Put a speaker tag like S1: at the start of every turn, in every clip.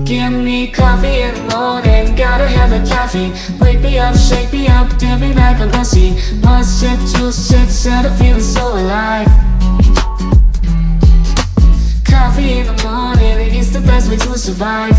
S1: Give me coffee in the morning, gotta have a caffeine. Wake me up, shake me up, dip me like a lassie. Must shit, juice, shit, set a feeling so alive. Coffee in the morning, it's the best way to survive.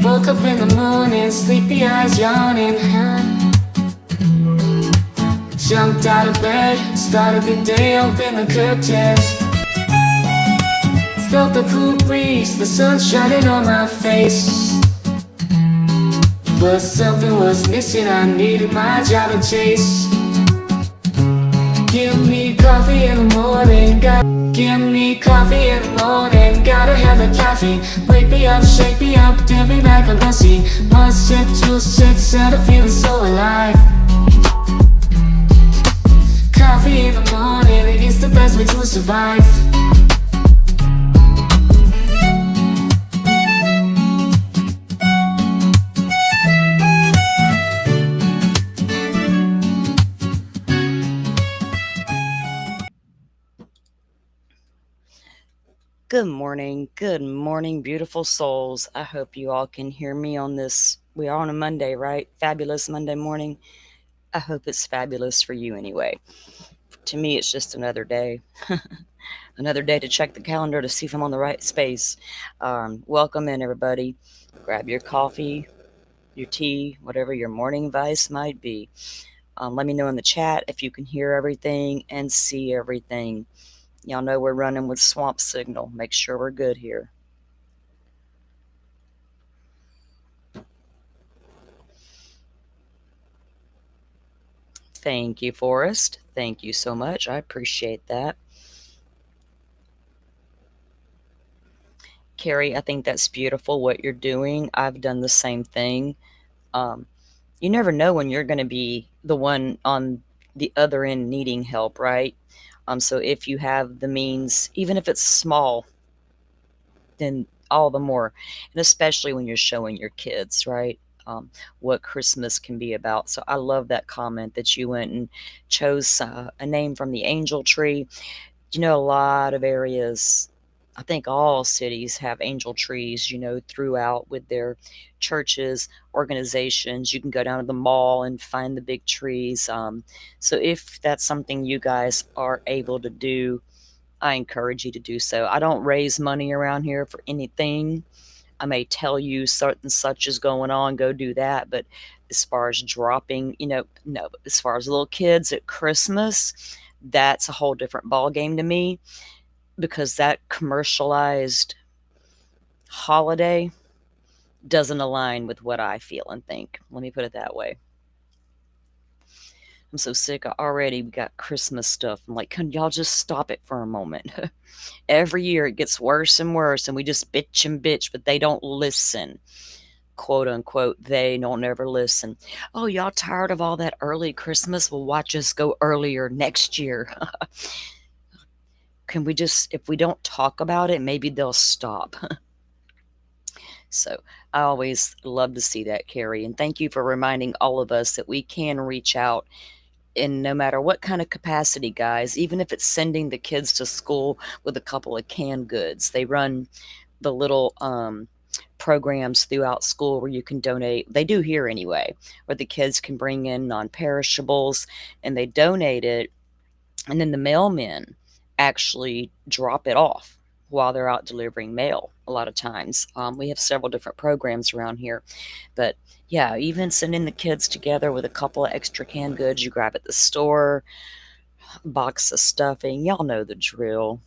S1: Woke up in the morning, sleepy eyes yawning. Jumped out of bed, started the day, opened the curtains. Felt the cool breeze, the sun shining on my face. But something was missing, I needed my job to chase. Give me coffee in the morning, give me coffee in the morning, gotta have a caffeine. Wake me up, shake me up, dip me like a lassie. Must shit, juice, shit, set a feeling so alive. Coffee in the morning, it's the best way to survive.
S2: Good morning, beautiful souls. I hope you all can hear me on this. We are on a Monday, right? Fabulous Monday morning. I hope it's fabulous for you anyway. To me, it's just another day. Another day to check the calendar to see if I'm on the right space. Welcome in, everybody. Grab your coffee, your tea, whatever your morning vice might be. Let me know in the chat if you can hear everything and see everything. Y'all know we're running with swamp signal. Make sure we're good here. Thank you, Forrest. Thank you so much. I appreciate that. Carrie, I think that's beautiful what you're doing. I've done the same thing. You never know when you're going to be the one on the other end needing help, right? So if you have the means, even if it's small, then all the more, and especially when you're showing your kids, right? What Christmas can be about. So I love that comment that you went and chose a name from the angel tree. You know, a lot of areas, I think all cities have angel trees, throughout with their churches, organizations. You can go down to the mall and find the big trees. So if that's something you guys are able to do, I encourage you to do so. I don't raise money around here for anything. I may tell you certain such is going on, go do that. But as far as dropping, no. As far as little kids at Christmas, that's a whole different ball game to me, because that commercialized holiday doesn't align with what I feel and think. Let me put it that way. I'm so sick already. We got Christmas stuff. I'm like, can y'all just stop it for a moment? Every year it gets worse and worse, and we just bitch and bitch, but they don't listen. Quote unquote, they don't ever listen. Oh, y'all tired of all that early Christmas? Well, watch us go earlier next year. Can we just, if we don't talk about it, maybe they'll stop. So I always love to see that, Carrie. And thank you for reminding all of us that we can reach out in no matter what kind of capacity, guys, even if it's sending the kids to school with a couple of canned goods. They run the little programs throughout school where you can donate. They do here anyway, where the kids can bring in non-perishables and they donate it. And then the mailmen actually drop it off while they're out delivering mail a lot of times. We have several different programs around here. But yeah, even sending the kids together with a couple of extra canned goods you grab at the store, box of stuffing, y'all know the drill.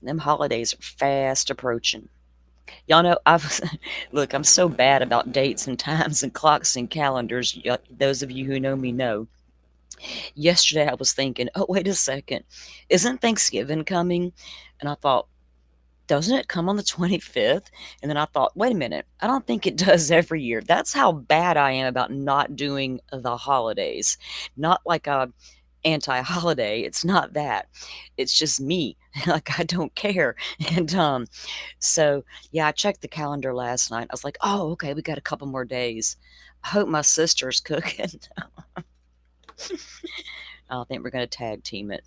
S2: Them holidays are fast approaching. Y'all know look, I'm so bad about dates and times and clocks and calendars. Those of you who know me know. Yesterday I was thinking, oh, wait a second, isn't Thanksgiving coming? And I thought, doesn't it come on the 25th? And then I thought, wait a minute, I don't think it does every year. That's how bad I am about not doing the holidays. Not like anti-holiday. It's not that. It's just me. Like, I don't care. And so yeah, I checked the calendar last night. I was like, oh, okay, we got a couple more days. I hope my sister's cooking. I think we're gonna tag team it.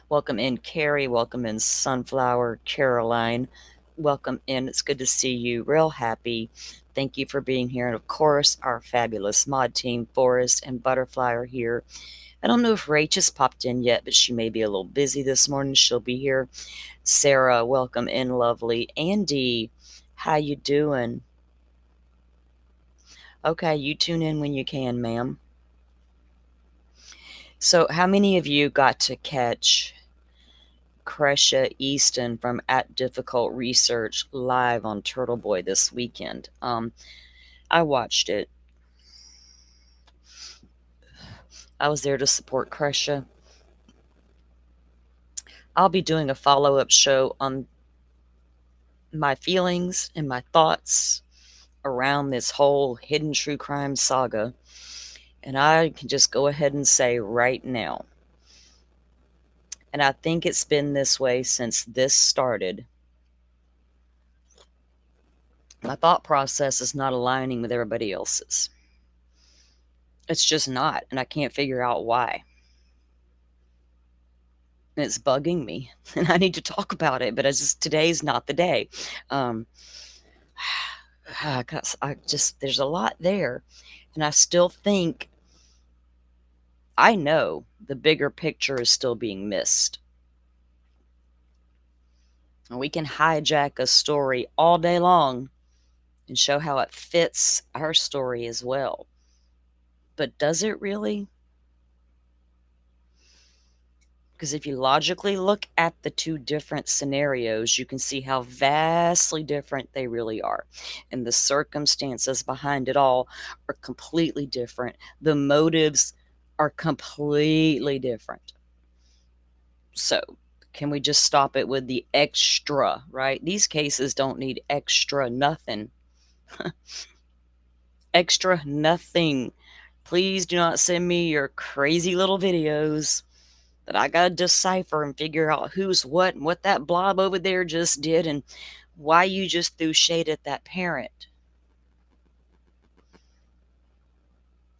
S2: Welcome in, Carrie. Welcome in, Sunflower, Caroline. Welcome in. It's good to see you. Real happy. Thank you for being here. And of course, our fabulous mod team, Forest and Butterfly, are here. I don't know if Rach has popped in yet, but she may be a little busy this morning. She'll be here. Sarah, welcome in, lovely. Andy, how you doing? Okay, you tune in when you can, ma'am. So, how many of you got to catch Cresha Easton from At Difficult Research live on Turtle Boy this weekend? I watched it. I was there to support Cresha. I'll be doing a follow-up show on my feelings and my thoughts around this whole hidden true crime saga. And I can just go ahead and say right now, and I think it's been this way since this started, my thought process is not aligning with everybody else's. It's just not, and I can't figure out why. And it's bugging me, and I need to talk about it, but today's not the day. There's a lot there, and I still think, I know the bigger picture is still being missed. And we can hijack a story all day long and show how it fits our story as well. But does it really? Because if you logically look at the two different scenarios, you can see how vastly different they really are. And the circumstances behind it all are completely different. The motives are completely different. So, can we just stop it with the extra, right? These cases don't need extra nothing. Extra nothing. Please do not send me your crazy little videos that I gotta decipher and figure out who's what and what that blob over there just did and why you just threw shade at that parent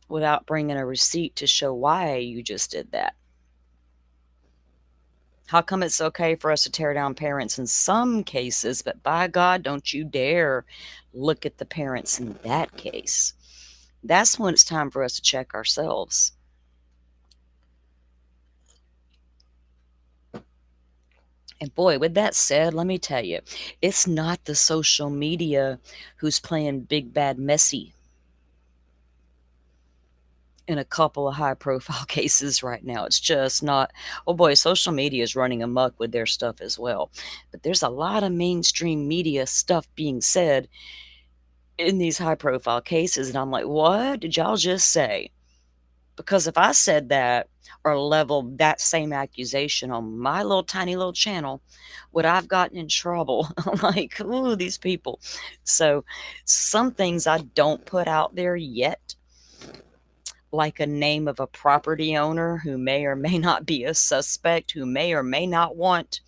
S2: without bringing a receipt to show why you just did that. How come it's okay for us to tear down parents in some cases, but by God, don't you dare look at the parents in that case? That's when it's time for us to check ourselves. And boy, with that said, let me tell you, it's not the social media who's playing big, bad, messy in a couple of high profile cases right now. It's just not. Oh boy, social media is running amok with their stuff as well. But there's a lot of mainstream media stuff being said in these high profile cases. And I'm like, what did y'all just say? Because if I said that or leveled that same accusation on my little tiny little channel, would I've gotten in trouble? I'm like, ooh, these people. So some things I don't put out there yet, like a name of a property owner who may or may not be a suspect, who may or may not want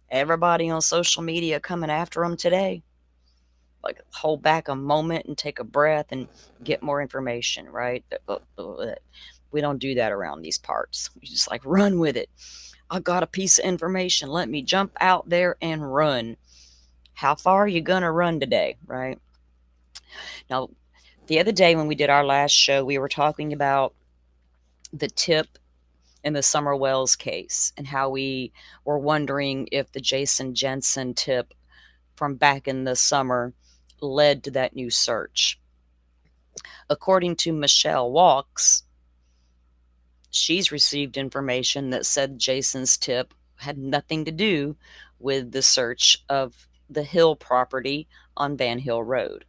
S2: everybody on social media coming after them today. Like, hold back a moment and take a breath and get more information, right? We don't do that around these parts. We just like run with it. I got a piece of information. Let me jump out there and run. How far are you going to run today, right? Now, the other day when we did our last show, we were talking about the tip in the Summer Wells case and how we were wondering if the Jason Jensen tip from back in the summer led to that new search. According to Michelle Walks, she's received information that said Jason's tip had nothing to do with the search of the Hill property on Van Hill Road.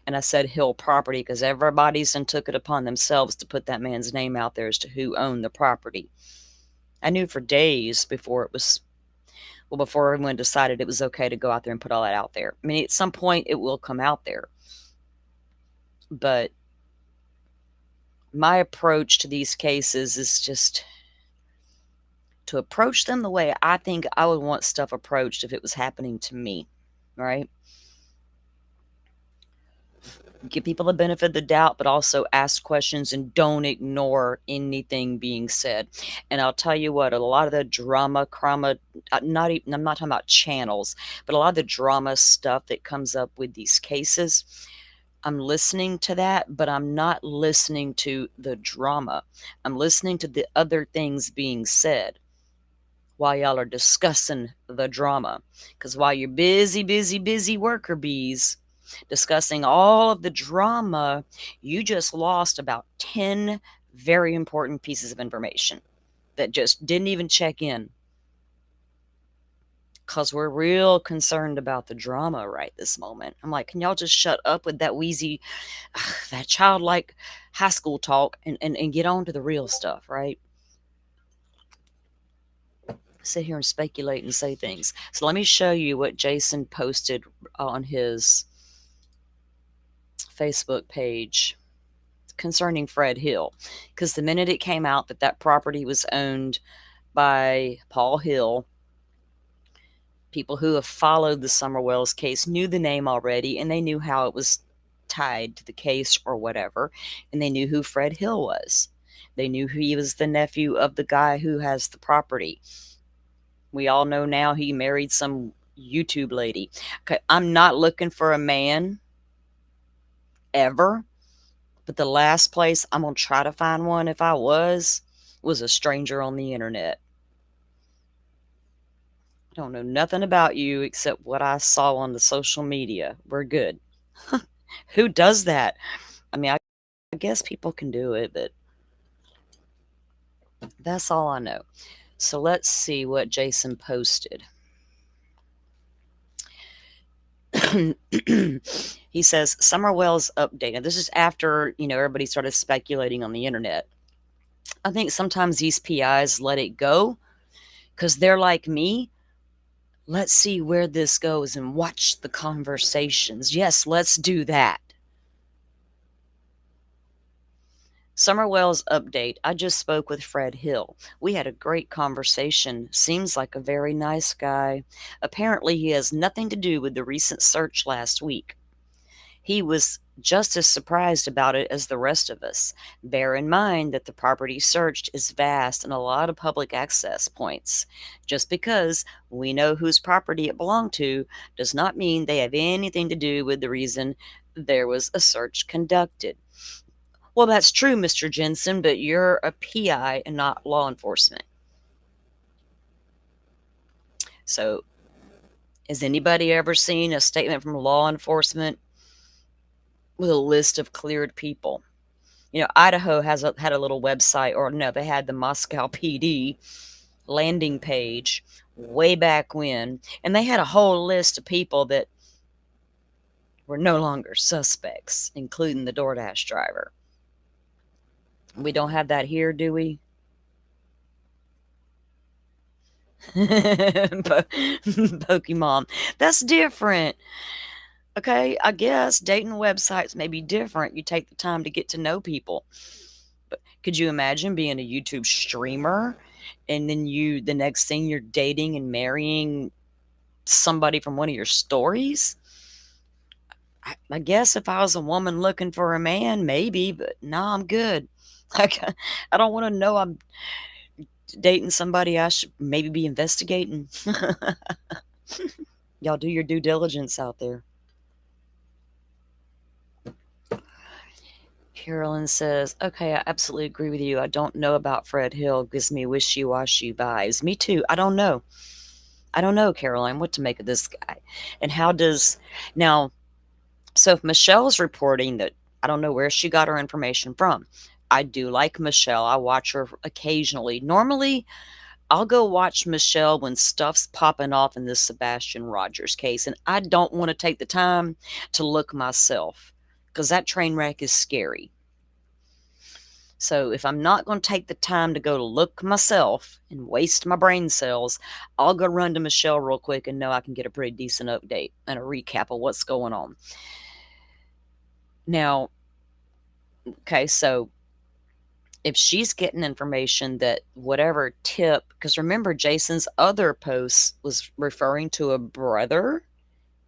S2: And I said Hill property because everybody's and took it upon themselves to put that man's name out there as to who owned the property. I knew for days before before everyone decided it was okay to go out there and put all that out there. I mean, at some point it will come out there. But My approach to these cases is just to approach them the way I think I would want stuff approached if it was happening to me, right? Give people the benefit of the doubt, but also ask questions and don't ignore anything being said. And I'll tell you what, a lot of the drama, crama, not even, I'm not talking about channels, but a lot of the drama stuff that comes up with these cases, I'm listening to that, but I'm not listening to the drama. I'm listening to the other things being said while y'all are discussing the drama. Because while you're busy, busy, busy worker bees discussing all of the drama, you just lost about 10 very important pieces of information that just didn't even check in. Because we're real concerned about the drama right this moment. I'm like, can y'all just shut up with that wheezy, that childlike high school talk and get on to the real stuff, right? Sit here and speculate and say things. So let me show you what Jason posted on his Facebook page concerning Fred Hill. Because the minute it came out that that property was owned by Paul Hill, people who have followed the Summer Wells case knew the name already and they knew how it was tied to the case or whatever. And they knew who Fred Hill was. They knew he was the nephew of the guy who has the property. We all know now he married some YouTube lady. Okay, I'm not looking for a man ever, but the last place I'm going to try to find one if I was a stranger on the internet. I don't know nothing about you except what I saw on the social media. We're good. Who does that? I mean, I guess people can do it, but that's all I know. So let's see what Jason posted. He says Summer Wells update. Now this is after, everybody started speculating on the internet. I think sometimes these PIs let it go because they're like me. Let's see where this goes and watch the conversations. Yes, let's do that. Summer Wells update. I just spoke with Fred Hill. We had a great conversation. Seems like a very nice guy. Apparently, he has nothing to do with the recent search last week. He was just as surprised about it as the rest of us. Bear in mind that the property searched is vast and a lot of public access points. Just because we know whose property it belonged to does not mean they have anything to do with the reason there was a search conducted. Well, that's true, Mr. Jensen, but you're a PI and not law enforcement. So, has anybody ever seen a statement from law enforcement with a list of cleared people? Idaho had a little website, or no, they had the Moscow PD landing page way back when, and they had a whole list of people that were no longer suspects, including the DoorDash driver. We don't have that here, do we? Pokemon. That's different. Okay, I guess dating websites may be different. You take the time to get to know people. But could you imagine being a YouTube streamer and then the next thing you're dating and marrying somebody from one of your stories? I guess if I was a woman looking for a man, maybe, but no, I'm good. Like, I don't want to know I'm dating somebody I should maybe be investigating. Y'all do your due diligence out there. Carolyn says, okay, I absolutely agree with you. I don't know about Fred Hill. Gives me wishy-washy vibes. Me too. I don't know. Caroline, what to make of this guy. And how does... Now, so if Michelle's reporting that, I don't know where she got her information from. I do like Michelle. I watch her occasionally. Normally, I'll go watch Michelle when stuff's popping off in this Sebastian Rogers case, and I don't want to take the time to look myself because that train wreck is scary. So if I'm not going to take the time to go to look myself and waste my brain cells, I'll go run to Michelle real quick and know I can get a pretty decent update and a recap of what's going on. Now, okay, so If she's getting information that whatever tip, because remember, Jason's other post was referring to a brother.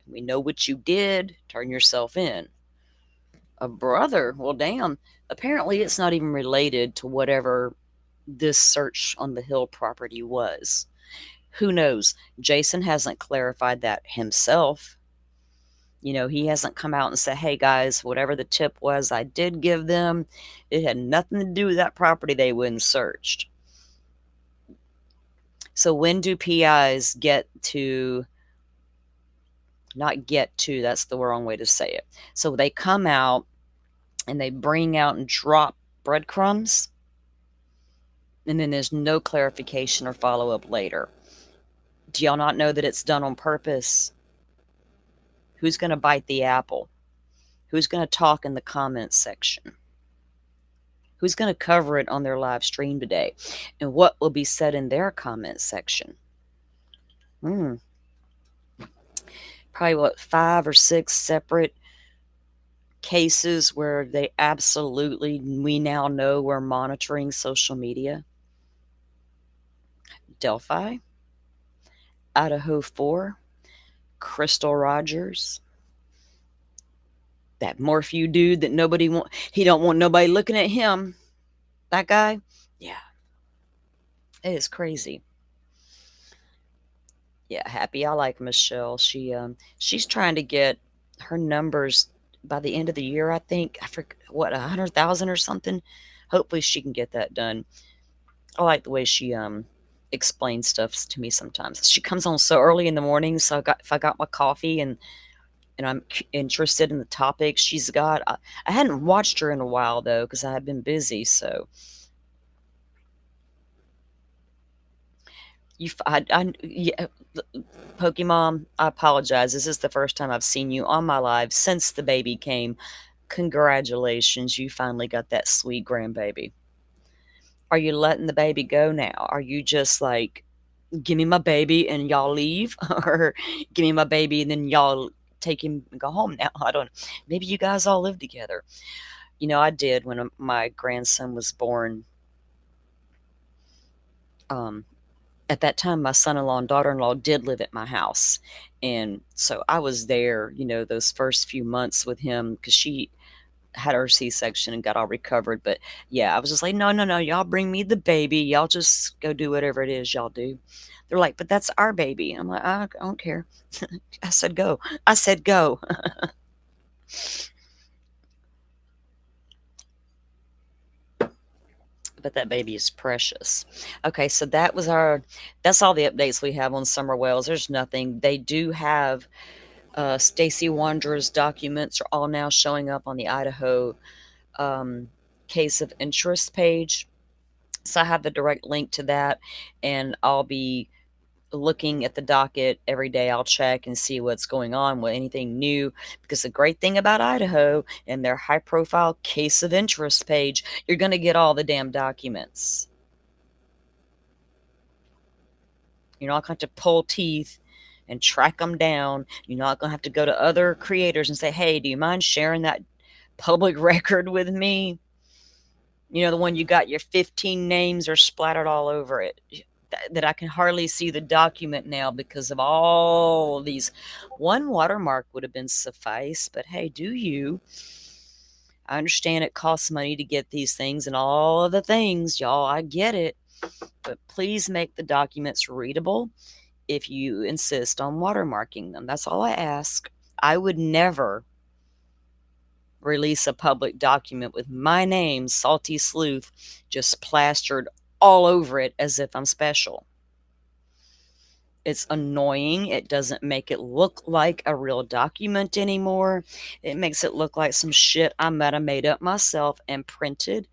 S2: We know what you did. Turn yourself in. A brother? Well, damn. Apparently, it's not even related to whatever this search on the Hill property was. Who knows? Jason hasn't clarified that himself. He hasn't come out and said, hey guys, whatever the tip was I did give them, it had nothing to do with that property they went and searched. So when do PIs get to, not get to, that's the wrong way to say it. So they come out and they bring out and drop breadcrumbs, and then there's no clarification or follow up later. Do y'all not know that it's done on purpose? Who's going to bite the apple? Who's going to talk in the comments section? Who's going to cover it on their live stream today? And what will be said in their comments section? Probably what, 5 or 6 separate cases where they absolutely, we now know we're monitoring social media. Delphi, Idaho 4, Crystal Rogers, that Morphew dude that nobody want, he don't want nobody looking at him. That guy, yeah, it is crazy. Yeah, happy. I like Michelle. She's trying to get her numbers by the end of the year. I think I forget what, 100,000 or something. Hopefully, she can get that done. I like the way she explains stuff to me sometimes. She comes on so early in the morning, so if I got my coffee and I'm interested in the topic she's got. I hadn't watched her in a while though because I had been busy. So yeah, Pokemon, I apologize. This is the first time I've seen you on my live since the baby came. Congratulations, you finally got that sweet grandbaby. Are you letting the baby go now? Are you just like, give me my baby and y'all leave? Or give me my baby and then y'all take him and go home now? I don't know. Maybe you guys all live together. I did when my grandson was born. At that time, my son-in-law and daughter-in-law did live at my house. And so I was there, those first few months with him because she had her C-section and got all recovered. But yeah, I was just like, no, no, no, y'all bring me the baby. Y'all just go do whatever it is y'all do. They're like, but that's our baby. I'm like, I don't care. I said, go. I said, go. But that baby is precious. Okay, so that's all the updates we have on Summer Wells. There's nothing. They do have Stacy Wanderer's documents are all now showing up on the Idaho case of interest page. So I have the direct link to that, and I'll be looking at the docket every day. I'll check and see what's going on with anything new, because the great thing about Idaho and their high profile case of interest page, you're going to get all the damn documents. You're not going to have to pull teeth and track them down. You're not going to have to go to other creators and say, hey, do you mind sharing that public record with me? The one you got your 15 names are splattered all over it. That I can hardly see the document now because of all these. One watermark would have been suffice, but hey, do you? I understand it costs money to get these things and all of the things, y'all. I get it. But please make the documents readable if you insist on watermarking them. That's all I ask. I would never release a public document with my name, Salty Sleuth, just plastered all over it as if I'm special. It's annoying. It doesn't make it look like a real document anymore. It makes it look like some shit I might have made up myself and printed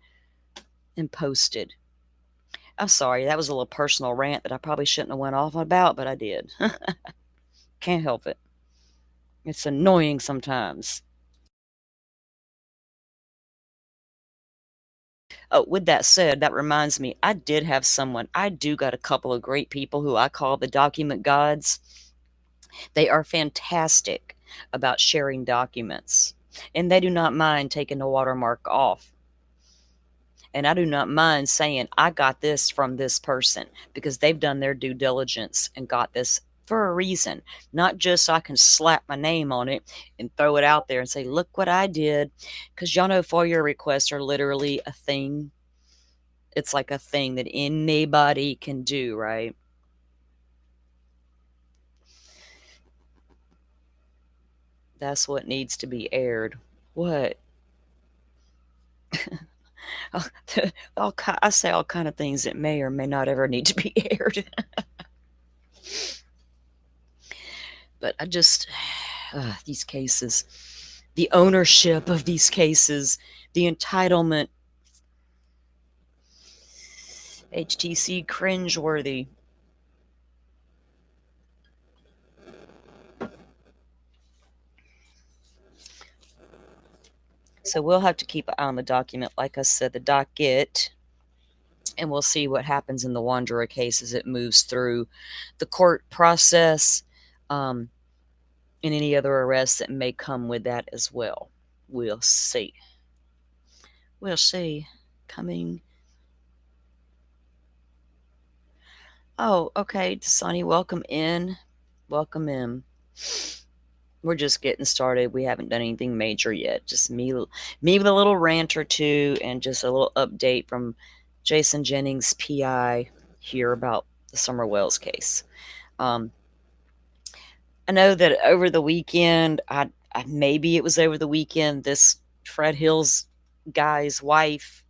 S2: and posted. I'm sorry, that was a little personal rant that I probably shouldn't have went off about, but I did. Can't help it. It's annoying sometimes. Oh, with that said, that reminds me, I do got a couple of great people who I call the document gods. They are fantastic about sharing documents, and they do not mind taking the watermark off. And I do not mind saying I got this from this person because they've done their due diligence and got this for a reason, not just so I can slap my name on it and throw it out there and say, look what I did. Because y'all know FOIA requests are literally a thing. It's like a thing that anybody can do, right? That's what needs to be aired. What? I say all kind of things that may or may not ever need to be aired. But I just, these cases, the ownership of these cases, the entitlement, HTC cringeworthy. So we'll have to keep an eye on the document. Like I said, the docket, and we'll see what happens in the Wanderer case as it moves through the court process, and any other arrests that may come with that as well. We'll see. We'll see. Coming. Oh, okay. Dasani, welcome in. Welcome in. We're just getting started. We haven't done anything major yet. Just me with a little rant or two and just a little update from Jason Jennings, PI, here about the Summer Wells case. I know that over the weekend, maybe it was over the weekend, this Fred Hill's guy's wife,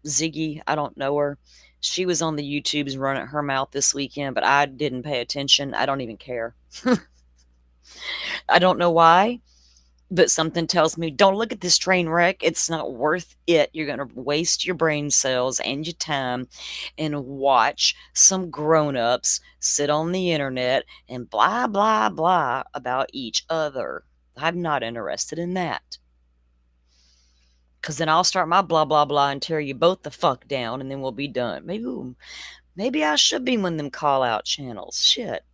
S2: Ziggy, I don't know her. She was on the YouTubes running her mouth this weekend, but I didn't pay attention. I don't even care. I don't know why, but something tells me don't look at this train wreck. It's not worth it. You're going to waste your brain cells and your time and watch some grown-ups sit on the internet and blah, blah, blah about each other. I'm not interested in that. Because then I'll start my blah, blah, blah and tear you both the fuck down, and then we'll be done. Maybe I should be one of them call-out channels. Shit.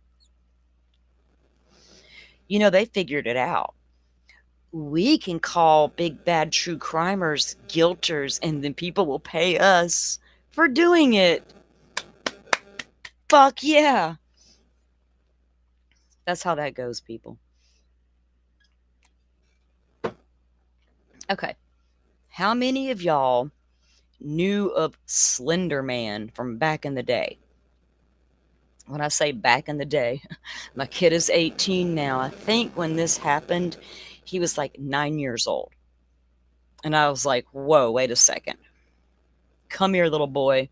S2: You know, they figured it out. We can call big bad true crimers guilters, and then people will pay us for doing it. Fuck yeah. That's how that goes, people. Okay. How many of y'all knew of Slender Man from back in the day? When I say back in the day, my kid is 18 now. I think when this happened, he was like 9 years old. And I was like, whoa, wait a second. Come here, little boy.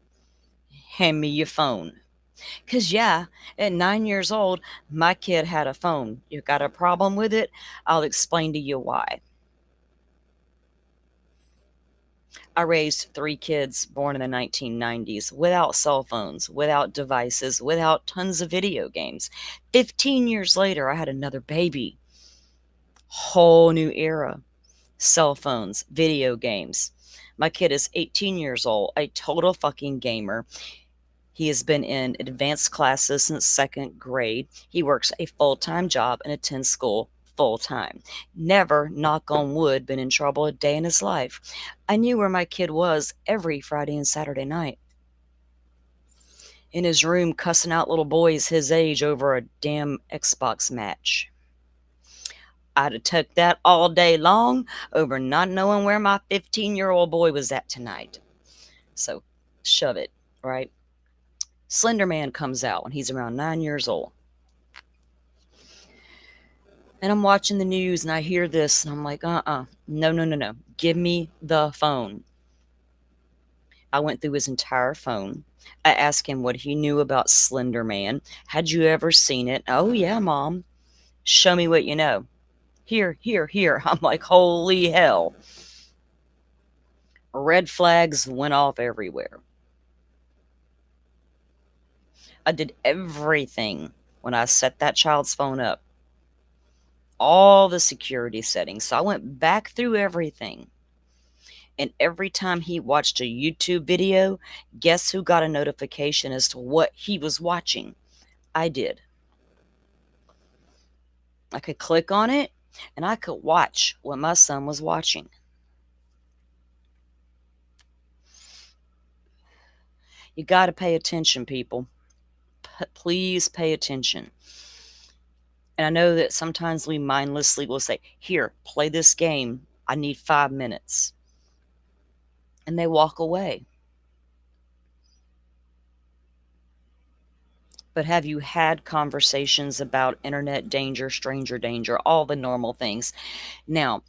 S2: Hand me your phone. Because, yeah, at 9 years old, my kid had a phone. You got a problem with it? I'll explain to you why. I raised 3 kids born in the 1990s without cell phones, without devices, without tons of video games. 15 years later, I had another baby. Whole new era. Cell phones, video games. My kid is 18 years old, a total fucking gamer. He has been in advanced classes since 2nd grade. He works a full-time job and attends school full-time. Never, knock on wood, been in trouble a day in his life. I knew where my kid was every Friday and Saturday night. In his room cussing out little boys his age over a damn Xbox match. I'd have took that all day long over not knowing where my 15-year-old boy was at tonight. So, shove it, right? Slender Man comes out when he's around 9 years old. And I'm watching the news and I hear this and I'm like, no. Give me the phone. I went through his entire phone. I asked him what he knew about Slender Man. Had you ever seen it? Oh, yeah, Mom. Show me what you know. Here. I'm like, holy hell. Red flags went off everywhere. I did everything when I set that child's phone up. All the security settings. So I went back through everything. And every time he watched a YouTube video, guess who got a notification as to what he was watching? I did. I could click on it and I could watch what my son was watching. You got to pay attention, people. Please pay attention. And I know that sometimes we mindlessly will say, "Here, play this game. I need 5 minutes." And they walk away. But have you had conversations about internet danger, stranger danger, all the normal things? Now,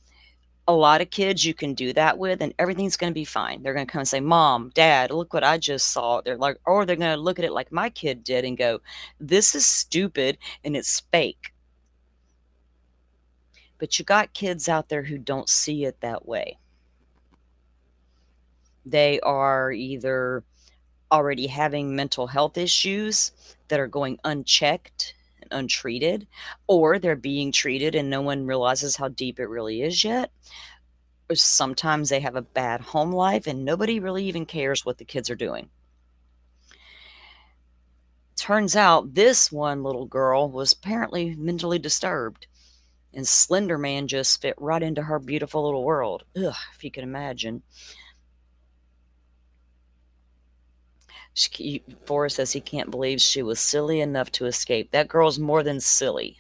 S2: a lot of kids you can do that with, and everything's going to be fine. They're going to come and say, "Mom, Dad, look what I just saw." They're like, or they're going to look at it like my kid did and go, "This is stupid and it's fake." But you got kids out there who don't see it that way. They are either already having mental health issues that are going unchecked and untreated, or they're being treated and no one realizes how deep it really is yet. Or sometimes they have a bad home life and nobody really even cares what the kids are doing. Turns out this one little girl was apparently mentally disturbed, and Slender Man just fit right into her beautiful little world. Ugh, if you can imagine. Forrest says he can't believe she was silly enough to escape. That girl's more than silly.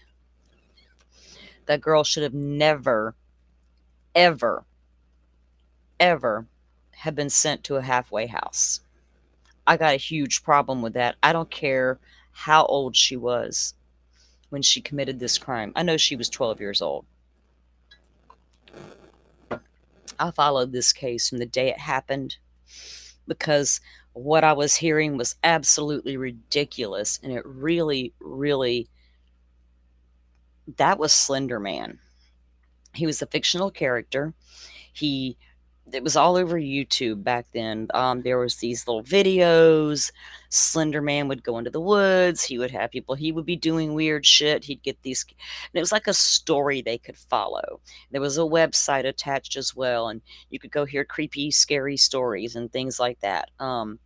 S2: That girl should have never, ever, ever have been sent to a halfway house. I got a huge problem with that. I don't care how old she was when she committed this crime. I know she was 12 years old. I followed this case from the day it happened because what I was hearing was absolutely ridiculous. And it really, really, that was Slender Man. He was a fictional character. He It was all over YouTube back then. There was these little videos. Slender Man would go into the woods. He would have people. He would be doing weird shit. He'd get these, and it was like a story they could follow. There was a website attached as well, and you could go hear creepy, scary stories and things like that. And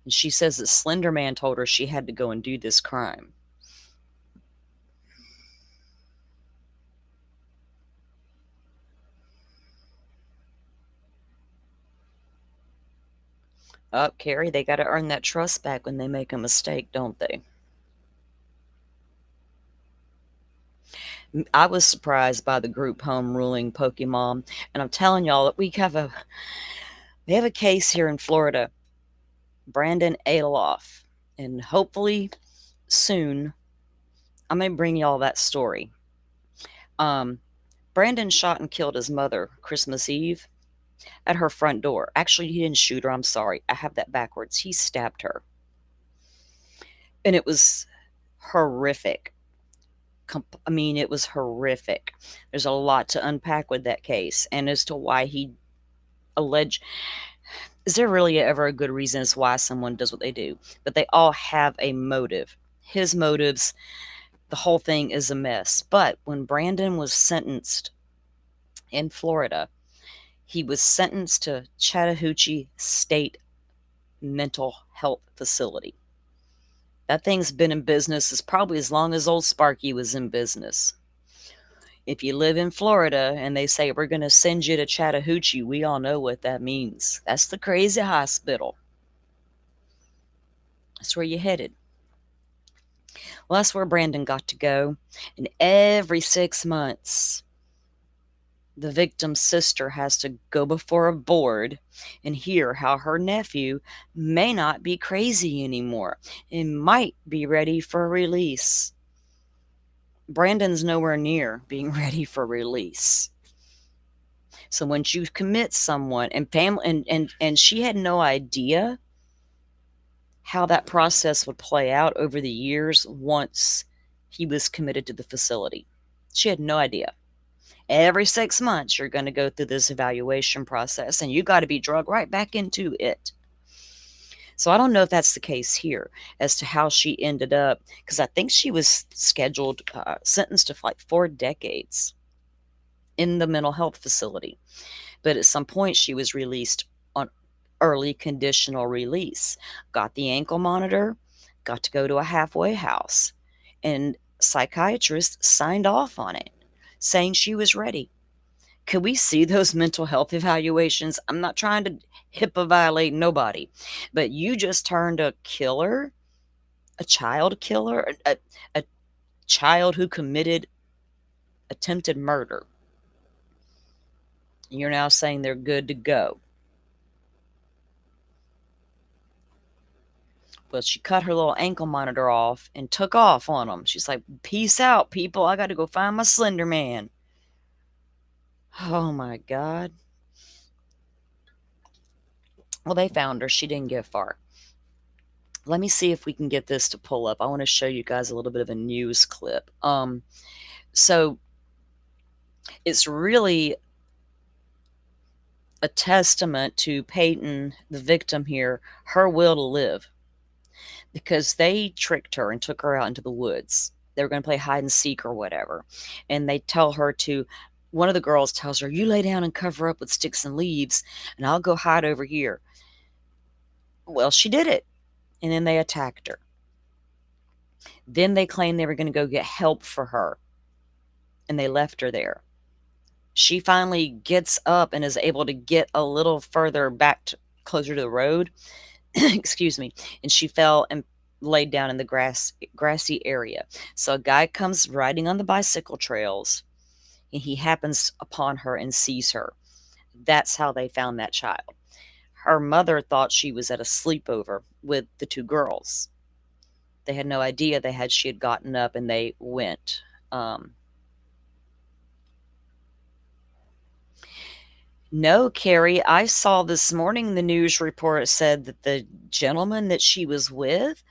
S2: she says that Slender Man told her she had to go and do this crime. Carrie, they got to earn that trust back when they make a mistake, don't they? I was surprised by the group home ruling Pokemon, and I'm telling y'all that we have a case here in Florida, Brandon Adoloff, and hopefully soon I'm gonna bring y'all that story. Um, Brandon shot and killed his mother Christmas Eve at her front door. Actually, he didn't shoot her. I'm sorry, I have that backwards. He stabbed her, and it was horrific. I mean, it was horrific. There's a lot to unpack with that case, and as to why he alleged. Is there really ever a good reason as why someone does what they do? But they all have a motive. His motives, the whole thing is a mess. But when Brandon was sentenced in Florida, he was sentenced to Chattahoochee State Mental Health Facility. That thing's been in business as probably as long as old Sparky was in business. If you live in Florida and they say, "We're going to send you to Chattahoochee," we all know what that means. That's the crazy hospital. That's where you're headed. Well, that's where Brandon got to go. And every 6 months, the victim's sister has to go before a board and hear how her nephew may not be crazy anymore and might be ready for release. Brandon's nowhere near being ready for release. So once you commit someone and family and she had no idea how that process would play out over the years once he was committed to the facility. She had no idea. Every 6 months, you're going to go through this evaluation process and you got to be drugged right back into it. So I don't know if that's the case here as to how she ended up, because I think she was scheduled, sentenced to like 4 decades in the mental health facility. But at some point, she was released on early conditional release, got the ankle monitor, got to go to a halfway house, and psychiatrist signed off on it, saying she was ready. Could we see those mental health evaluations? I'm not trying to HIPAA violate nobody, but you just turned a killer, a child killer, a child who committed attempted murder. You're now saying they're good to go. Well, she cut her little ankle monitor off and took off on them. She's like, peace out, people. I got to go find my Slender Man. Oh my God. Well, they found her. She didn't get far. Let me see if we can get this to pull up. I want to show you guys a little bit of a news clip. So it's really a testament to Peyton, the victim here, her will to live, because they tricked her and took her out into the woods. They were going to play hide and seek or whatever. And they tell her to, one of the girls tells her, you lay down and cover up with sticks and leaves, and I'll go hide over here. Well, she did it. And then they attacked her. Then they claimed they were going to go get help for her. And they left her there. She finally gets up and is able to get a little further back, closer to the road. Excuse me. And she fell and laid down in the grassy area. So a guy comes riding on the bicycle trails, and he happens upon her and sees her. That's how they found that child. Her mother thought she was at a sleepover with the two girls. They had no idea she had gotten up, and they went. No, Carrie, I saw this morning the news report said that the gentleman that she was with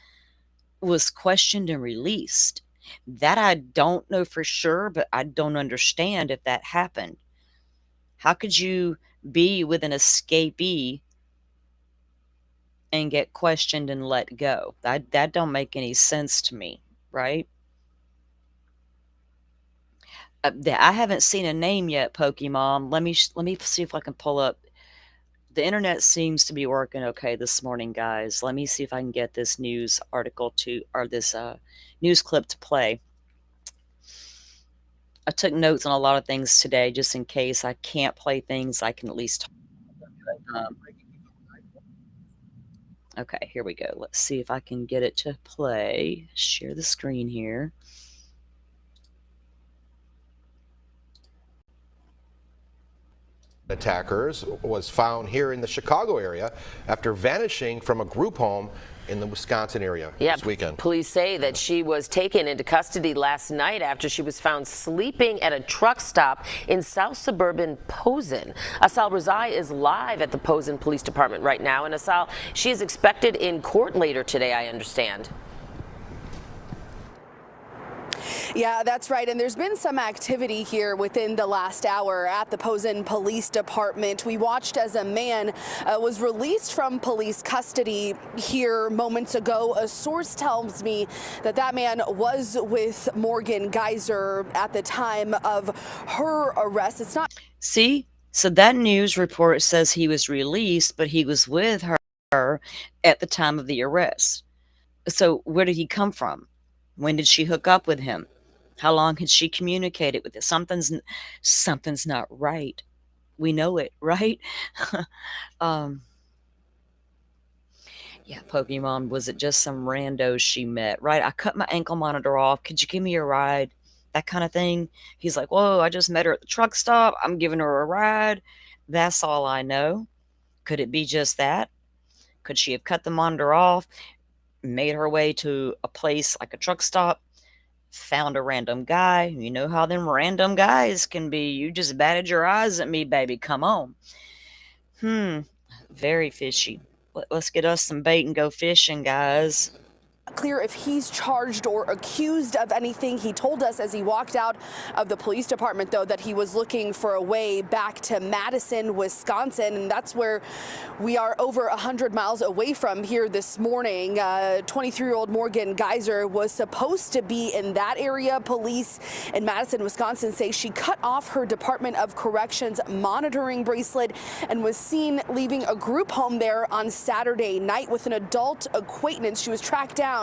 S2: was questioned and released. That I don't know for sure, but I don't understand if that happened. How could you be with an escapee and get questioned and let go? That don't make any sense to me, right? I haven't seen a name yet, Pokemon. Let me see if I can pull up. The internet seems to be working okay this morning, guys. Let me see if I can get this news article or this news clip to play. I took notes on a lot of things today, just in case I can't play things. I can at least talk. Okay, here we go. Let's see if I can get it to play. Share the screen here.
S3: Attackers was found here in the Chicago area after vanishing from a group home in the Wisconsin area this weekend.
S4: Police say that she was taken into custody last night after she was found sleeping at a truck stop in South suburban Posen. Asal Razai is live at the Posen Police Department right now. And Asal, she is expected in court later today, I understand.
S5: Yeah, that's right. And there's been some activity here within the last hour at the Posen Police Department. We watched as a man was released from police custody here moments ago. A source tells me that that man was with Morgan Geyser at the time of her arrest. It's not.
S2: See? So that news report says he was released, but he was with her at the time of the arrest. So where did he come from? When did she hook up with him? How long had she communicated with it? Something's not right. We know it, right? Yeah, Pokemon, was it just some rando she met, right? I cut my ankle monitor off. Could you give me a ride? That kind of thing. He's like, whoa, I just met her at the truck stop. I'm giving her a ride. That's all I know. Could it be just that? Could she have cut the monitor off, made her way to a place like a truck stop, found a random guy? You know how them random guys can be. You just batted your eyes at me, baby. Come on. Very fishy. Let's get us some bait and go fishing, guys.
S5: Clear if he's charged or accused of anything. He told us as he walked out of the police department, though, that he was looking for a way back to Madison, Wisconsin, and that's where we are over 100 miles away from here this morning. 23-year-old Morgan Geyser was supposed to be in that area. Police in Madison, Wisconsin say she cut off her Department of Corrections monitoring bracelet and was seen leaving a group home there on Saturday night with an adult acquaintance. She was tracked down.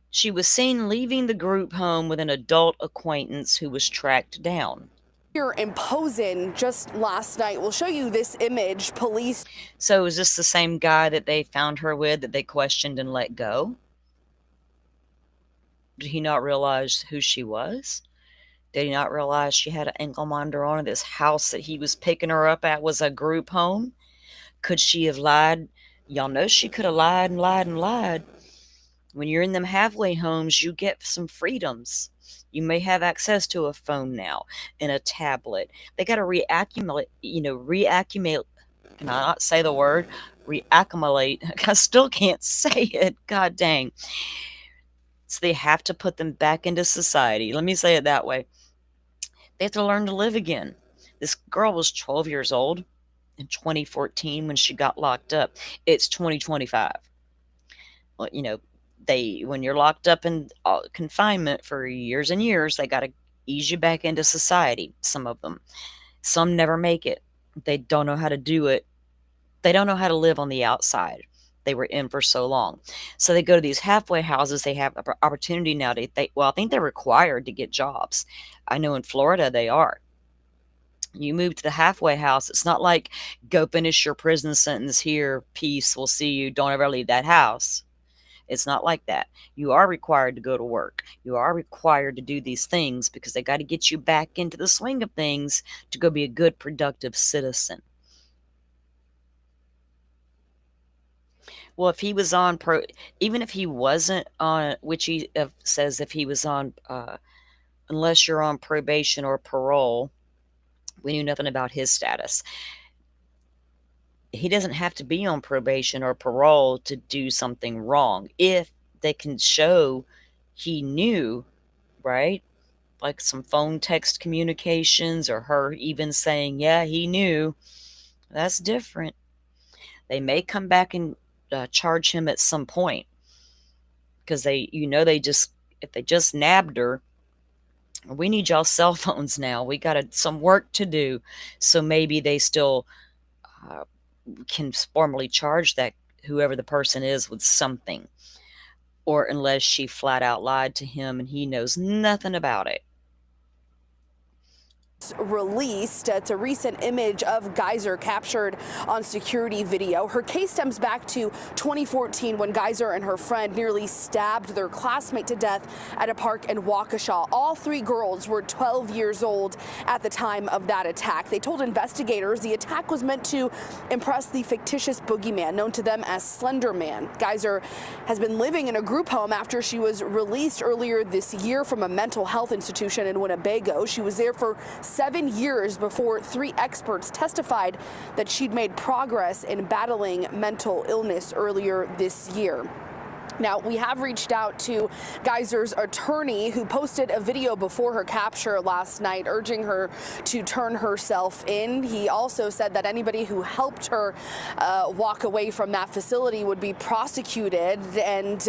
S2: She was seen leaving the group home with an adult acquaintance who was tracked down.
S5: Here in Posen just last night. We'll show you this image. Police.
S2: So is this the same guy that they found her with, that they questioned and let go? Did he not realize who she was? Did he not realize she had an ankle monitor on? This house that he was picking her up at was a group home? Could she have lied? Y'all know she could have lied and lied and lied. When you're in them halfway homes, you get some freedoms. You may have access to a phone now and a tablet. They got to reaccumulate, can I not say the word? Reaccumulate. I still can't say it. God dang. So they have to put them back into society. Let me say it that way. They have to learn to live again. This girl was 12 years old in 2014 when she got locked up. It's 2025. Well, when you're locked up in confinement for years and years, they got to ease you back into society. Some of them. Some never make it. They don't know how to do it. They don't know how to live on the outside. They were in for so long. So they go to these halfway houses. They have opportunity now. I think they're required to get jobs. I know in Florida they are. You move to the halfway house. It's not like, go finish your prison sentence here. Peace. We'll see you. Don't ever leave that house. It's not like that. You are required to go to work. You are required to do these things because they got to get you back into the swing of things to go be a good, productive citizen. Well, if he was on even if he wasn't on, which he says if he was on, unless you're on probation or parole, we knew nothing about his status. He doesn't have to be on probation or parole to do something wrong. If they can show he knew, right? Like some phone text communications or her even saying, yeah, he knew. That's different. They may come back and charge him at some point because if they just nabbed her, we need y'all cell phones now. We got some work to do. So maybe they still can formally charge that whoever the person is with something, or unless she flat out lied to him and he knows nothing about it.
S5: Released. It's a recent image of Geyser captured on security video. Her case stems back to 2014 when Geyser and her friend nearly stabbed their classmate to death at a park in Waukesha. All three girls were 12 years old at the time of that attack. They told investigators the attack was meant to impress the fictitious boogeyman known to them as Slender Man. Geyser has been living in a group home after she was released earlier this year from a mental health institution in Winnebago. She was there for 7 years before three experts testified that she'd made progress in battling mental illness earlier this year. Now, we have reached out to Geyser's attorney, who posted a video before her capture last night urging her to turn herself in. He also said that anybody who helped her walk away from that facility would be prosecuted and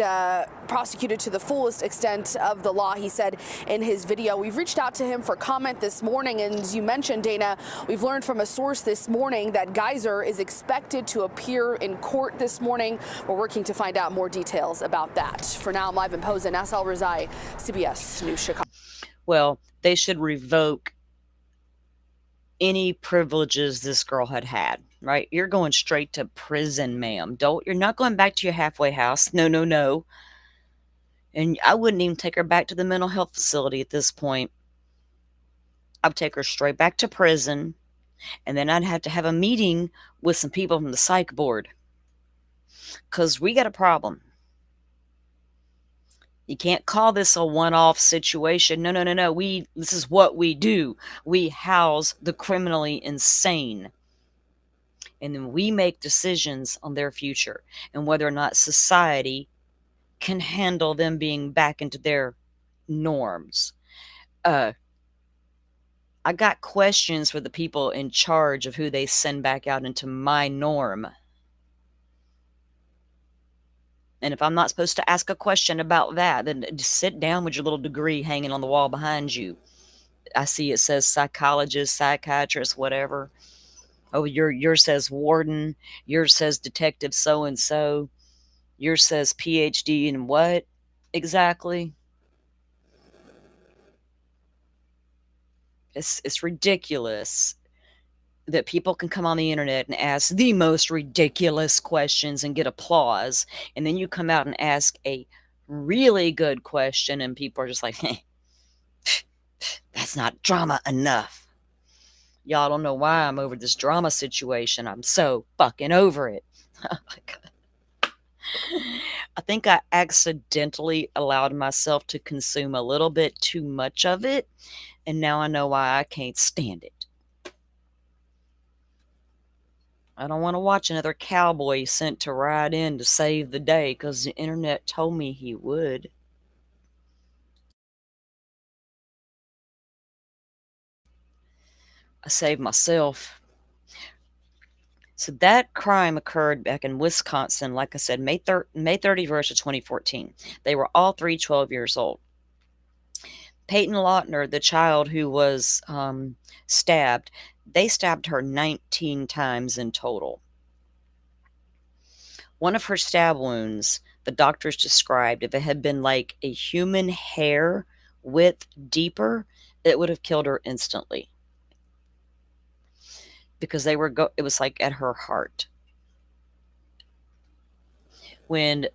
S5: prosecuted to the fullest extent of the law, he said in his video. We've reached out to him for comment this morning, and as you mentioned, Dana, we've learned from a source this morning that Geyser is expected to appear in court this morning. We're working to find out more details about that. For now, I'm live in Posen. Asal Rizai, CBS News Chicago.
S2: Well, they should revoke any privileges this girl had, right? You're going straight to prison, ma'am. You're not going back to your halfway house. No, no, no. And I wouldn't even take her back to the mental health facility at this point. I'd take her straight back to prison, and then I'd have to have a meeting with some people from the psych board. Because we got a problem. You can't call this a one-off situation. No, no, no, no. This is what we do. We house the criminally insane. And then we make decisions on their future and whether or not society can handle them being back into their norms. I got questions for the people in charge of who they send back out into my norm. And if I'm not supposed to ask a question about that, then just sit down with your little degree hanging on the wall behind you. I see it says psychologist, psychiatrist, whatever. Oh, yours says warden. Yours says detective so-and-so. Yours says PhD in what exactly? It's ridiculous that people can come on the internet and ask the most ridiculous questions and get applause, and then you come out and ask a really good question, and people are just like, hey, that's not drama enough. Y'all don't know why I'm over this drama situation. I'm so fucking over it. Oh my God. I think I accidentally allowed myself to consume a little bit too much of it, and now I know why I can't stand it. I don't want to watch another cowboy sent to ride in to save the day because the internet told me he would. I saved myself. So that crime occurred back in Wisconsin, like I said, May 31st of 2014. They were all 12 years old. Peyton Lautner, the child who was stabbed, they stabbed her 19 times in total. One of her stab wounds, the doctors described, if it had been like a human hair width deeper, it would have killed her instantly. Because it was like at her heart. When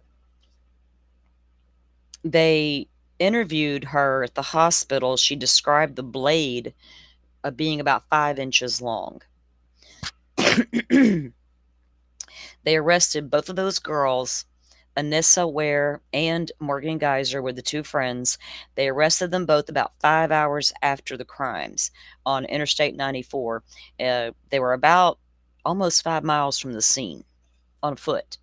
S2: they interviewed her at the hospital, she described the blade being about 5 inches long. They arrested both of those girls, Anissa Ware and Morgan Geyser, were the two friends. They arrested them both about 5 hours after the crimes on Interstate 94. They were about almost 5 miles from the scene on foot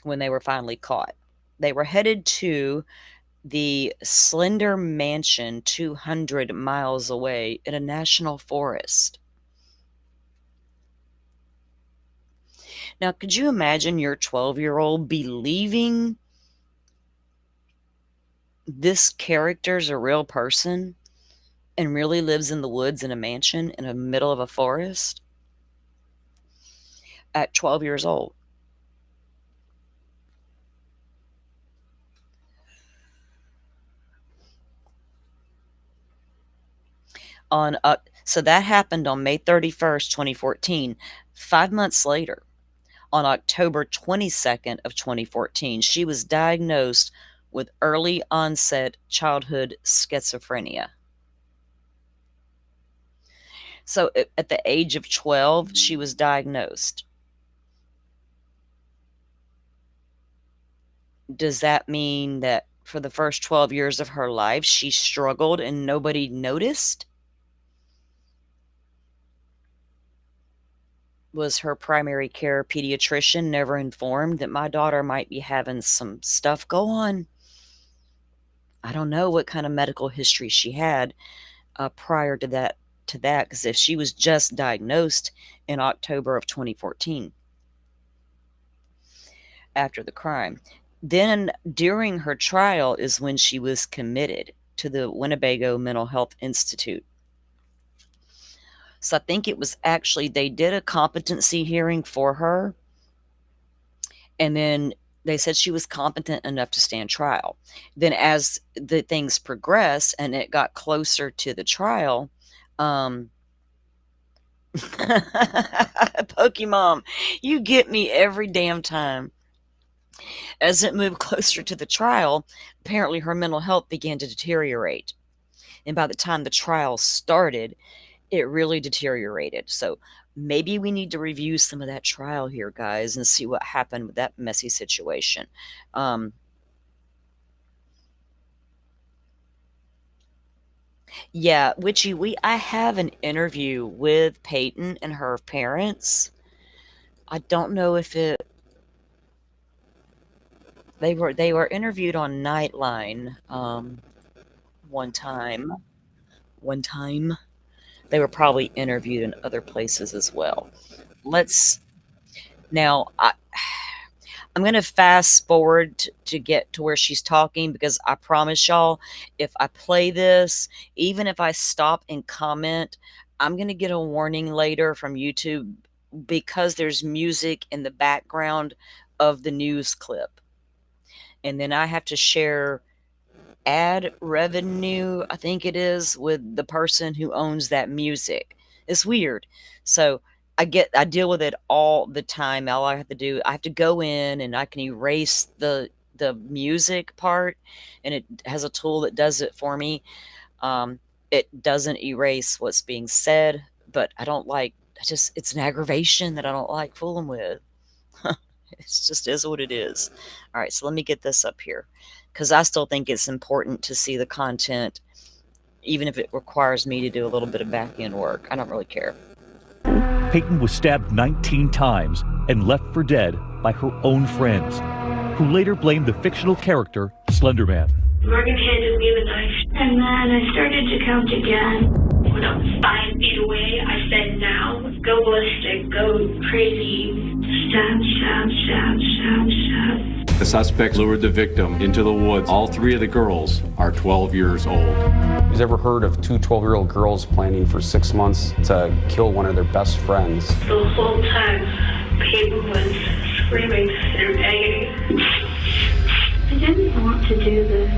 S2: when they were finally caught. They were headed to the Slender Mansion 200 miles away in a national forest. Now, could you imagine your 12-year-old believing this character's a real person and really lives in the woods in a mansion in the middle of a forest at 12 years old? So that happened on May 31st, 2014. 5 months later, on October 22nd of 2014, she was diagnosed with early onset childhood schizophrenia. So at the age of 12, she was diagnosed. Does that mean that for the first 12 years of her life, she struggled and nobody noticed? Was her primary care pediatrician never informed that my daughter might be having some stuff go on? I don't know what kind of medical history she had prior to that, because if she was just diagnosed in October of 2014 after the crime, then during her trial is when she was committed to the Winnebago Mental Health Institute. So I think it was actually, they did a competency hearing for her, and then they said she was competent enough to stand trial. Then as the things progressed and it got closer to the trial, Pokemon, you get me every damn time. As it moved closer to the trial, apparently her mental health began to deteriorate. And by the time the trial started, it really deteriorated. So maybe we need to review some of that trial here, guys, and see what happened with that messy situation. Yeah, Witchy, I have an interview with Peyton and her parents. I don't know if they were interviewed on Nightline one time. One time. They were probably interviewed in other places as well. Let's now I'm going to fast forward to get to where she's talking, because I promise y'all, if I play this, even if I stop and comment, I'm going to get a warning later from YouTube because there's music in the background of the news clip. And then I have to share ad revenue, I think it is, with the person who owns that music. It's weird. So I deal with it all the time. All I have to do, I have to go in and I can erase the music part, and it has a tool that does it for me. It doesn't erase what's being said, but it's an aggravation that I don't like fooling with. It just is what it is. All right, so let me get this up here, because I still think it's important to see the content, even if it requires me to do a little bit of back end work. I don't really care.
S6: Peyton was stabbed 19 times and left for dead by her own friends, who later blamed the fictional character Slender Man.
S7: Morgan handed me the knife, and then I started to count again. When I was 5 feet away, I said, now, go ballistic, go crazy, stab, stab, stab, stab, stab.
S8: The suspect lured the victim into the woods. All 3 of the girls are 12 years old.
S9: Who's ever heard of 2 12-year-old girls planning for 6 months to kill one of their best friends?
S7: The whole time, Peyton was screaming and begging. I didn't want to do this.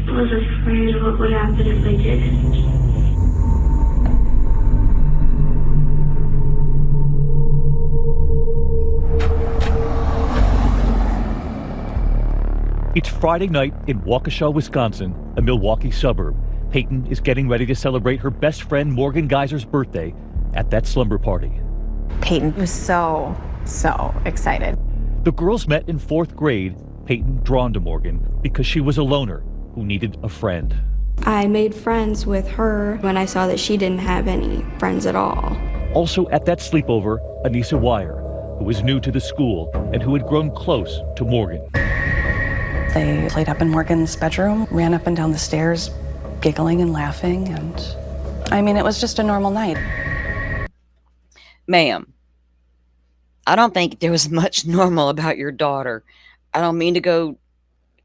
S7: I was afraid of what would happen if I didn't.
S6: It's Friday night in Waukesha, Wisconsin, a Milwaukee suburb. Peyton is getting ready to celebrate her best friend Morgan Geyser's birthday at that slumber party.
S10: Peyton was so excited.
S6: The girls met in 4th grade, Peyton drawn to Morgan because she was a loner who needed a friend.
S11: I made friends with her when I saw that she didn't have any friends at all.
S6: Also at that sleepover, Anissa Wire, who was new to the school and who had grown close to Morgan.
S10: They played up in Morgan's bedroom, ran up and down the stairs, giggling and laughing, and I mean, it was just a normal night.
S2: Ma'am, I don't think there was much normal about your daughter. I don't mean to go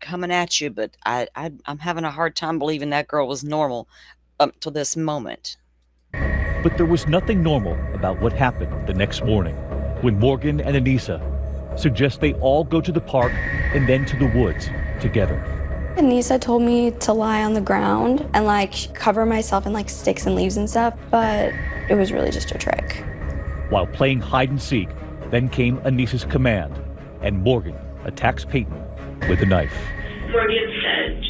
S2: coming at you, but I'm having a hard time believing that girl was normal up to this moment.
S6: But there was nothing normal about what happened the next morning when Morgan and Anissa suggest they all go to the park and then to the woods together.
S11: Anissa told me to lie on the ground and cover myself in sticks and leaves and stuff, but it was really just a trick.
S6: While playing hide and seek, then came Anissa's command, and Morgan attacks Peyton with a knife.
S7: Morgan said,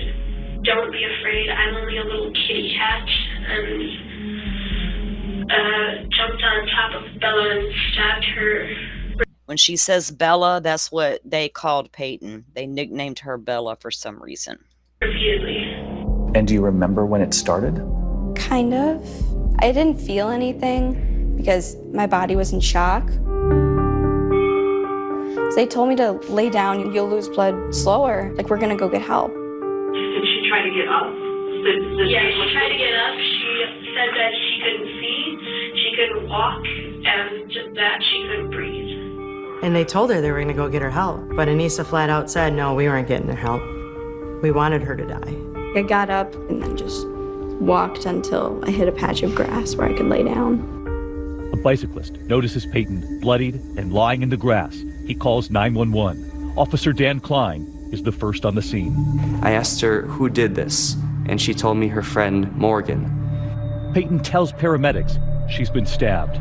S7: don't be afraid, I'm only a little kitty cat, and jumped on top of Bella and stabbed her.
S2: When she says Bella, that's what they called Peyton. They nicknamed her Bella for some reason.
S7: Repeatedly.
S12: And do you remember when it started?
S11: Kind of. I didn't feel anything because my body was in shock. So they told me to lay down, you'll lose blood slower. We're gonna go get help.
S7: Did she try to get up? Yeah, she tried to get up. She said that she couldn't see, she couldn't walk, and that she couldn't breathe.
S13: And they told her they were going to go get her help. But Anissa flat out said, no, we weren't getting her help. We wanted her to die.
S11: I got up and then just walked until I hit a patch of grass where I could lay down.
S6: A bicyclist notices Peyton bloodied and lying in the grass. He calls 911. Officer Dan Klein is the first on the scene.
S14: I asked her who did this, and she told me her friend Morgan.
S6: Peyton tells paramedics she's been stabbed.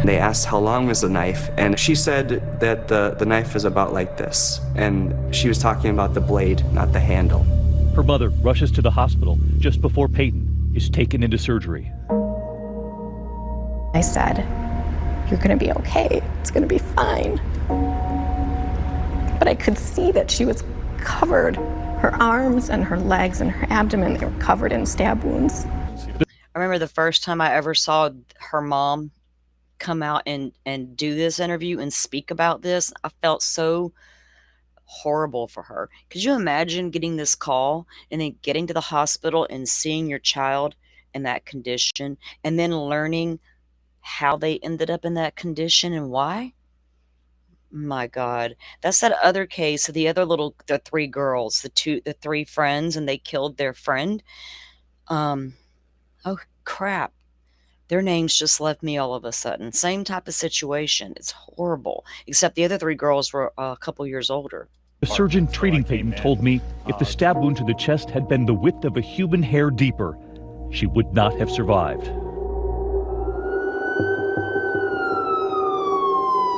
S14: They asked how long was the knife, and she said that the knife is about like this, and she was talking about the blade, not the handle.
S6: Her mother rushes to the hospital just before Peyton is taken into surgery.
S10: I said, you're gonna be okay, it's gonna be fine. But I could see that she was covered. Her arms and her legs and her abdomen, they were covered in stab wounds.
S2: I remember the first time I ever saw her mom come out and do this interview and speak about this. I felt so horrible for her. Could you imagine getting this call and then getting to the hospital and seeing your child in that condition and then learning how they ended up in that condition and why? My God, that's that other case of the 3 girls, the 3 friends, and they killed their friend. Oh crap. Their names just left me all of a sudden. Same type of situation. It's horrible. Except the other 3 girls were a couple years older.
S6: The surgeon treating Peyton told me if the stab wound to the chest had been the width of a human hair deeper, she would not have survived.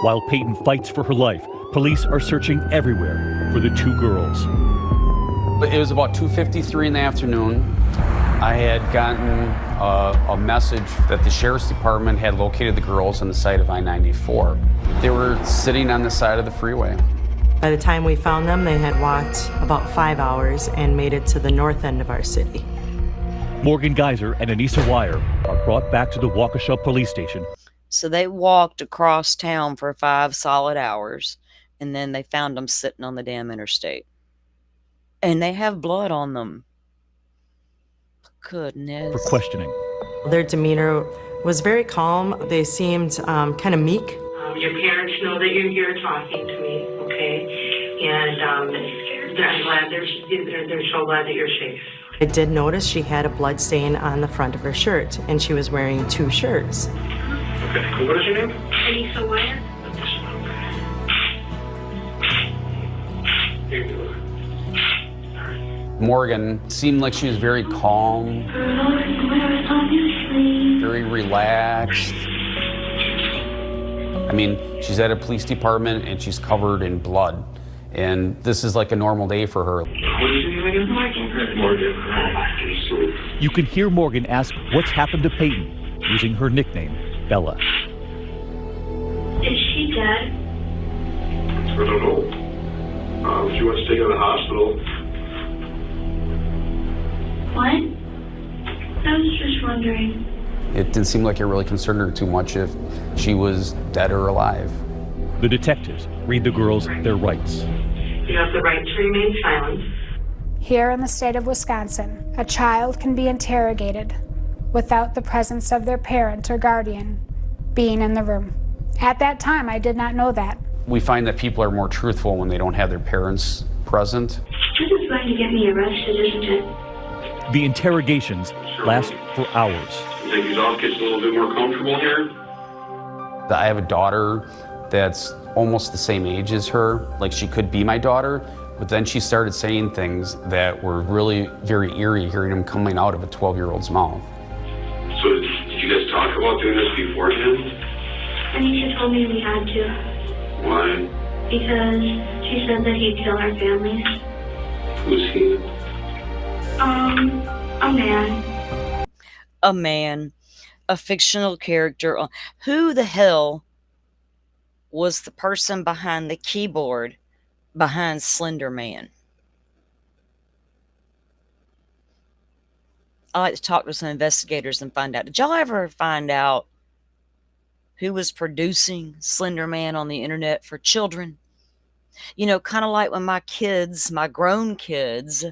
S6: While Peyton fights for her life, police are searching everywhere for the two girls.
S9: It was about 2:53 in the afternoon. I had gotten a message that the sheriff's department had located the girls on the site of I-94. They were sitting on the side of the freeway.
S13: By the time we found them, they had walked about 5 hours and made it to the north end of our city.
S6: Morgan Geyser and Anissa Wire are brought back to the Waukesha police station.
S2: So they walked across town for 5 solid hours, and then they found them sitting on the damn interstate. And they have blood on them. Goodness.
S6: For questioning.
S13: Their demeanor was very calm. They seemed kind of meek.
S7: Your parents know that you're here talking to me, okay? And I'm glad they're so glad that you're safe.
S13: I did notice she had a blood stain on the front of her shirt, and she was wearing 2 shirts.
S7: Okay, what is your name? Anissa Wire.
S9: Morgan seemed like she was very calm, very relaxed. I mean, she's at a police department and she's covered in blood. And this is like a normal day for her.
S7: What is your name again? Morgan.
S6: You can hear Morgan ask what's happened to Peyton, using her nickname, Bella.
S7: Is she dead?
S15: I don't know. She wants to take her to the hospital.
S7: What? I was just wondering.
S9: It didn't seem like it really concerned her too much if she was dead or alive.
S6: The detectives read the girls their rights.
S7: You have the right to remain silent.
S16: Here in the state of Wisconsin, a child can be interrogated without the presence of their parent or guardian being in the room. At that time, I did not know that.
S9: We find that people are more truthful when they don't have their parents present.
S7: This is going to get me arrested, isn't it?
S6: The interrogations last for hours.
S15: You think your dog gets a little bit more comfortable here?
S9: I have a daughter that's almost the same age as her. Like, she could be my daughter, but then she started saying things that were really very eerie, hearing them coming out of a 12-year-old's mouth.
S15: So did you guys talk about doing this beforehand?
S7: Anisha told me we had to.
S15: Why?
S7: Because she said that he'd kill our families.
S15: Who's he?
S7: A man.
S2: A man. A fictional character. Who the hell was the person behind the keyboard behind Slender Man? I like to talk to some investigators and find out. Did y'all ever find out who was producing Slender Man on the internet for children? You know, kind of like when my kids, my grown kids,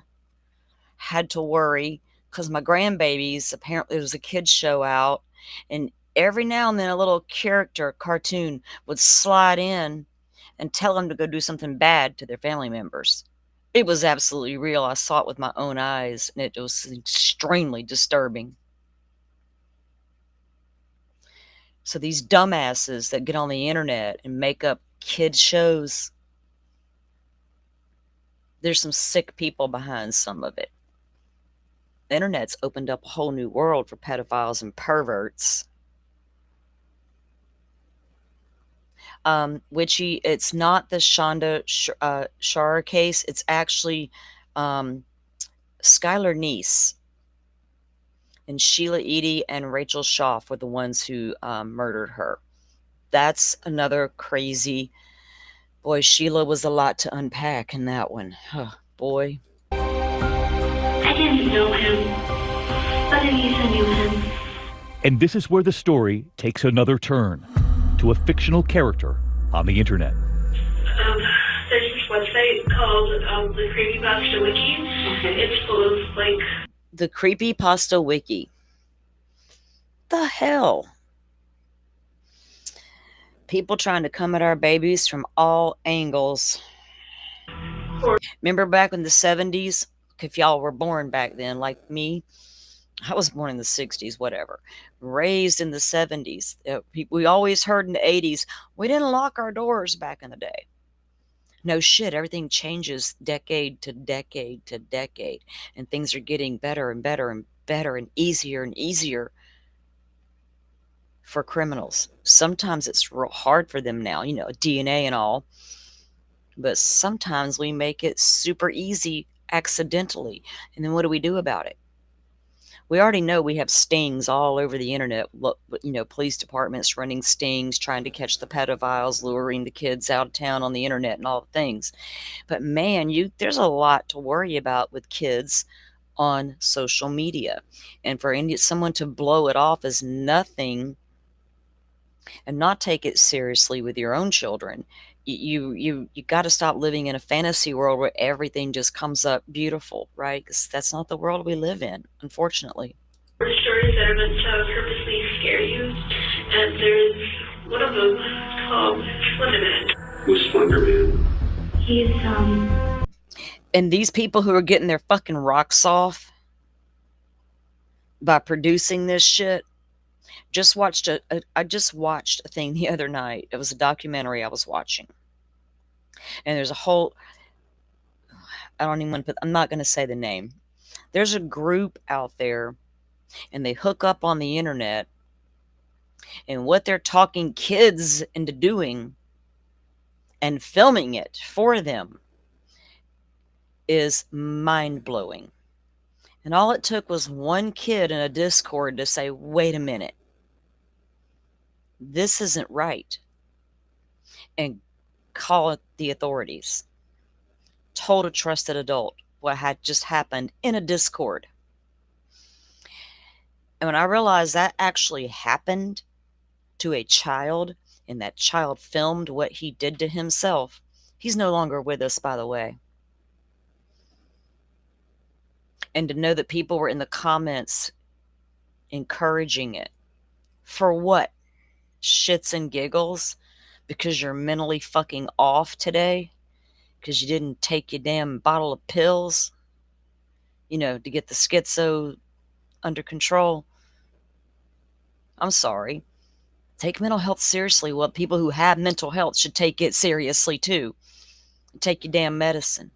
S2: had to worry because my grandbabies, apparently there was a kids show out, and every now and then a little character cartoon would slide in and tell them to go do something bad to their family members. It was absolutely real. I saw it with my own eyes, and it was extremely disturbing. So these dumbasses that get on the internet and make up kid shows, there's some sick people behind some of it. The internet's opened up a whole new world for pedophiles and perverts. Witchy, it's not the Shonda Shar case. It's actually Skylar Neese. And Sheila Eady and Rachel Schaff were the ones who murdered her. That's another crazy... Boy, Sheila was a lot to unpack in that one. Oh, boy.
S7: I didn't know him, but Anissa knew him.
S6: And this is where the story takes another turn, to a fictional character on the internet.
S7: There's this website called the Creepypasta Wiki. It's full of, like...
S2: The Creepypasta Wiki. The hell? People trying to come at our babies from all angles. Remember back in the 70s? If y'all were born back then, like me, I was born in the 60s, whatever. Raised in the 70s. We always heard in the 80s, we didn't lock our doors back in the day. No shit, everything changes decade to decade to decade, and things are getting better and better and better and easier for criminals. Sometimes it's real hard for them now, DNA and all, but sometimes we make it super easy accidentally. And then what do we do about it? We already know we have stings all over the internet. Police departments running stings, trying to catch the pedophiles, luring the kids out of town on the internet and all the things. But man, there's a lot to worry about with kids on social media. And for someone to blow it off as nothing and not take it seriously with your own children, you got to stop living in a fantasy world where everything just comes up beautiful, right? Because that's not the world we live in, unfortunately.
S7: Stories that are meant to purposely scare you, and there's one of them called Slender Man.
S15: Who's Slender Man?
S7: He's
S2: And these people who are getting their fucking rocks off by producing this shit, I just watched a thing the other night. It was a documentary I was watching. And there's a whole, I'm not going to say the name. There's a group out there, and they hook up on the internet, and what they're talking kids into doing and filming it for them is mind-blowing. And all it took was one kid in a Discord to say, wait a minute, this isn't right, and call it the authorities. Told a trusted adult what had just happened in a Discord. And when I realized that actually happened to a child, and that child filmed what he did to himself, he's no longer with us, by the way. And to know that people were in the comments encouraging it. For what? Shits and giggles? Because you're mentally fucking off today? Because you didn't take your damn bottle of pills, to get the schizo under control? I'm sorry. Take mental health seriously. Well, people who have mental health should take it seriously too. Take your damn medicine.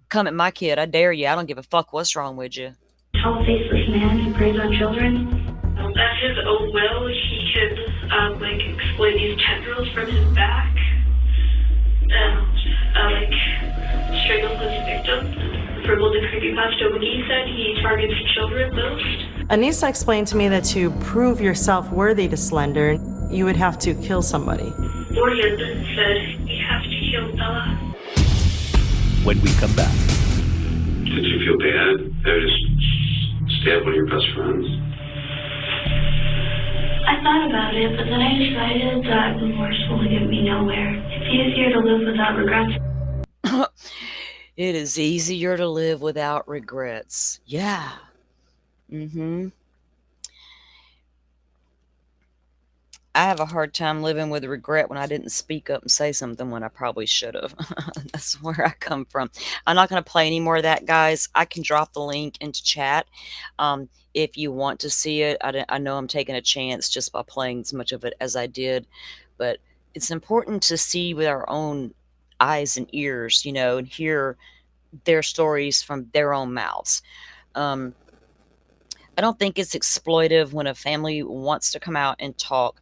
S2: Come at my kid, I dare you. I don't give a fuck what's wrong with you.
S7: Tall, faceless man who preys on children. At his own will, he can exploit these tendrils from his back and strangle his victim. For the creepypasta, when he said he targets children most.
S13: Anissa explained to me that to prove yourself worthy to Slender, you would have to kill somebody.
S7: Morgan said, "You have to kill Bella."
S6: When we come back.
S15: Did you feel bad? I just stabbed one of your best friends.
S7: I thought about it, but then I decided that remorse will get me nowhere. It's easier to live without regrets.
S2: It is easier to live without regrets. Yeah. I have a hard time living with regret when I didn't speak up and say something when I probably should have. That's where I come from. I'm not going to play any more of that, guys. I can drop the link into chat if you want to see it. I know I'm taking a chance just by playing as much of it as I did, but it's important to see with our own eyes and ears, and hear their stories from their own mouths. I don't think it's exploitive when a family wants to come out and talk,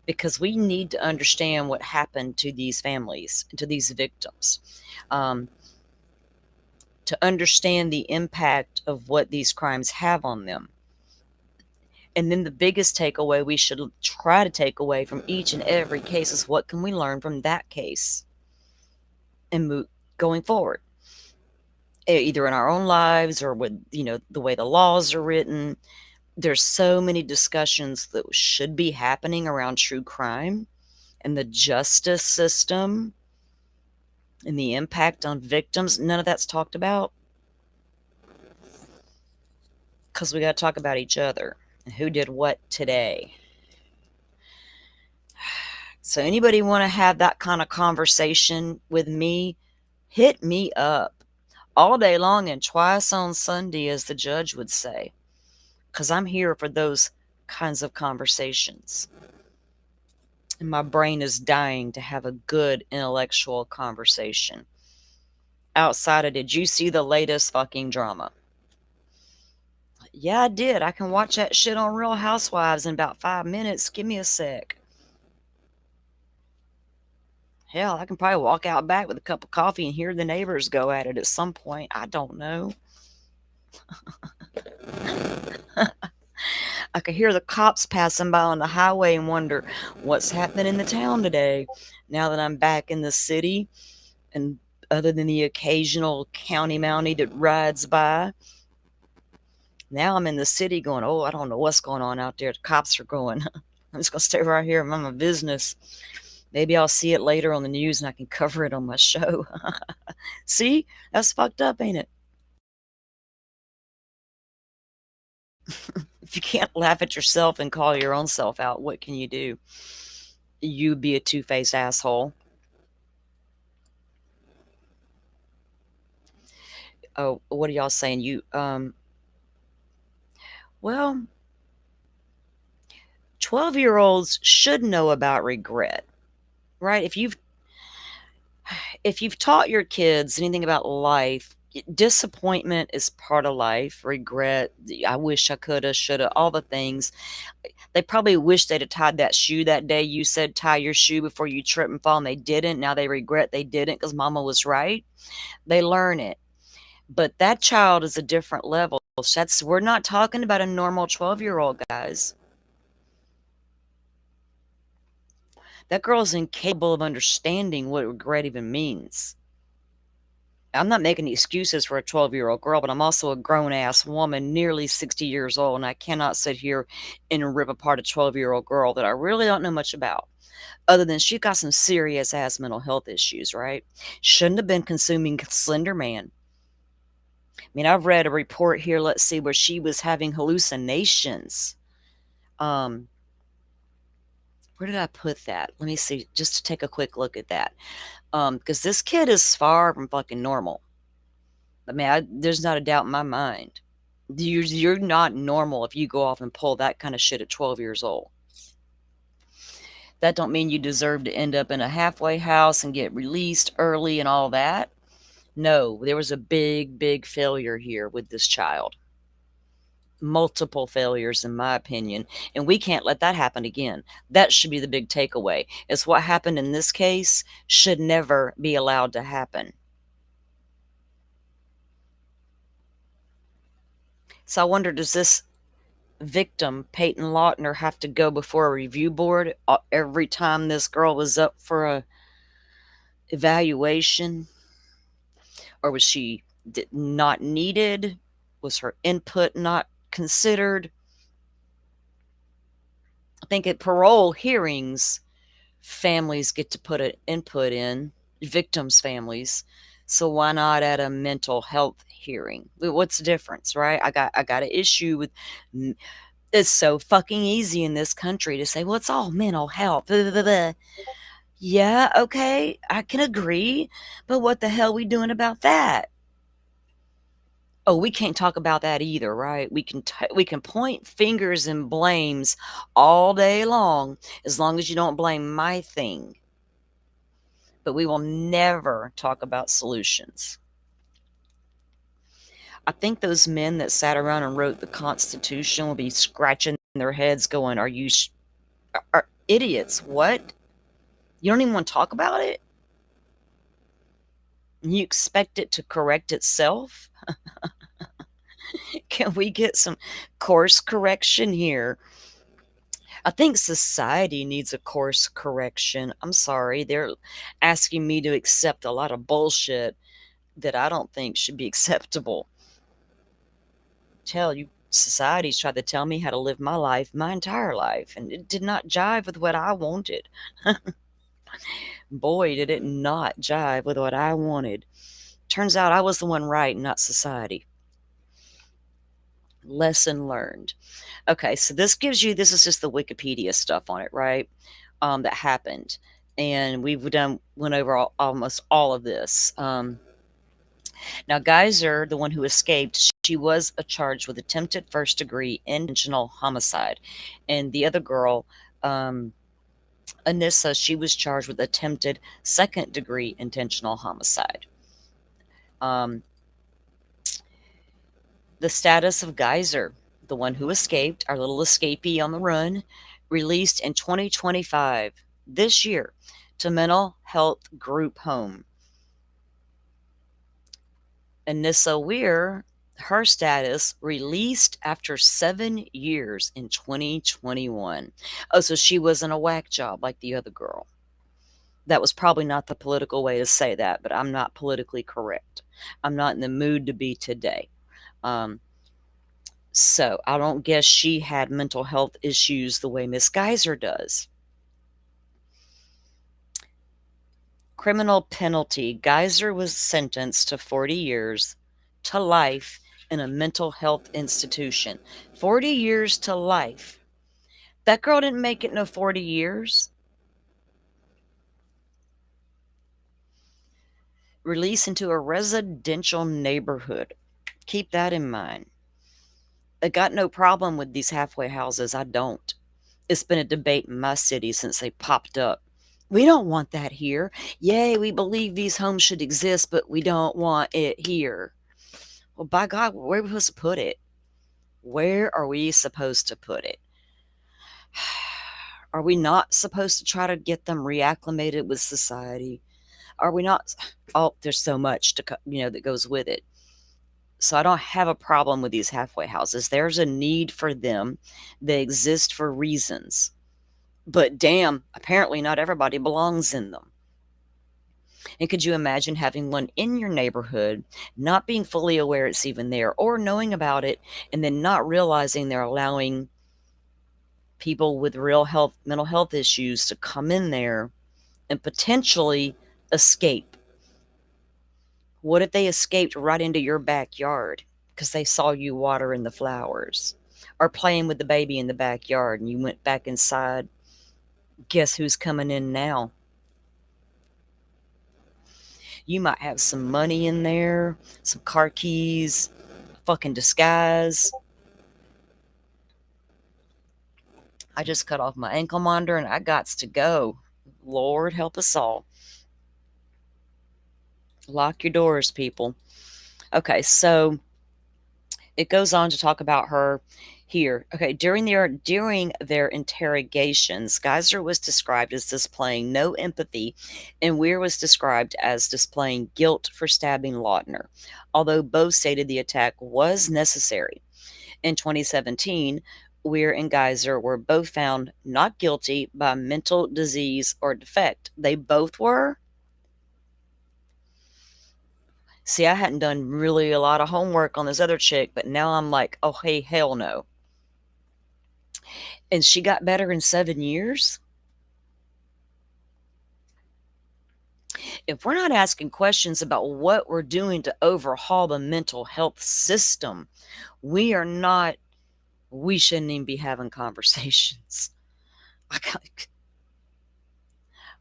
S2: because we need to understand what happened to these families and to these victims, to understand the impact of what these crimes have on them. And then the biggest takeaway we should try to take away from each and every case is, what can we learn from that case and move going forward, either in our own lives or with the way the laws are written. There's so many discussions that should be happening around true crime and the justice system and the impact on victims. None of that's talked about, because we got to talk about each other and who did what today. So anybody want to have that kind of conversation with me, hit me up all day long and twice on Sunday, as the judge would say, because I'm here for those kinds of conversations. And my brain is dying to have a good intellectual conversation. Outside of, did you see the latest fucking drama? Yeah, I did. I can watch that shit on Real Housewives in about 5 minutes. Give me a sec. Hell, I can probably walk out back with a cup of coffee and hear the neighbors go at it at some point. I don't know. I could hear the cops passing by on the highway and wonder what's happening in the town today. Now that I'm back in the city, and other than the occasional county mountie that rides by, now I'm in the city going, oh, I don't know what's going on out there. The cops are going. I'm just going to stay right here and mind my business. Maybe I'll see it later on the news and I can cover it on my show. See? That's fucked up, ain't it? If you can't laugh at yourself and call your own self out, what can you do? You be a two-faced asshole. Oh, what are y'all saying? Well, 12-year-olds should know about regret, right? If you've taught your kids anything about life, disappointment is part of life. Regret, I wish I coulda, shoulda, all the things. They probably wish they'd have tied that shoe that day. You said tie your shoe before you trip and fall, and they didn't. Now they regret they didn't because mama was right. They learn it. But that child is a different level. We're not talking about a normal 12-year-old, guys. That girl's incapable of understanding what regret even means. I'm not making excuses for a 12-year-old girl, but I'm also a grown-ass woman, nearly 60 years old, and I cannot sit here and rip apart a 12-year-old girl that I really don't know much about, other than she got some serious-ass mental health issues, right? Shouldn't have been consuming Slender Man. I mean, I've read a report here, let's see, where she was having hallucinations. Where did I put that? Let me see, just to take a quick look at that. Because this kid is far from fucking normal. I mean, there's not a doubt in my mind. You're not normal if you go off and pull that kind of shit at 12 years old. That don't mean you deserve to end up in a halfway house and get released early and all that. No, there was a big, big failure here with this child. Multiple failures, in my opinion, and we can't let that happen again. That should be the big takeaway. Is what happened in this case should never be allowed to happen. So I wonder, does this victim, Peyton Lautner, have to go before a review board every time this girl was up for a evaluation? Or was she not needed? Was her input not considered? I think at parole hearings, families get to put an input in, victims' families. So why not at a mental health hearing? What's the difference, right? I got an issue with. It's so fucking easy in this country to say, well, it's all mental health. Blah, blah, blah. Yeah, okay, I can agree, but what the hell are we doing about that? Oh, we can't talk about that either, right? We can point fingers and blames all day long as you don't blame my thing. But we will never talk about solutions. I think those men that sat around and wrote the Constitution will be scratching their heads going, are you are idiots? What? You don't even want to talk about it? You expect it to correct itself? Can we get some course correction here? I think society needs a course correction. I'm sorry. They're asking me to accept a lot of bullshit that I don't think should be acceptable. Tell you, society's tried to tell me how to live my life my entire life, and it did not jive with what I wanted. Boy, did it not jive with what I wanted. Turns out I was the one right, not society. Lesson learned. Okay, so this is just the Wikipedia stuff on it, right? That happened. And went over almost all of this. Now, Geyser, the one who escaped, she was charged with attempted first-degree intentional homicide. And the other girl, Anissa, she was charged with attempted second-degree intentional homicide. Um, the status of Geyser, the one who escaped, our little escapee on the run, released in 2025, this year, to mental health group home. Anissa Weir, her status released after 7 years in 2021. Oh, so she wasn't a whack job like the other girl. That was probably not the political way to say that, but I'm not politically correct. I'm not in the mood to be today. So I don't guess she had mental health issues the way Miss Geyser does. Criminal penalty. Geyser was sentenced to 40 years to life in a mental health institution. 40 years to life. That girl didn't make it no 40 years. Release into a residential neighborhood. Keep that in mind. I got no problem with these halfway houses. I don't. It's been a debate in my city since they popped up. We don't want that here. Yay, we believe these homes should exist, but we don't want it here. Well, by God, where are we supposed to put it? Where are we supposed to put it? Are we not supposed to try to get them reacclimated with society? Are we not? Oh, there's so much that goes with it. So I don't have a problem with these halfway houses. There's a need for them. They exist for reasons. But damn, apparently not everybody belongs in them. And could you imagine having one in your neighborhood, not being fully aware it's even there, or knowing about it, and then not realizing they're allowing people with mental health issues to come in there and potentially escape? What if they escaped right into your backyard because they saw you watering the flowers or playing with the baby in the backyard and you went back inside? Guess who's coming in now? You might have some money in there, some car keys, a fucking disguise. I just cut off my ankle monitor and I gots to go. Lord help us all. Lock your doors, people. Okay, so it goes on to talk about her here. Okay, during their interrogations, Geyser was described as displaying no empathy, and Weir was described as displaying guilt for stabbing Lautner, although both stated the attack was necessary. In 2017, Weir and Geyser were both found not guilty by mental disease or defect. They both were? See, I hadn't done really a lot of homework on this other chick, but now I'm like, oh, hey, hell no. And she got better in 7 years? If we're not asking questions about what we're doing to overhaul the mental health system, we shouldn't even be having conversations.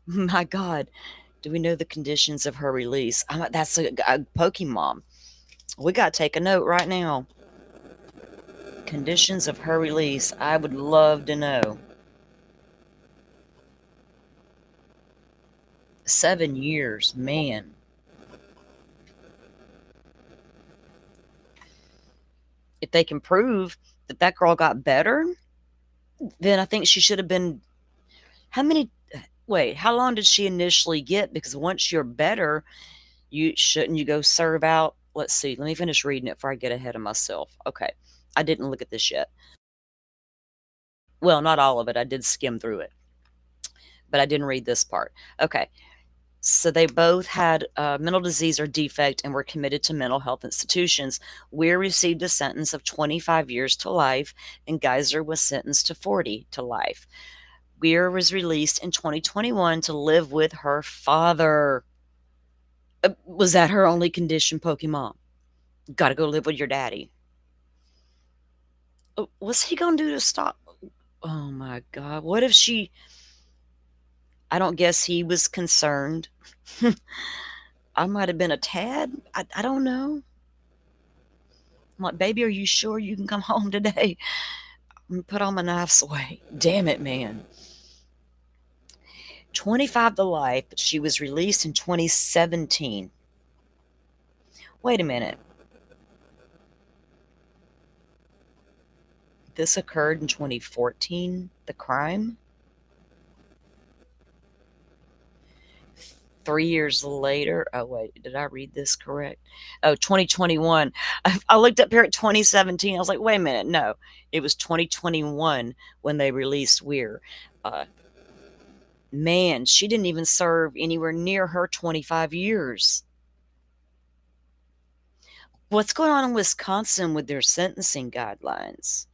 S2: My God, do we know the conditions of her release? That's a Pokemon. We got to take a note right now. Conditions of her release. I would love to know. 7 years, man. If they can prove that girl got better, then I think she should have been. How long did she initially get? Because once you're better, shouldn't you go serve out? Let's see. Let me finish reading it before I get ahead of myself. Okay. I didn't look at this yet. Well, not all of it. I did skim through it. But I didn't read this part. Okay. So they both had mental disease or defect and were committed to mental health institutions. Weir received a sentence of 25 years to life, and Geyser was sentenced to 40 to life. Weir was released in 2021 to live with her father. Was that her only condition, Pokemon? Got to go live with your daddy. What's he going to do to stop? Oh my God. What if she... I don't guess he was concerned. I might have been a tad. I don't know. I'm like, baby, are you sure you can come home today? I'm gonna put all my knives away. Damn it, man. 25 to life, but she was released in 2017. Wait a minute. This occurred in 2014, the crime? 3 years later. Oh, wait, did I read this correct? Oh, 2021. I looked up here at 2017. I was like, wait a minute. No, it was 2021 when they released Weir. Man, she didn't even serve anywhere near her 25 years. What's going on in Wisconsin with their sentencing guidelines?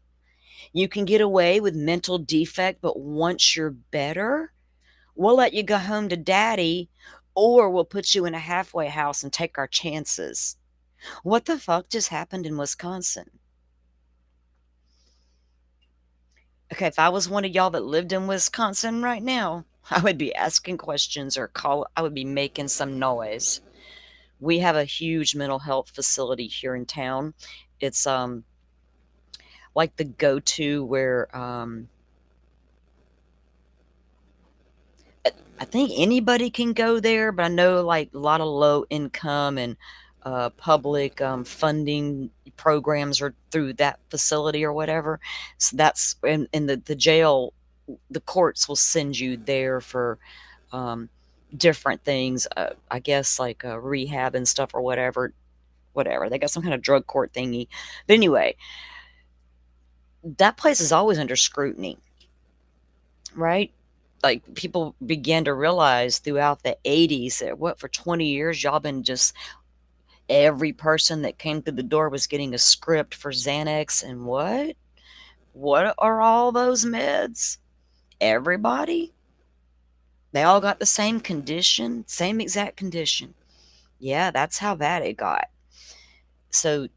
S2: You can get away with mental defect, but once you're better, we'll let you go home to daddy, or we'll put you in a halfway house and take our chances. What the fuck just happened in Wisconsin? Okay, if I was one of y'all that lived in Wisconsin right now, I would be asking questions or I would be making some noise. We have a huge mental health facility here in town. It's like the go-to where I think anybody can go there, but I know like a lot of low income and public funding programs are through that facility or whatever. So that's in the jail, the courts will send you there for different things. I guess like rehab and stuff or whatever. Whatever. They got some kind of drug court thingy. But anyway, that place is always under scrutiny, right? Like people began to realize throughout the 80s that what for 20 years y'all been just every person that came through the door was getting a script for Xanax and what are all those meds? Everybody? They all got the same condition, same exact condition. Yeah, that's how bad it got. So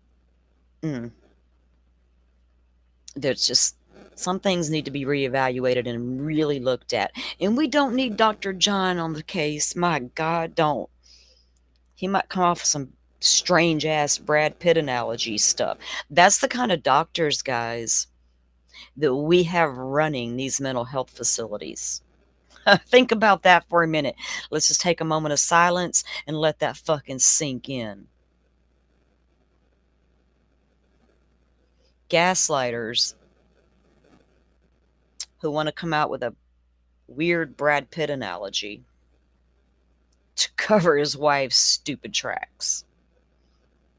S2: there's just some things need to be reevaluated and really looked at. And we don't need Dr. John on the case. My God, don't. He might come off with some strange ass Brad Pitt analogy stuff. That's the kind of doctors, guys, that we have running these mental health facilities. Think about that for a minute. Let's just take a moment of silence and let that fucking sink in. Gaslighters who want to come out with a weird Brad Pitt analogy to cover his wife's stupid tracks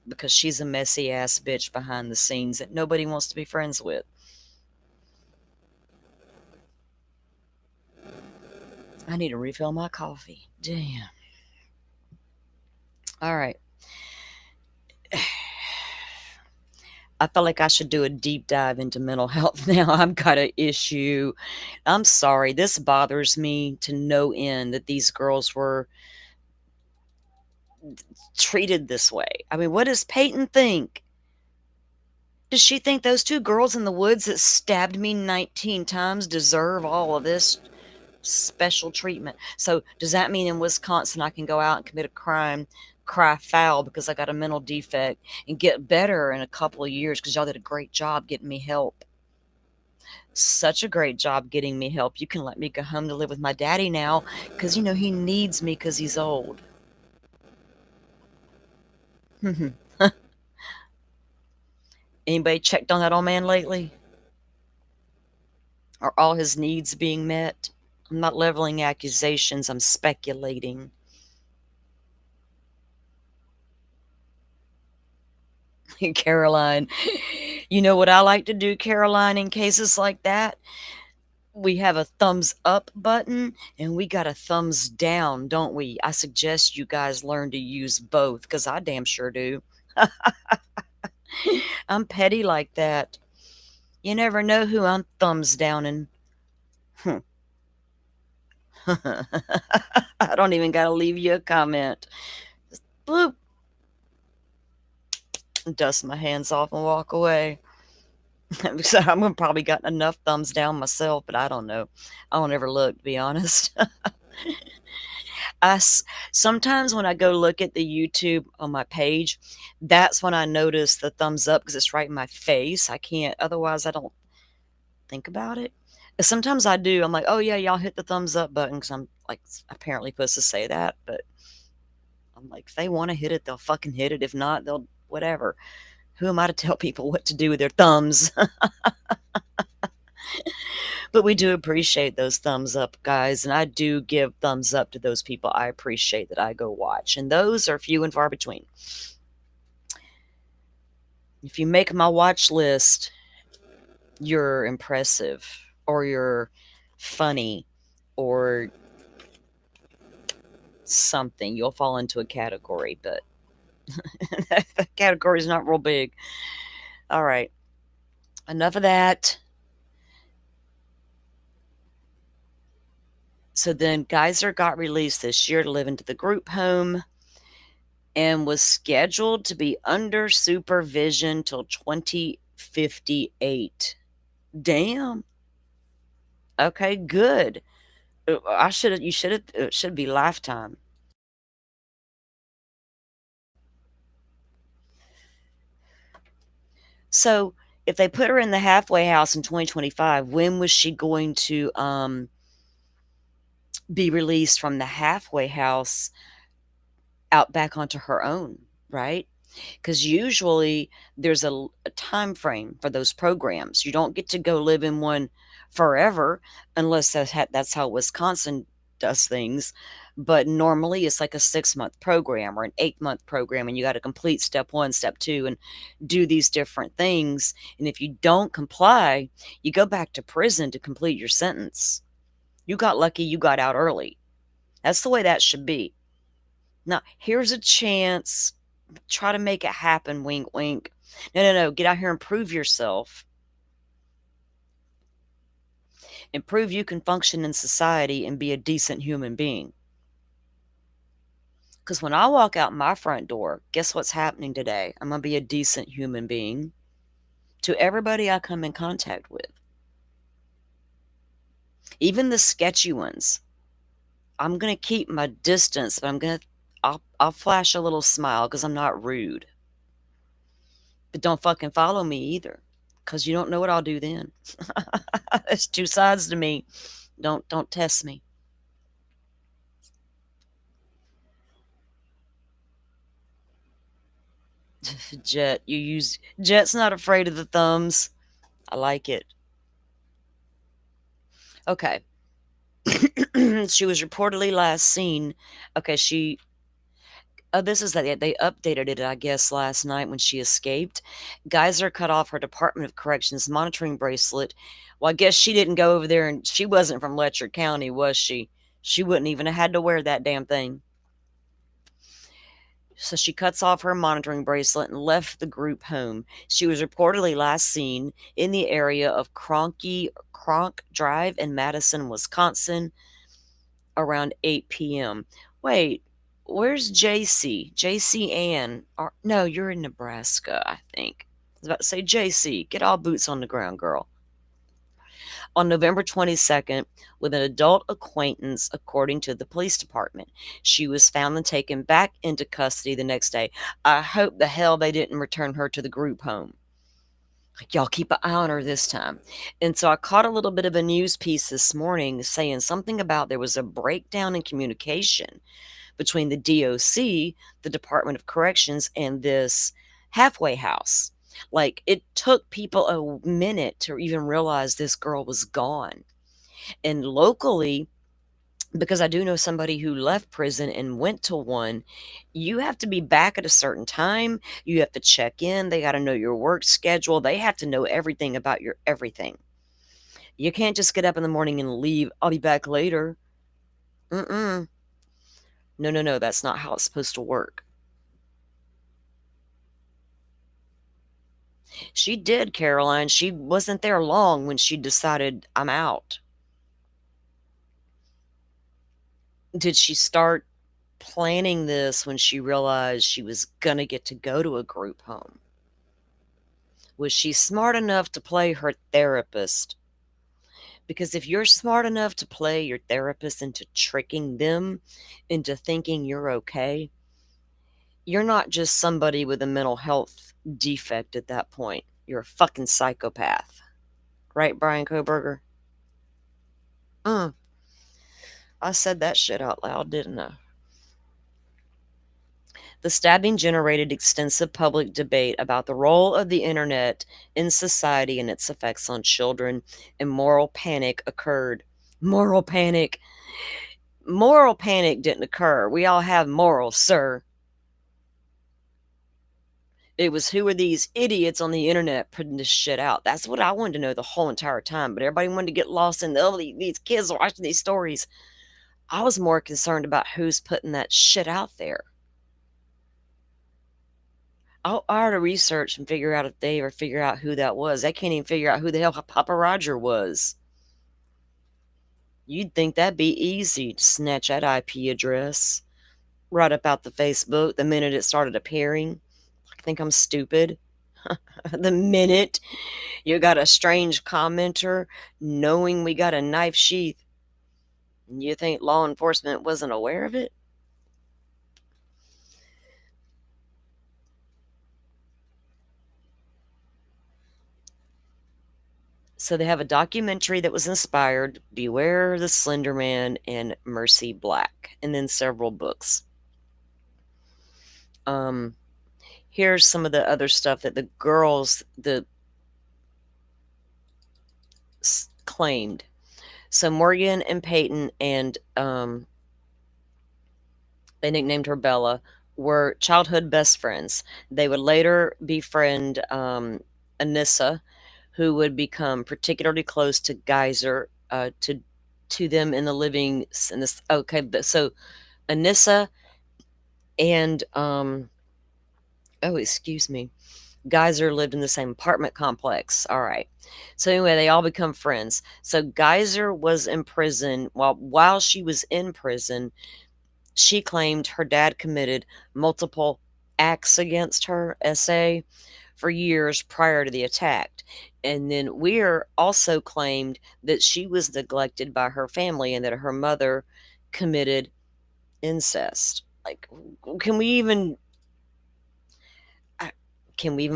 S2: because she's a messy ass bitch behind the scenes that nobody wants to be friends with. I need to refill my coffee. Damn. All right. I feel like I should do a deep dive into mental health now. I've got an issue. I'm sorry. This bothers me to no end that these girls were treated this way. I mean, what does Peyton think? Does she think those two girls in the woods that stabbed me 19 times deserve all of this special treatment? So does that mean in Wisconsin I can go out and commit a crime, cry foul because I got a mental defect, and get better in a couple of years because y'all did a great job getting me help? Such a great job getting me help. You can let me go home to live with my daddy now because, he needs me because he's old. Anybody checked on that old man lately? Are all his needs being met? I'm not leveling accusations. I'm speculating. Caroline, you know what I like to do, Caroline, in cases like that? We have a thumbs up button and we got a thumbs down, don't we? I suggest you guys learn to use both because I damn sure do. I'm petty like that. You never know who I'm thumbs downing. I don't even gotta leave you a comment. Just bloop. Dust my hands off and walk away. So I'm probably gotten enough thumbs down myself, but I don't know. I don't ever look, to be honest. Sometimes when I go look at the YouTube on my page, that's when I notice the thumbs up because it's right in my face. I can't, otherwise I don't think about it. Sometimes I do. I'm like, oh yeah, y'all hit the thumbs up button because I'm like apparently supposed to say that, but I'm like, if they want to hit it, they'll fucking hit it. If not, they'll whatever. Who am I to tell people what to do with their thumbs? But we do appreciate those thumbs up, guys, and I do give thumbs up to those people I appreciate that I go watch, and those are few and far between. If you make my watch list, you're impressive, or you're funny, or something. You'll fall into a category, but the category is not real big. All right. Enough of that. So then Geyser got released this year to live into the group home and was scheduled to be under supervision till 2058. Damn. Okay, good. You should have, it should be lifetime. So if they put her in the halfway house in 2025, when was she going to be released from the halfway house out back onto her own, right? Because usually there's a time frame for those programs. You don't get to go live in one forever unless that's how Wisconsin does things. But normally it's like a 6-month program or an 8-month program, and you got to complete step 1, step 2, and do these different things. And if you don't comply, you go back to prison to complete your sentence. You got lucky, you got out early. That's the way that should be. Now, here's a chance. Try to make it happen, wink, wink. No. Get out here and prove yourself. And prove you can function in society and be a decent human being. Because when I walk out my front door, guess what's happening today? I'm going to be a decent human being to everybody I come in contact with. Even the sketchy ones. I'm going to keep my distance, but I'll flash a little smile because I'm not rude. But don't fucking follow me either, because you don't know what I'll do then. There's two sides to me. Don't test me. Jet's not afraid of the thumbs. I like it. Okay. She was reportedly last seen. Okay, this is that they updated it, I guess, last night when she escaped. Geyser cut off her Department of Corrections monitoring bracelet. Well, I guess she didn't go over there, and she wasn't from Letcher County, was she? She wouldn't even have had to wear that damn thing. So she cuts off her monitoring bracelet and left the group home. She was reportedly last seen in the area of Kronk Drive in Madison, Wisconsin, around 8 p.m. Wait, where's JC? JC Ann? No, you're in Nebraska, I think. I was about to say, JC, get all boots on the ground, girl. On November 22nd, with an adult acquaintance, according to the police department. She was found and taken back into custody the next day. I hope the hell they didn't return her to the group home. Y'all keep an eye on her this time. And so I caught a little bit of a news piece this morning saying something about there was a breakdown in communication between the DOC, the Department of Corrections, and this halfway house. Like, it took people a minute to even realize this girl was gone. And locally, because I do know somebody who left prison and went to one, you have to be back at a certain time. You have to check in. They got to know your work schedule. They have to know everything about your everything. You can't just get up in the morning and leave. I'll be back later. No. That's not how it's supposed to work. She did, Caroline. She wasn't there long when she decided, I'm out. Did she start planning this when she realized she was going to get to go to a group home? Was she smart enough to play her therapist? Because if you're smart enough to play your therapist into tricking them into thinking you're okay, you're not just somebody with a mental health defect at that point. You're a fucking psychopath. Right, Brian Koberger? I I said that shit out loud, didn't I? The stabbing generated extensive public debate about the role of the internet in society and its effects on children, and moral panic occurred. Moral panic. Moral panic didn't occur. We all have morals, sir. It was, who are these idiots on the internet putting this shit out? That's what I wanted to know the whole entire time. But everybody wanted to get lost in these kids are watching these stories. I was more concerned about who's putting that shit out there. I ought to research and figure out if they ever figure out who that was. They can't even figure out who the hell Papa Roger was. You'd think that'd be easy to snatch that IP address right up out the Facebook the minute it started appearing. I think I'm stupid. The minute you got a strange commenter knowing we got a knife sheath, you think law enforcement wasn't aware of it? So they have a documentary that was inspired, Beware the Slender Man and Mercy Black, and then several books. Here's some of the other stuff that the girls claimed. So Morgan and Peyton, and they nicknamed her Bella, were childhood best friends. They would later befriend Anissa, who would become particularly close to Geyser, to them in the living in this. Okay, so Anissa and excuse me, Geyser lived in the same apartment complex. All right. So anyway, they all become friends. So Geyser was in prison. While she was in prison, she claimed her dad committed multiple acts against her, SA, for years prior to the attack. And then Weir also claimed that she was neglected by her family and that her mother committed incest. Like, can we even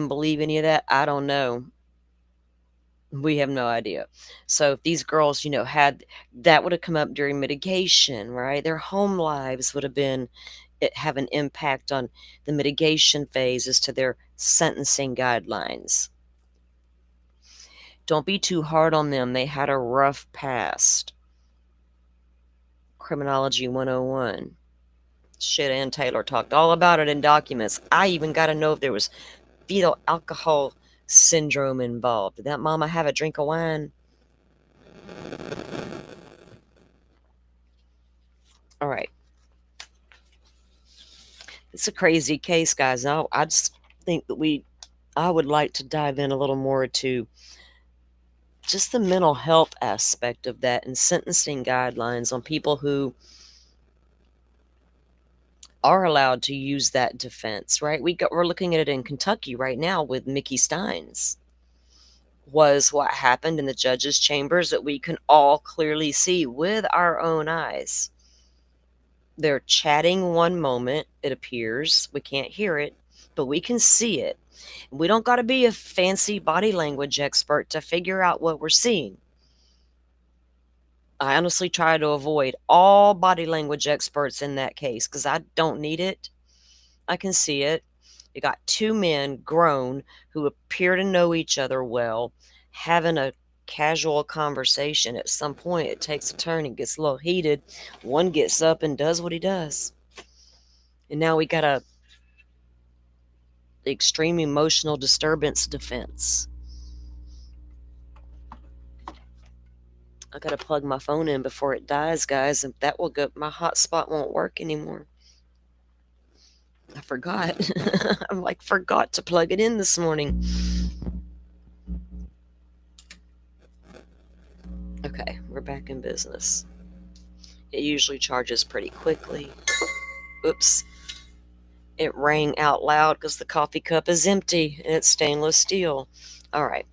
S2: believe any of that? I don't know. We have no idea. So if these girls, had that, would have come up during mitigation, right? Their home lives would have have an impact on the mitigation phase as to their sentencing guidelines. Don't be too hard on them. They had a rough past. Criminology 101. Shit, Ann Taylor talked all about it in documents. I even got to know if there was fetal alcohol syndrome involved. Did that mama have a drink of wine? All right. It's a crazy case, guys. Now, I just think that I would like to dive in a little more to just the mental health aspect of that and sentencing guidelines on people who are allowed to use that defense, right? We're looking at it in Kentucky right now with Mickey Steins. Was what happened in the judge's chambers that we can all clearly see with our own eyes. They're chatting one moment, it appears. We can't hear it, but we can see it. We don't got to be a fancy body language expert to figure out what we're seeing. I honestly try to avoid all body language experts in that case because I don't need it. I can see it. You got two men, grown, who appear to know each other well, having a casual conversation. At some point, it takes a turn and gets a little heated. One gets up and does what he does. And now we got a extreme emotional disturbance defense. I gotta plug my phone in before it dies, guys, and that will go. My hotspot won't work anymore. I forgot. I forgot to plug it in this morning. Okay, we're back in business. It usually charges pretty quickly. Oops. It rang out loud because the coffee cup is empty and it's stainless steel. All right.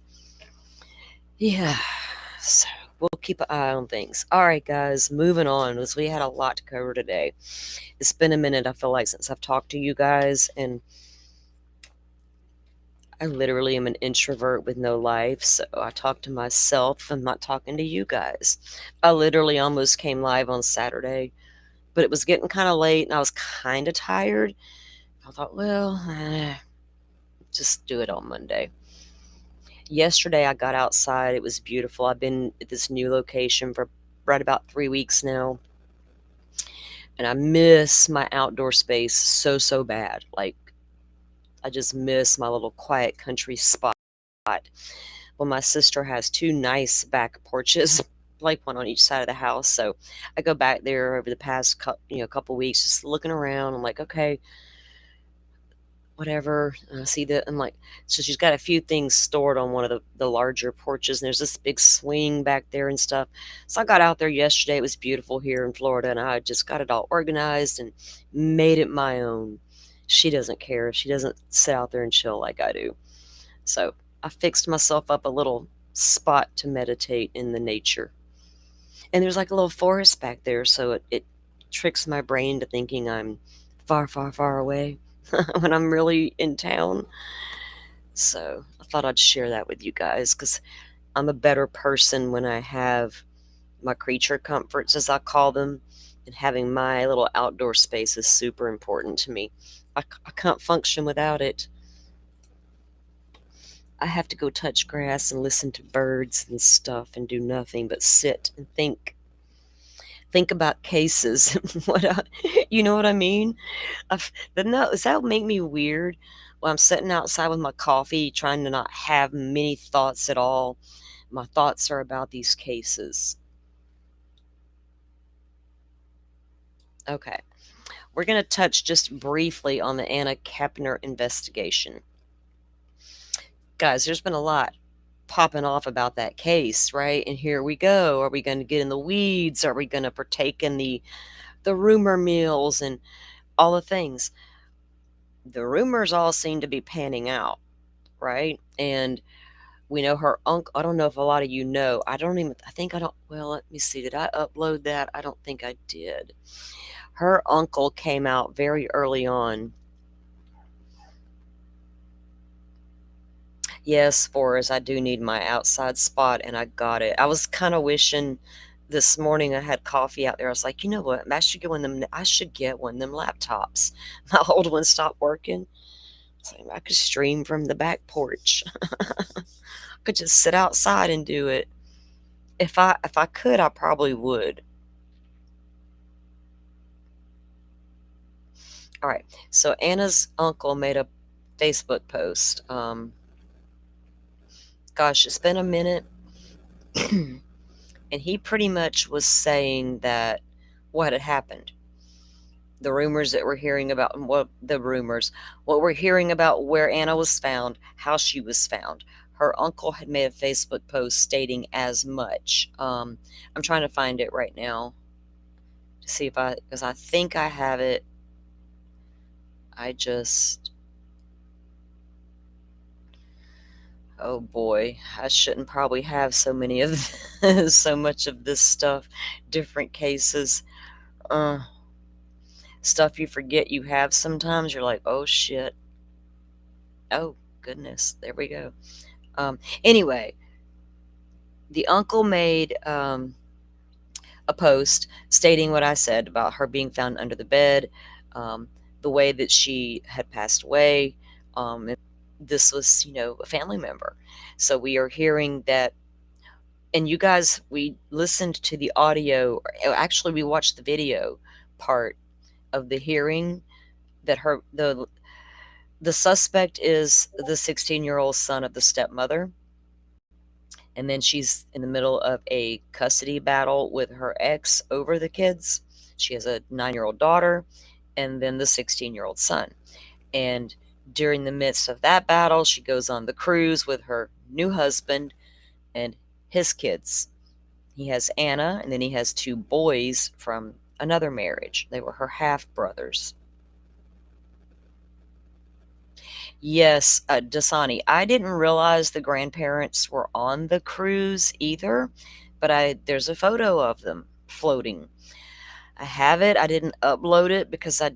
S2: Yeah. So we'll keep an eye on things. All right, guys, moving on, because we had a lot to cover today. It's been a minute, I feel like, since I've talked to you guys, and I literally am an introvert with no life, so I talk to myself. I'm not talking to you guys. I literally almost came live on Saturday, but it was getting kind of late and I was kind of tired. I thought, well, just do it on Monday. Yesterday I got outside. It was beautiful. I've been at this new location for right about 3 weeks now, and I miss my outdoor space so bad. Like, I just miss my little quiet country spot. Well, my sister has 2 nice back porches, like one on each side of the house. So I go back there over the past couple weeks, just looking around. I'm like, okay, whatever. And I see that I'm like, so she's got a few things stored on one of the larger porches, and there's this big swing back there and stuff. So I got out there yesterday. It was beautiful here in Florida, and I just got it all organized and made it my own. She doesn't care. She doesn't sit out there and chill like I do. So I fixed myself up a little spot to meditate in the nature. And there's like a little forest back there, so it tricks my brain into thinking I'm far away when I'm really in town. So I thought I'd share that with you guys because I'm a better person when I have my creature comforts, as I call them, and having my little outdoor space is super important to me. I can't function without it. I have to go touch grass and listen to birds and stuff and do nothing but sit and think about cases. You know what I mean? Does that make me weird? When I'm sitting outside with my coffee, trying to not have many thoughts at all. My thoughts are about these cases. Okay. We're going to touch just briefly on the Anna Kepner investigation. Guys, there's been a lot popping off about that case, right? And here we go. Are we going to get in the weeds? Are we going to partake in the rumor mills and all the things? The rumors all seem to be panning out, right? And we know her uncle. I don't know if a lot of you know. Well, let me see. Did I upload that? I don't think I did. Her uncle came out very early on. Yes, Forrest, I do need my outside spot, and I got it. I was kind of wishing this morning I had coffee out there. I was like, you know what? I should get one of them laptops. My old one stopped working. So I could stream from the back porch. I could just sit outside and do it. If I could, I probably would. All right. So Anna's uncle made a Facebook post. Gosh, it's been a minute. And he pretty much was saying that what had happened. The rumors that we're hearing about, what we're hearing about where Anna was found, how she was found. Her uncle had made a Facebook post stating as much. I'm trying to find it right now to see because I think I have it. Oh boy, I shouldn't probably have so much of this stuff, different cases, stuff you forget you have sometimes. You're like, oh shit. Oh goodness, there we go. Anyway, the uncle made a post stating what I said about her being found under the bed, the way that she had passed away. This was, a family member. So we are hearing that, and you guys, we listened to the audio, actually we watched the video part of the hearing that the suspect is the 16-year-old son of the stepmother. And then she's in the middle of a custody battle with her ex over the kids. She has a 9-year-old daughter and then the 16-year-old son. And during the midst of that battle, she goes on the cruise with her new husband and his kids. He has Anna, and then he has 2 boys from another marriage. They were her half-brothers. Yes, Dasani, I didn't realize the grandparents were on the cruise either, but there's a photo of them floating. I have it. I didn't upload it because I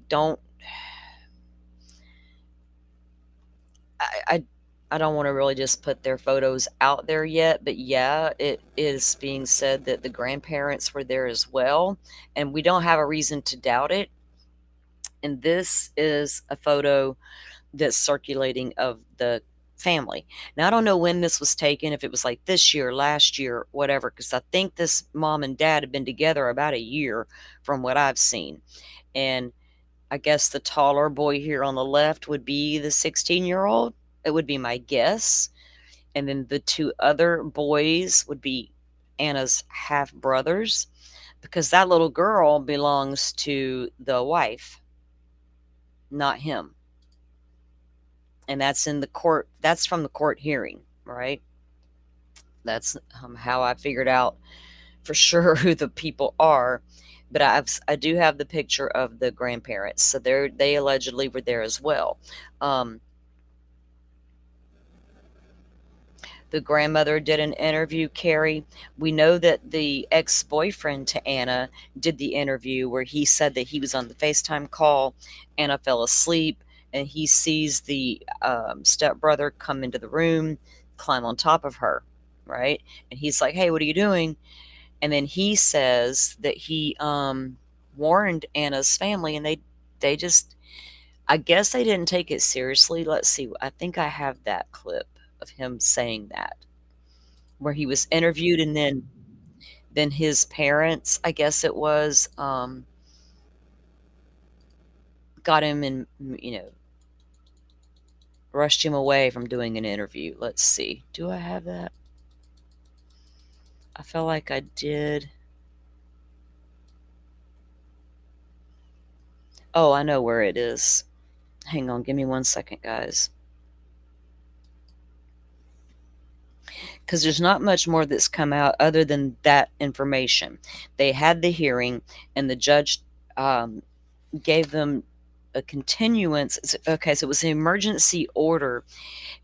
S2: I don't want to really just put their photos out there yet, but yeah, it is being said that the grandparents were there as well, and we don't have a reason to doubt it. And this is a photo that's circulating of the family. Now, I don't know when this was taken, if it was like this year, last year, whatever, because I think this mom and dad have been together about a year from what I've seen. And I guess the taller boy here on the left would be the 16-year-old. It would be my guess. And then the two other boys would be Anna's half brothers, because that little girl belongs to the wife, not him. And that's in the court. That's from the court hearing, right? That's how I figured out for sure who the people are. But I do have the picture of the grandparents, so they allegedly were there as well. The grandmother did an interview, Carrie. We know that the ex-boyfriend to Anna did the interview where he said that he was on the FaceTime call. Anna fell asleep, and he sees the stepbrother come into the room, climb on top of her, right? And he's like, hey, what are you doing? And then he says that he warned Anna's family, and they just, I guess they didn't take it seriously. Let's see. I think I have that clip of him saying that, where he was interviewed, and then his parents, I guess it was, got him and, rushed him away from doing an interview. Let's see. Do I have that? I feel like I did. Oh, I know where it is. Hang on, give me 1 second, guys. Because there's not much more that's come out other than that information. They had the hearing, and the judge gave them a continuance. Okay, so it was an emergency order,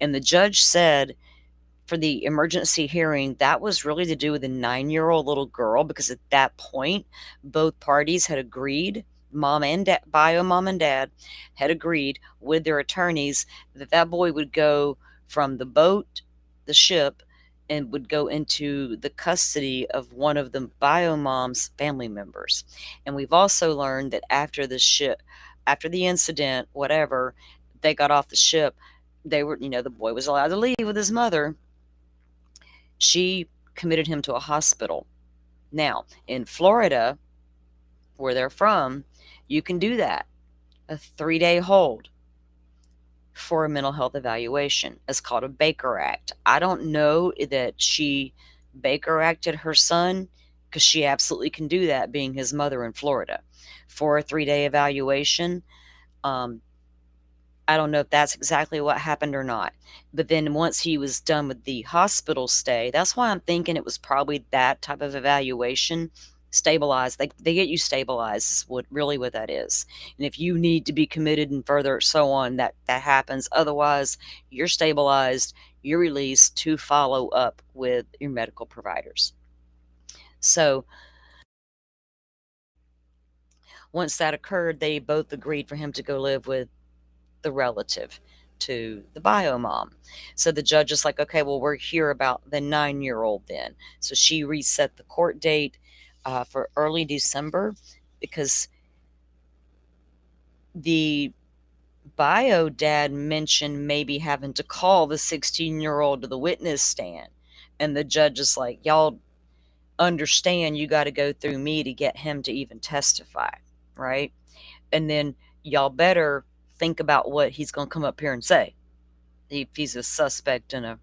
S2: and the judge said for the emergency hearing, that was really to do with a 9-year-old little girl, because at that point, both parties had agreed, mom and dad, bio mom and dad, had agreed with their attorneys that that boy would go from the boat, the ship, and would go into the custody of one of the bio mom's family members. And we've also learned that after the incident, whatever, they got off the ship, they were, the boy was allowed to leave with his mother. She committed him to a hospital. Now, in Florida, where they're from, you can do that. A 3-day hold for a mental health evaluation. It's called a Baker Act. I don't know that she Baker Acted her son, because she absolutely can do that, being his mother in Florida, for a 3-day evaluation. I don't know if that's exactly what happened or not. But then once he was done with the hospital stay, that's why I'm thinking it was probably that type of evaluation. Stabilized. They get you stabilized is what that is. And if you need to be committed and further so on, that happens. Otherwise, you're stabilized, you're released to follow up with your medical providers. So once that occurred, they both agreed for him to go live with the relative to the bio mom. So the judge is like, okay, well, we're here about the 9-year-old then. So she reset the court date for early December, because the bio dad mentioned maybe having to call the 16-year-old to the witness stand. And the judge is like, y'all understand you got to go through me to get him to even testify, right? And then y'all better think about what he's going to come up here and say if he's a suspect in a,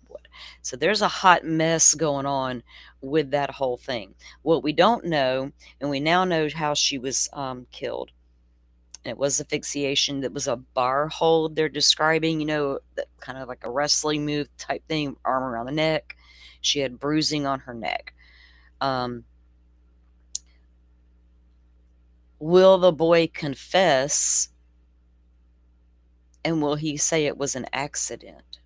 S2: what. So there's a hot mess going on with that whole thing. What we don't know, and we now know how she was killed. And it was asphyxiation. That was a bar hold they're describing, that kind of like a wrestling move type thing, arm around the neck. She had bruising on her neck. Will the boy confess? And will he say it was an accident?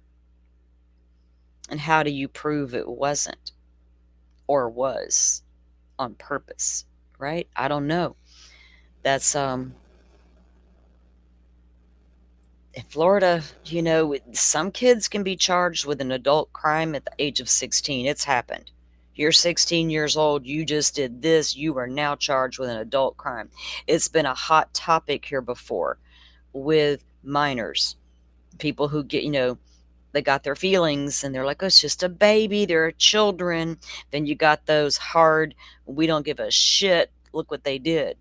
S2: And how do you prove it wasn't or was on purpose, right? I don't know. That's In Florida, some kids can be charged with an adult crime at the age of 16. It's happened. You're 16 years old, you just did this, you are now charged with an adult crime. It's been a hot topic here before with minors. People who get, they got their feelings and they're like, oh, it's just a baby, they're children. Then you got those hard, we don't give a shit, look what they did.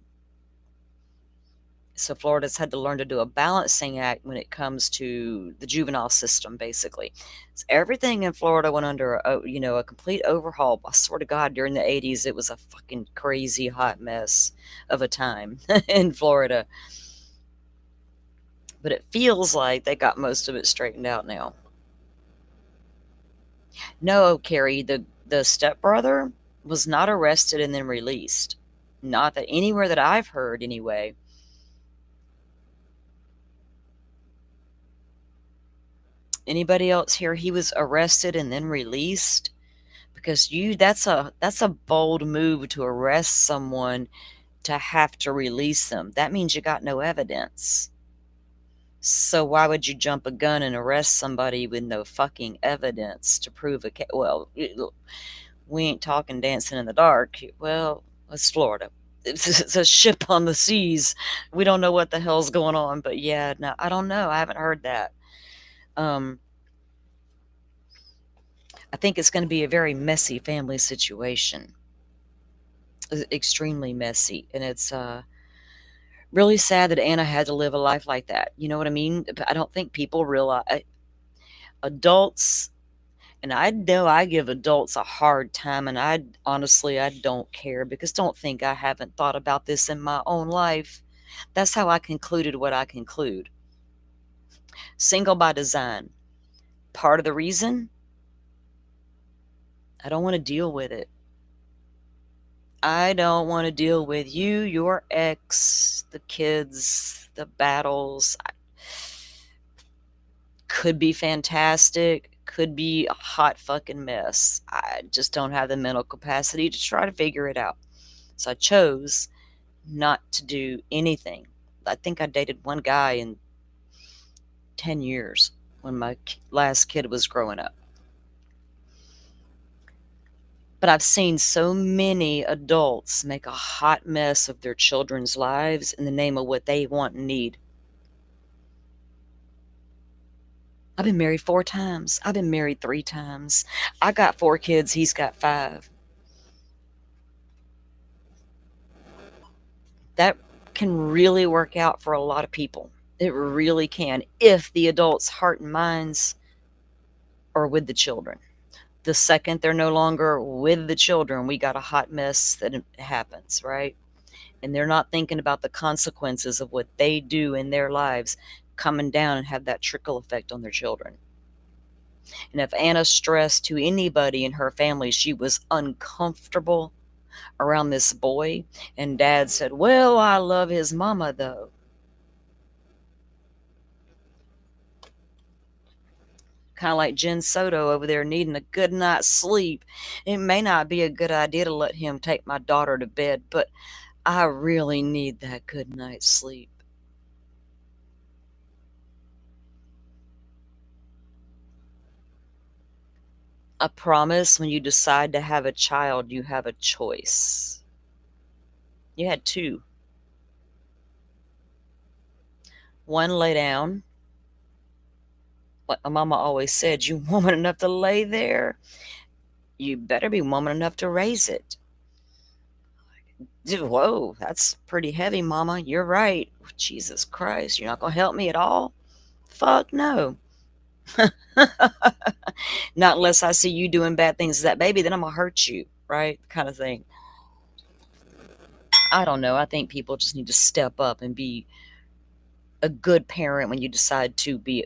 S2: So Florida's had to learn to do a balancing act when it comes to the juvenile system, basically. So everything in Florida went under a complete overhaul. I swear to God, during the 80s, it was a fucking crazy hot mess of a time in Florida. But it feels like they got most of it straightened out now. No, Carrie, the stepbrother was not arrested and then released. Not that anywhere that I've heard, anyway. Anybody else here? He was arrested and then released? Because that's a bold move to arrest someone to have to release them. That means you got no evidence. So why would you jump a gun and arrest somebody with no fucking evidence to prove a case? Well, we ain't talking dancing in the dark. Well, it's Florida. It's a ship on the seas. We don't know what the hell's going on. But yeah, no, I don't know. I haven't heard that. I think it's going to be a very messy family situation. Extremely messy. And it's really sad that Anna had to live a life like that. You know what I mean? I don't think people realize, adults, and I know I give adults a hard time, and I don't care, because don't think I haven't thought about this in my own life. That's how I concluded what I conclude. Single by design. Part of the reason, I don't want to deal with it. I don't want to deal with you, your ex, the kids, the battles. Could be fantastic, could be a hot fucking mess. I just don't have the mental capacity to try to figure it out. So I chose not to do anything. I think I dated one guy in 10 years when my last kid was growing up. But I've seen so many adults make a hot mess of their children's lives in the name of what they want and need. I've been married 4 times. I've been married 3 times. I got 4 kids. He's got 5. That can really work out for a lot of people. It really can, if the adults' heart and minds are with the children. The second they're no longer with the children, we got a hot mess that happens, right? And they're not thinking about the consequences of what they do in their lives coming down and have that trickle effect on their children. And if Anna stressed to anybody in her family she was uncomfortable around this boy, and Dad said, well, I love his mama though. Kind of like Jen Soto over there needing a good night's sleep. It may not be a good idea to let him take my daughter to bed, but I really need that good night's sleep. I promise, when you decide to have a child, you have a choice. You had 2. One, lay down. Like my mama always said, you woman enough to lay there, you better be woman enough to raise it. Whoa, that's pretty heavy, Mama. You're right. Jesus Christ, you're not going to help me at all? Fuck no. Not unless I see you doing bad things to that baby, then I'm going to hurt you, right? Kind of thing. I don't know. I think people just need to step up and be a good parent when you decide to be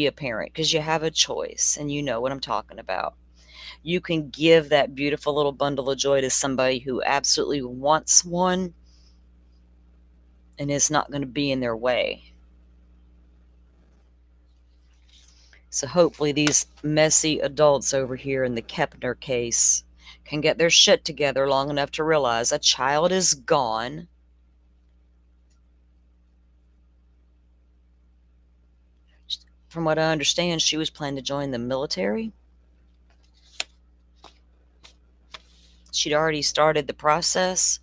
S2: a parent, because you have a choice, and you know what I'm talking about. You can give that beautiful little bundle of joy to somebody who absolutely wants one and is not going to be in their way. So hopefully these messy adults over here in the Kepner case can get their shit together long enough to realize a child is gone. from what I understand, she was planning to join the military. She'd already started the process.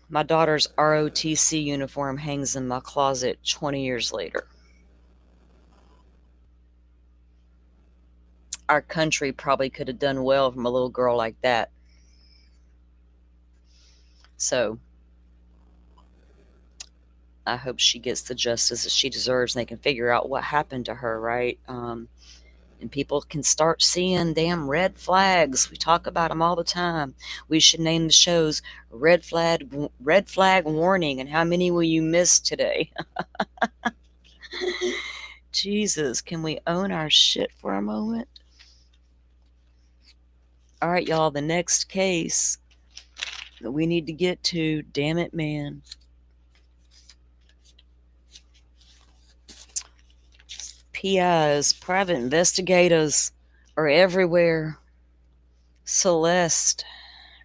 S2: My daughter's ROTC uniform hangs in my closet 20 years later. Our country probably could have done well from a little girl like that. So I hope she gets the justice that she deserves and they can figure out what happened to her, right? And people can start seeing damn red flags. We talk about them all the time. We should name the shows red flag warning. And how many will you miss today? Jesus, can we own our shit for a moment? All right, y'all, the next case that we need to get to, damn it, man. PIs, private investigators, are everywhere. Celeste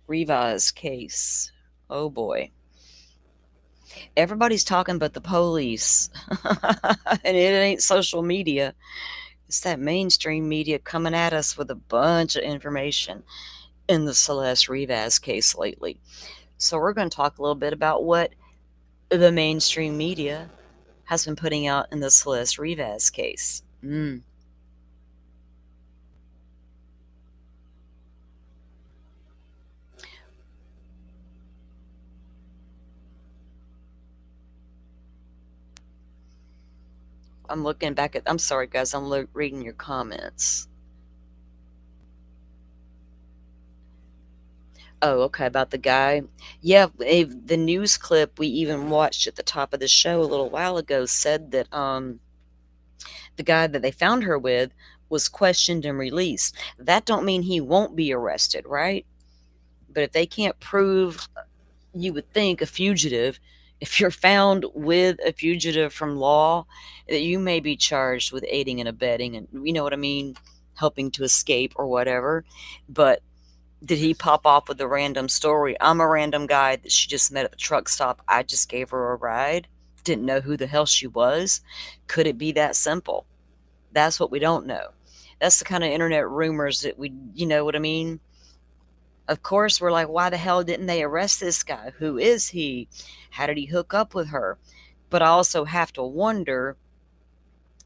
S2: Rivas case. Oh boy. Everybody's talking about the police. And it ain't social media. It's that mainstream media coming at us with a bunch of information in the Celeste Rivas case lately. So we're going to talk a little bit about what the mainstream media has been putting out in the Celeste Rivas case. I'm looking back at, I'm sorry guys, I'm reading your comments. Oh, okay, about the guy. Yeah, the news clip we even watched at the top of the show a little while ago said that the guy that they found her with was questioned and released. That don't mean he won't be arrested, right? But if they can't prove, you would think, a fugitive, if you're found with a fugitive from law, that you may be charged with aiding and abetting, and you know what I mean, helping to escape or whatever. But did he pop off with a random story? I'm a random guy that she just met at the truck stop. I just gave her a ride. Didn't know who the hell she was. Could it be that simple? That's what we don't know. That's the kind of internet rumors that we, you know what I mean? Of course, we're like, why the hell didn't they arrest this guy? Who is he? How did he hook up with her? But I also have to wonder,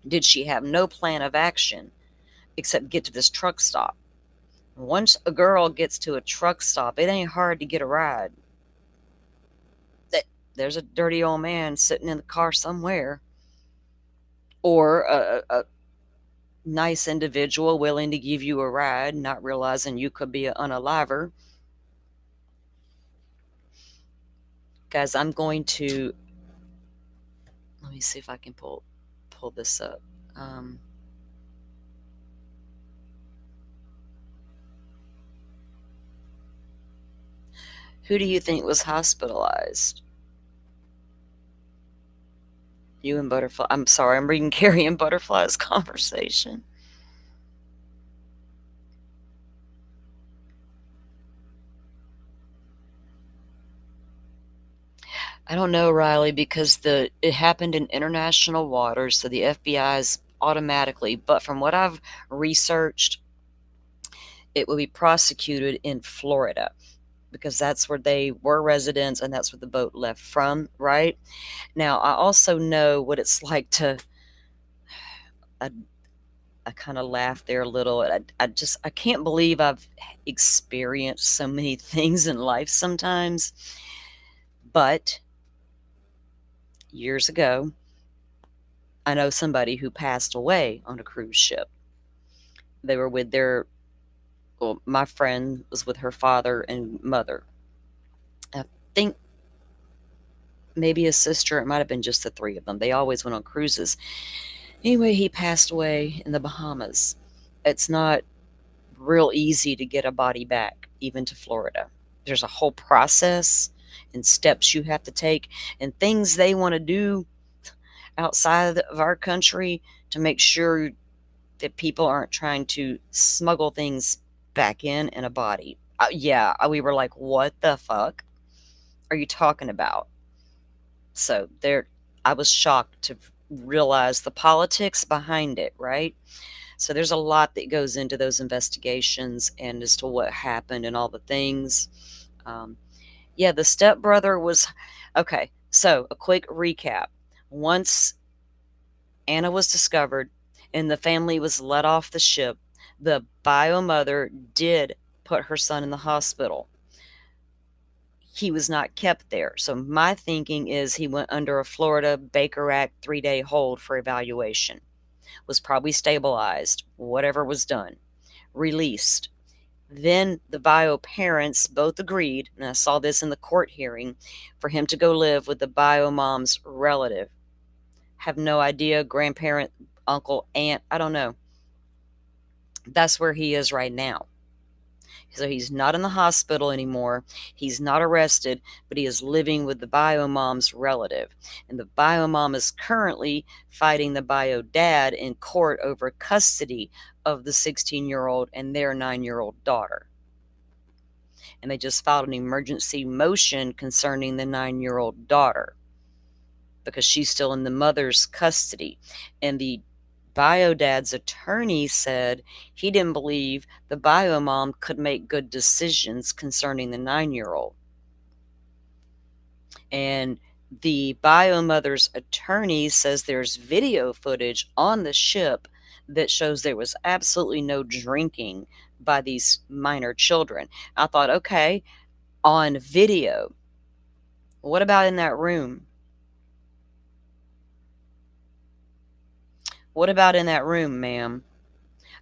S2: did she have no plan of action except get to this truck stop? Once a girl gets to a truck stop, it ain't hard to get a ride. There's a dirty old man sitting in the car somewhere. Or a nice individual willing to give you a ride, not realizing you could be an unaliver. Guys, I'm going to, let me see if I can pull this up. Who do you think was hospitalized? You and Butterfly. I'm sorry, I'm reading Carrie and Butterfly's conversation. I don't know, Riley, because it happened in international waters, so the FBI's automatically, but from what I've researched, it will be prosecuted in Florida because that's where they were residents and that's where the boat left from, right? Now, I also know what it's like to, I kind of laughed there a little. I can't believe I've experienced so many things in life sometimes. But years ago, I know somebody who passed away on a cruise ship. They were with my friend was with her father and mother. I think maybe a sister. It might have been just the three of them. They always went on cruises. Anyway, he passed away in the Bahamas. It's not real easy to get a body back, even to Florida. There's a whole process and steps you have to take and things they want to do outside of our country to make sure that people aren't trying to smuggle things back in a body. We were like, what the fuck are you talking about? So I was shocked to realize the politics behind it, right? So there's a lot that goes into those investigations and as to what happened and all the things. Yeah, the stepbrother was okay. So a quick recap. Once Anna was discovered and the family was let off the ship, the bio mother did put her son in the hospital. He was not kept there. So my thinking is he went under a Florida Baker Act 3-day hold for evaluation. Was probably stabilized, whatever was done, released. Then the bio parents both agreed, and I saw this in the court hearing, for him to go live with the bio mom's relative. Have no idea, grandparent, uncle, aunt, I don't know. That's where he is right now. So he's not in the hospital anymore. He's not arrested, but he is living with the bio mom's relative. And the bio mom is currently fighting the bio dad in court over custody of the 16-year-old and their 9-year-old daughter. And they just filed an emergency motion concerning the 9-year-old daughter because she's still in the mother's custody. And the bio dad's attorney said he didn't believe the bio mom could make good decisions concerning the 9-year-old. And the bio mother's attorney says there's video footage on the ship that shows there was absolutely no drinking by these minor children. I thought, okay, on video. What about in that room? What about in that room, ma'am?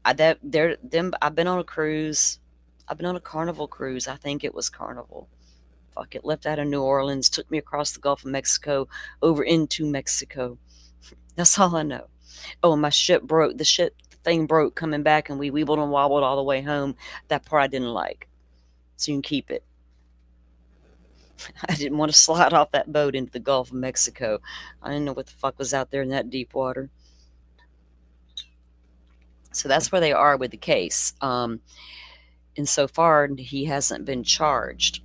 S2: I've been on a cruise. I've been on a Carnival cruise. I think it was Carnival. Fuck it. Left out of New Orleans, took me across the Gulf of Mexico, over into Mexico. That's all I know. Oh, my ship broke. The ship thing broke coming back, and we weebled and wobbled all the way home. That part I didn't like. So you can keep it. I didn't want to slide off that boat into the Gulf of Mexico. I didn't know what the fuck was out there in that deep water. So that's where they are with the case. And so far, he hasn't been charged.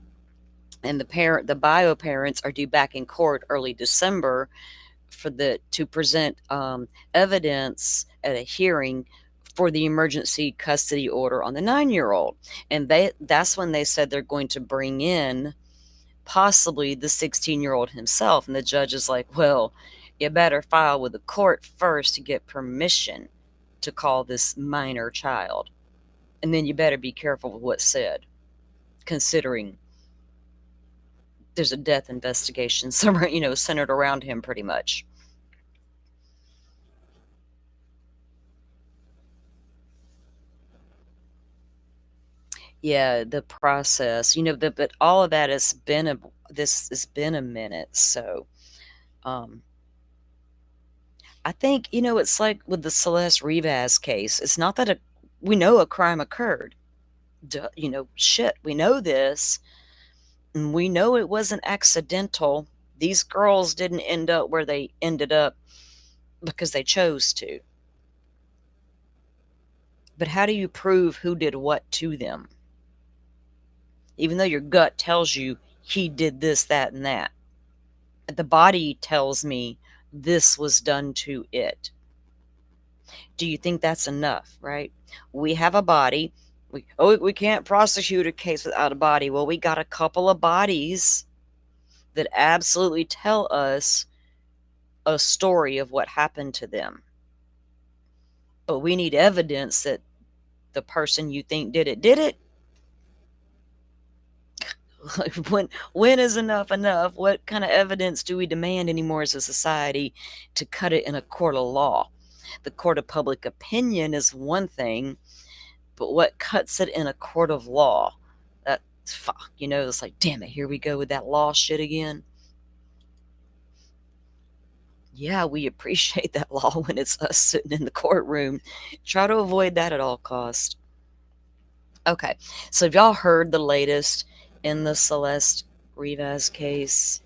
S2: And the bio parents are due back in court early December to present evidence at a hearing for the emergency custody order on the 9-year-old. And that's when they said they're going to bring in possibly the 16-year-old himself. And the judge is like, well, you better file with the court first to get permission to call this minor child. And then you better be careful with what's said, considering there's a death investigation somewhere, centered around him pretty much. Yeah, the process, but all of that has been a minute. So, I think, it's like with the Celeste Rivas case. It's not that we know a crime occurred. Shit, we know this. And we know it wasn't accidental. These girls didn't end up where they ended up because they chose to. But how do you prove who did what to them? Even though your gut tells you he did this, that, and that. The body tells me this was done to it. Do you think that's enough, right? We have a body. We can't prosecute a case without a body. Well, we got a couple of bodies that absolutely tell us a story of what happened to them. But we need evidence that the person you think did it. When is enough? What kind of evidence do we demand anymore as a society to cut it in a court of law? The court of public opinion is one thing, but what cuts it in a court of law? It's like, damn it, here we go with that law shit again. Yeah, we appreciate that law when it's us sitting in the courtroom. Try to avoid that at all costs. Okay, so have y'all heard the latest in the Celeste Rivas case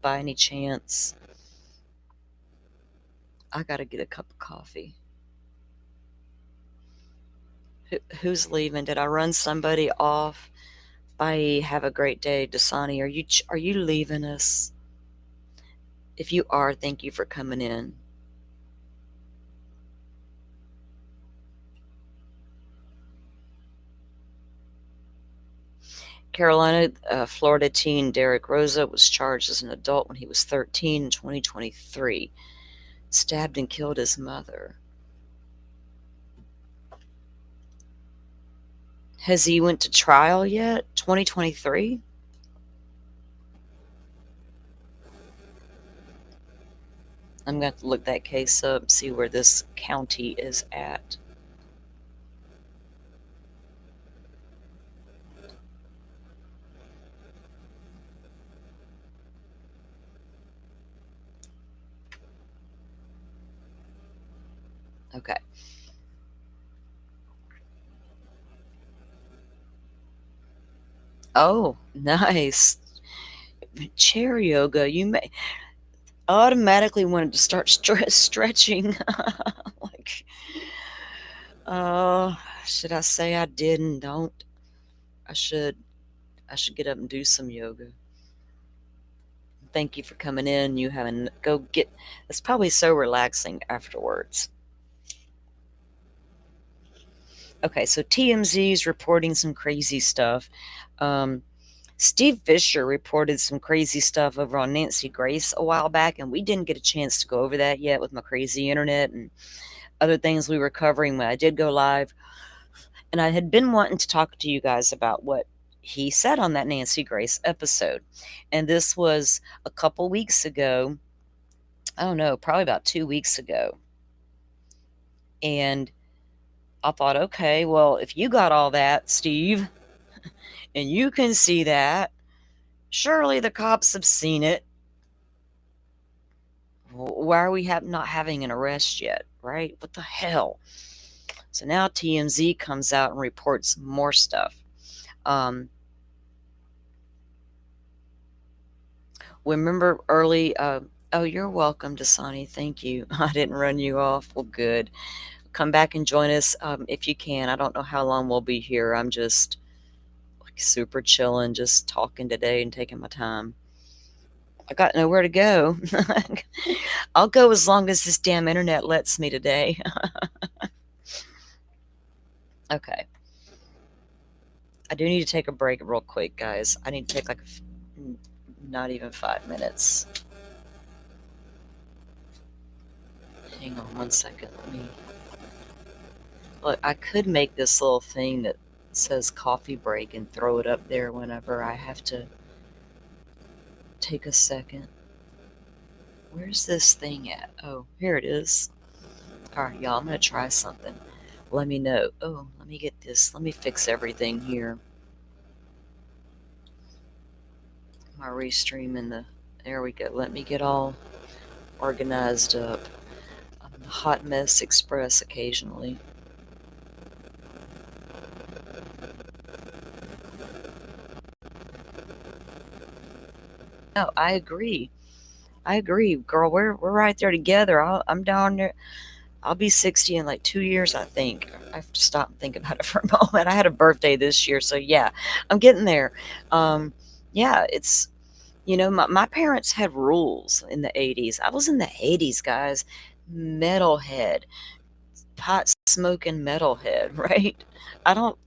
S2: by any chance? I gotta get a cup of coffee. Who's leaving? Did I run somebody off? Bye. Have a great day, Dasani. Are you leaving us? If you are, thank you for coming in. Carolina, Florida teen Derek Rosa was charged as an adult when he was 13 in 2023. Stabbed and killed his mother. Has he went to trial yet? 2023? I'm going to have to look that case up, see where this county is at. Okay. Oh, nice. Chair yoga. You may automatically wanted to start stretching. Like, should I say I didn't? Don't. I should get up and do some yoga. Thank you for coming in. You haven't go get. It's probably so relaxing afterwards. Okay, so TMZ is reporting some crazy stuff. Steve Fisher reported some crazy stuff over on Nancy Grace a while back, and we didn't get a chance to go over that yet with my crazy internet and other things we were covering when I did go live. And I had been wanting to talk to you guys about what he said on that Nancy Grace episode. And this was a couple weeks ago. I don't know, probably about 2 weeks ago. And I thought, okay, well, if you got all that, Steve, and you can see that, surely the cops have seen it. Why are we not having an arrest yet, right? What the hell? So now TMZ comes out and reports more stuff. Remember early, oh, you're welcome, Dasani. Thank you. I didn't run you off. Well, good. Come back and join us if you can. I don't know how long we'll be here. I'm just like super chilling, just talking today and taking my time. I got nowhere to go. I'll go as long as this damn internet lets me today. Okay. I do need to take a break real quick, guys. I need to take like not even 5 minutes. Hang on 1 second. Let me look. I could make this little thing that says coffee break and throw it up there whenever I have to take a second. Where's this thing at? Oh, here it is. All right, y'all, I'm going to try something. Let me know. Oh, let me get this. Let me fix everything here. My restream in the... There we go. Let me get all organized up. I'm the Hot Mess Express occasionally. No, I agree. Girl. We're right there together. I'm down there. I'll be 60 in like 2 years, I think. I have to stop and think about it for a moment. I had a birthday this year, so yeah, I'm getting there. Yeah, it's, my parents had rules in the 80s. I was in the 80s, guys. Metalhead, pot smoking metalhead, right? I don't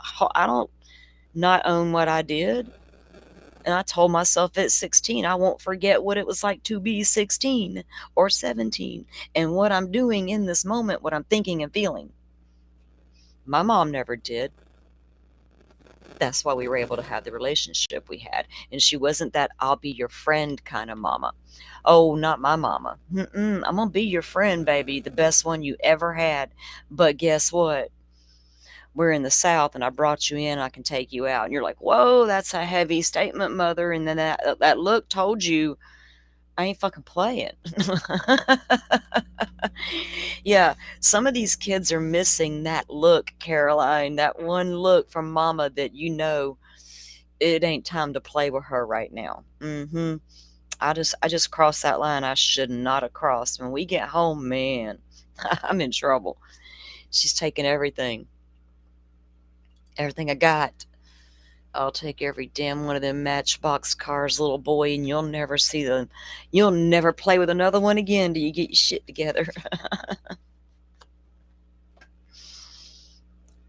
S2: not own what I did. And I told myself at 16, I won't forget what it was like to be 16 or 17 and what I'm doing in this moment, what I'm thinking and feeling. My mom never did. That's why we were able to have the relationship we had. And she wasn't that I'll be your friend kind of mama. Oh, not my mama. I'm going to be your friend, baby, the best one you ever had. But guess what? We're in the South and I brought you in, I can take you out. And you're like, whoa, that's a heavy statement, mother. And then that look told you I ain't fucking playing. Yeah, some of these kids are missing that look, Caroline, that one look from mama that it ain't time to play with her right now. I just crossed that line I should not have crossed. When we get home, man, I'm in trouble. She's taking everything I got. I'll take every damn one of them Matchbox cars, little boy, and you'll never see them. You'll never play with another one again till you get your shit together.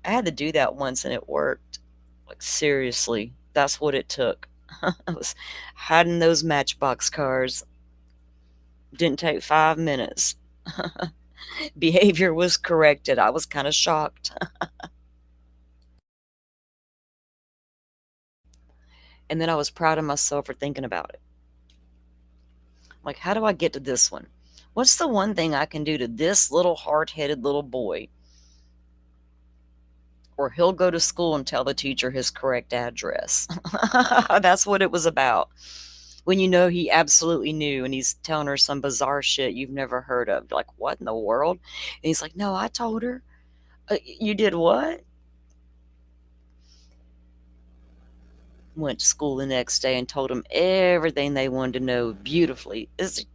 S2: I had to do that once and it worked. Like, seriously, that's what it took. I was hiding those Matchbox cars. Didn't take 5 minutes. Behavior was corrected. I was kind of shocked. And then I was proud of myself for thinking about it. Like, how do I get to this one? What's the one thing I can do to this little hard-headed little boy? Or he'll go to school and tell the teacher his correct address. That's what it was about. When you know he absolutely knew and he's telling her some bizarre shit you've never heard of. You're like, what in the world? And he's like, no, I told her. You did what? Went to school the next day and told them everything they wanted to know beautifully. This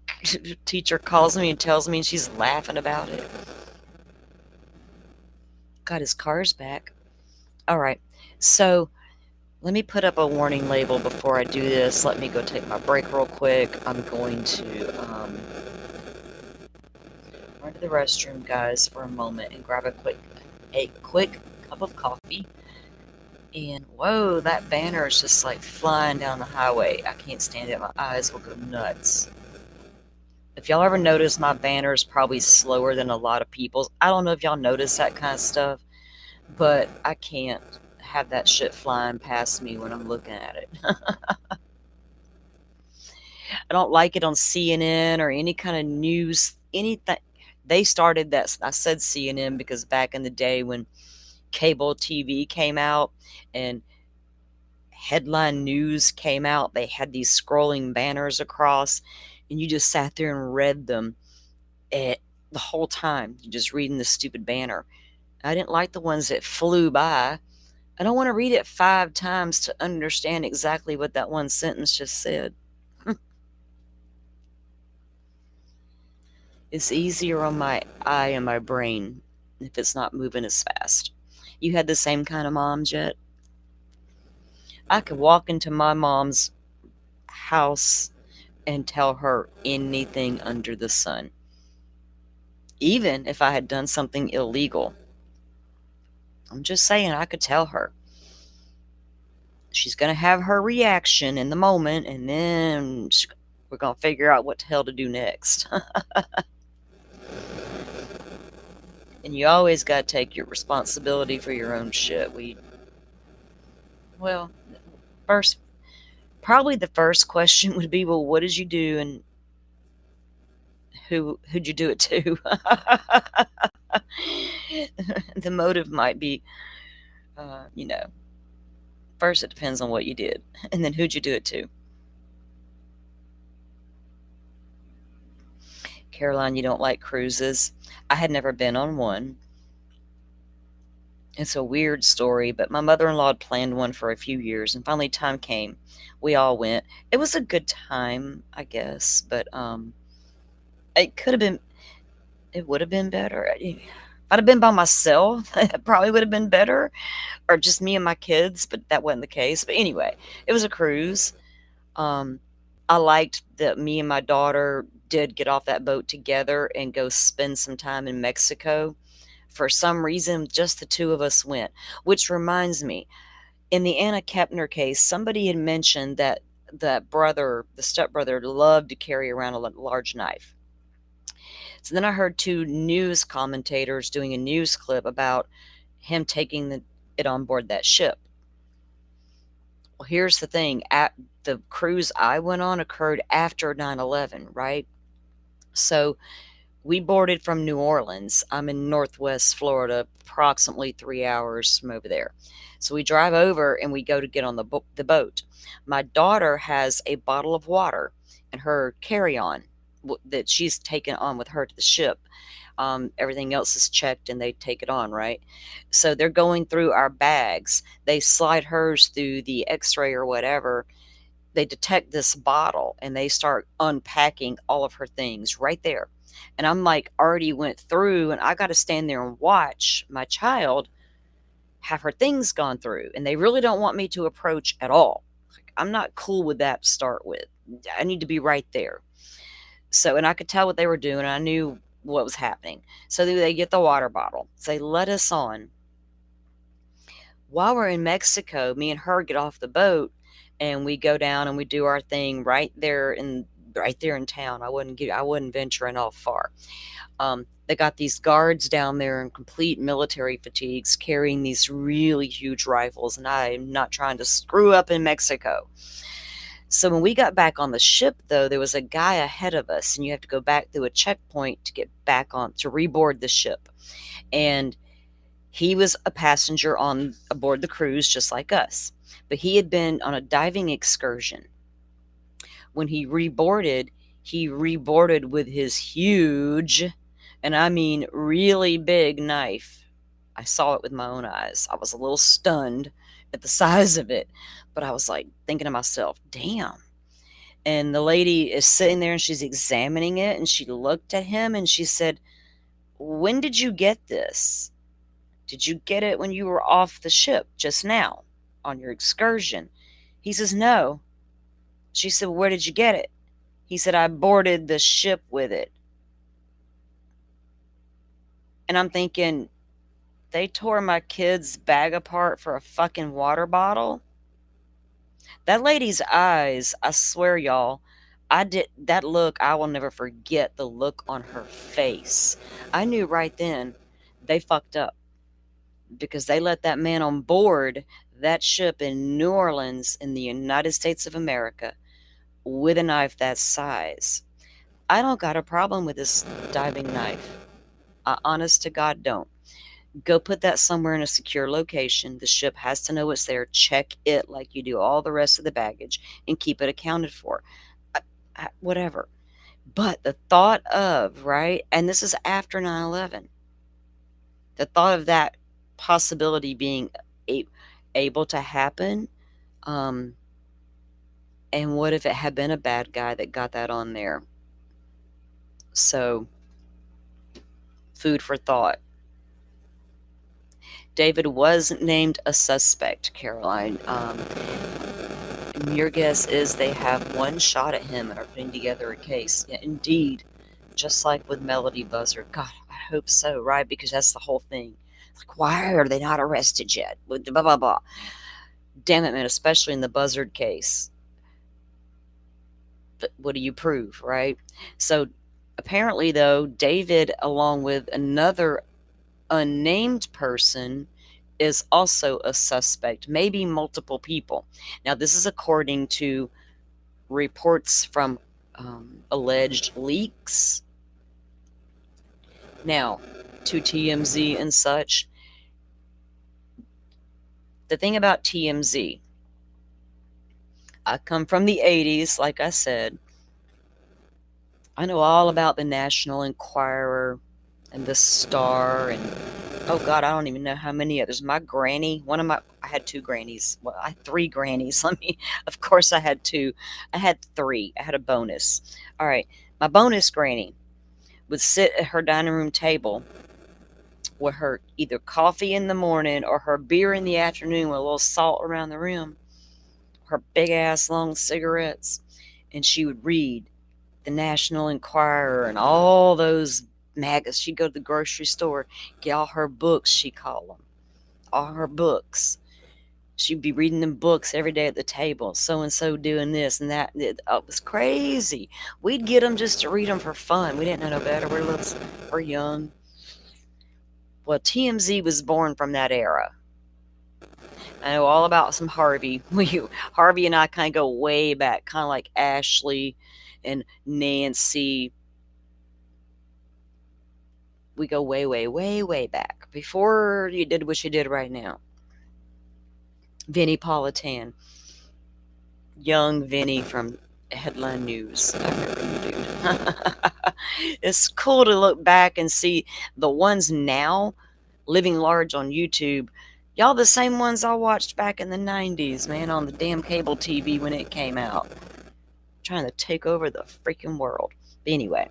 S2: teacher calls me and tells me, and she's laughing about it. Got his cars back. All right, so let me put up a warning label before I do this. Let me go take my break real quick. I'm going to run to the restroom, guys, for a moment and grab a quick cup of coffee. And whoa, that banner is just like flying down the highway. I can't stand it. My eyes will go nuts. If y'all ever notice, my banner is probably slower than a lot of people's. I don't know if y'all notice that kind of stuff, but I can't have that shit flying past me when I'm looking at it. I don't like it on CNN or any kind of news, anything. They started that. I said CNN because back in the day when cable TV came out and headline news came out, they had these scrolling banners across, and you just sat there and read them the whole time. You're just reading the stupid banner. I didn't like the ones that flew by. I don't want to read it 5 times to understand exactly what that one sentence just said. It's easier on my eye and my brain if it's not moving as fast. You had the same kind of moms yet? I could walk into my mom's house and tell her anything under the sun. Even if I had done something illegal. I'm just saying, I could tell her. She's going to have her reaction in the moment, and then we're going to figure out what the hell to do next. And you always got to take your responsibility for your own shit. Probably the first question would be, well, what did you do, and who'd you do it to? The motive might be, first it depends on what you did, and then who'd you do it to? Caroline, you don't like cruises. I had never been on one. It's a weird story, but my mother-in-law had planned one for a few years, and finally time came. We all went. It was a good time, I guess, but it would have been better. If I'd have been by myself, it probably would have been better, or just me and my kids, but that wasn't the case. But anyway, it was a cruise. I liked that me and my daughter did get off that boat together and go spend some time in Mexico. For some reason, just the 2 of us went, which reminds me, in the Anna Kepner case, somebody had mentioned that the stepbrother, loved to carry around a large knife. So then I heard 2 news commentators doing a news clip about him taking it on board that ship. Well, here's the thing. The cruise I went on occurred after 9/11, right? So we boarded from New Orleans. I'm in Northwest Florida, approximately 3 hours from over there. So we drive over and we go to get on the boat. My daughter has a bottle of water in her carry-on that she's taken on with her to the ship. Everything else is checked and they take it on, right? So they're going through our bags. They slide hers through the x-ray or whatever. They detect this bottle and they start unpacking all of her things right there. And I'm like, already went through, and I got to stand there and watch my child have her things gone through, and they really don't want me to approach at all. Like, I'm not cool with that to start with. I need to be right there. So, and I could tell what they were doing. And I knew what was happening. So they get the water bottle. So they let us on. While we're in Mexico, me and her get off the boat, and we go down and we do our thing right there in town. I wasn't venturing off far. They got these guards down there in complete military fatigues carrying these really huge rifles, and I'm not trying to screw up in Mexico. So when we got back on the ship, though, there was a guy ahead of us, and you have to go back through a checkpoint to get back on to reboard the ship. And he was a passenger on aboard the cruise just like us, but he had been on a diving excursion. When he reboarded with his huge, and I mean really big knife. I saw it with my own eyes. I was a little stunned at the size of it, but I was like thinking to myself, damn. And the lady is sitting there and she's examining it, and she looked at him and she said, "When did you get this? Did you get it when you were off the ship just now on your excursion?" He says, "No." She said, "Where did you get it?" He said, "I boarded the ship with it." And I'm thinking, they tore my kid's bag apart for a fucking water bottle? That lady's eyes, I swear, y'all, that look, I will never forget the look on her face. I knew right then they fucked up, because they let that man on board that ship in New Orleans in the United States of America with a knife that size. I don't got a problem with this diving knife. I honest to God don't. Go put that somewhere in a secure location. The ship has to know it's there. Check it like you do all the rest of the baggage and keep it accounted for. Whatever. But the thought of, right, and this is after 9/11, the thought of that possibility being able to happen, and what if it had been a bad guy that got that on there? So, food for thought. David was named a suspect, Caroline. Your guess is they have one shot at him and are putting together a case. Yeah, indeed, just like with Melody Buzzard. God, I hope so, right? Because that's the whole thing. Like, why are they not arrested yet? Blah, blah, blah. Damn it, man, especially in the Buzzard case. But what do you prove, right? So apparently, though, David, along with another unnamed person, is also a suspect, maybe multiple people. Now, this is according to reports from alleged leaks. Now, to TMZ and such. The thing about TMZ, I come from the 80s, like I said. I know all about the National Enquirer and the Star, and oh God, I don't even know how many others. My granny, I had two grannies. Well, I had three grannies. Of course I had two. I had three. I had a bonus. All right. My bonus granny would sit at her dining room table with her either coffee in the morning or her beer in the afternoon with a little salt around the rim, her big ass long cigarettes, and she would read the National Enquirer and all those magazines. She'd go to the grocery store, get all her books, she called them. All her books. She'd be reading them books every day at the table. So-and-so doing this and that. It was crazy. We'd get them just to read them for fun. We didn't know no better. We're young. Well, TMZ was born from that era. I know all about some Harvey. Harvey and I kind of go way back, kind of like Ashley and Nancy. We go way, way, way, way back. Before you did what you did right now. Vinnie Politan. Young Vinnie from Headline News. I remember you, dude. It's cool to look back and see the ones now living large on YouTube. Y'all the same ones I watched back in the 90s, man, on the damn cable TV when it came out. Trying to take over the freaking world. But anyway.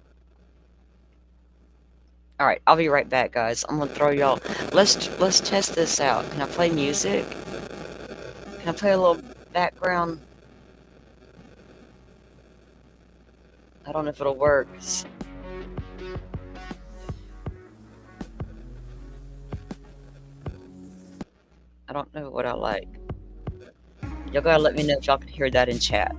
S2: All right, I'll be right back, guys. I'm gonna throw y'all. Let's test this out. Can I play music? Can I play a little background? I don't know if it'll work. I don't know what I like. Y'all gotta let me know if y'all can hear that in chat.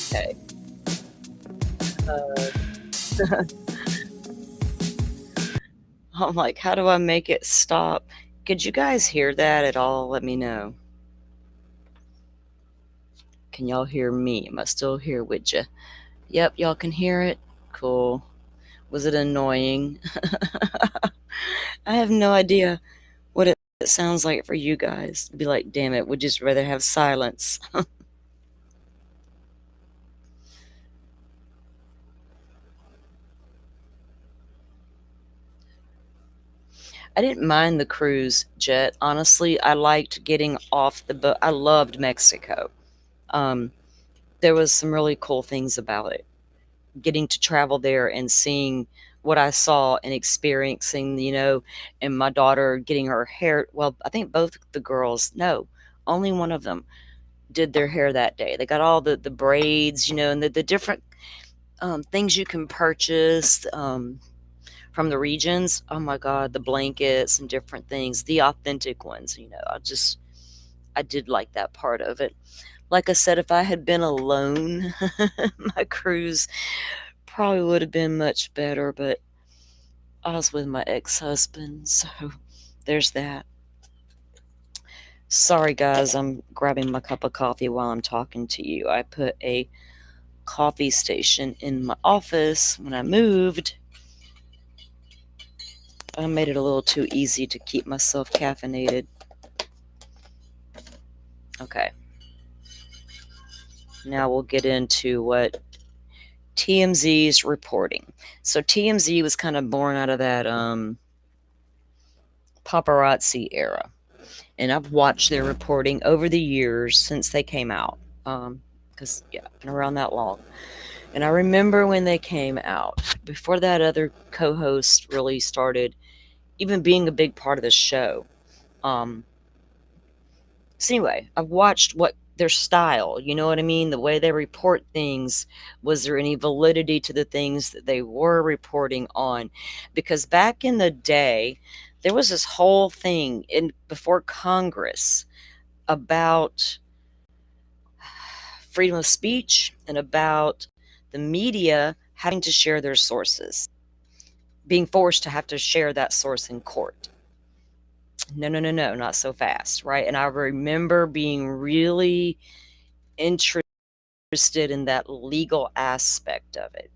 S2: Okay. I'm like, how do I make it stop? Could you guys hear that at all? Let me know. Can y'all hear me? Am I still here with you? Yep, y'all can hear it. Cool. Was it annoying? I have no idea what it sounds like for you guys. Be like, damn it, would just rather have silence. I didn't mind the cruise, Jet. Honestly, I liked getting off the boat. I loved Mexico. Um, there was some really cool things about it. Getting to travel there and seeing what I saw and experiencing, and my daughter getting her hair. Well, I think both the girls, no, only one of them did their hair that day. They got all the braids, and the different things you can purchase from the regions. Oh my God, the blankets and different things, the authentic ones. I did like that part of it. Like I said, if I had been alone, my cruise probably would have been much better, but I was with my ex-husband, so there's that. Sorry, guys, I'm grabbing my cup of coffee while I'm talking to you. I put a coffee station in my office when I moved. I made it a little too easy to keep myself caffeinated. Okay. Now we'll get into what TMZ's reporting. So TMZ was kind of born out of that paparazzi era. And I've watched their reporting over the years since they came out. Because, I've been around that long. And I remember when they came out, before that other co-host really started even being a big part of the show. So anyway, I've watched what their style, you know what I mean? The way they report things. Was there any validity to the things that they were reporting on? Because back in the day, there was this whole thing before Congress about freedom of speech and about the media having to share their sources. being forced to have to share that source in court. No, no, no, no, not so fast, right? And I remember being really interested in that legal aspect of it.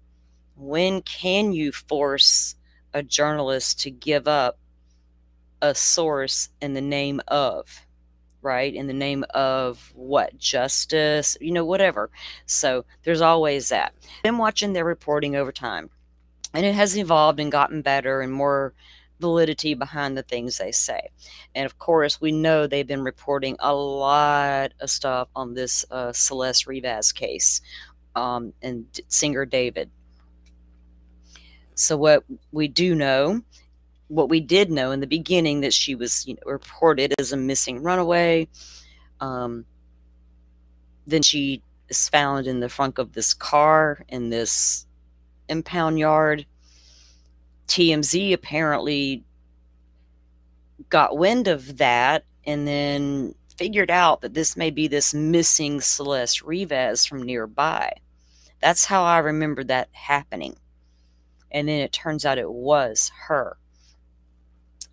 S2: When can you force a journalist to give up a source in the name of, right? In the name of what? Justice, whatever. So there's always that. Been watching their reporting over time, and it has evolved and gotten better and more validity behind the things they say. And of course, we know they've been reporting a lot of stuff on this Celeste Rivas case, and singer David. So what we did know in the beginning, that she was reported as a missing runaway. Then she is found in the front of this car in this impound yard. TMZ apparently got wind of that and then figured out that this may be this missing Celeste Rivas from nearby. That's how I remember that happening. And then it turns out it was her.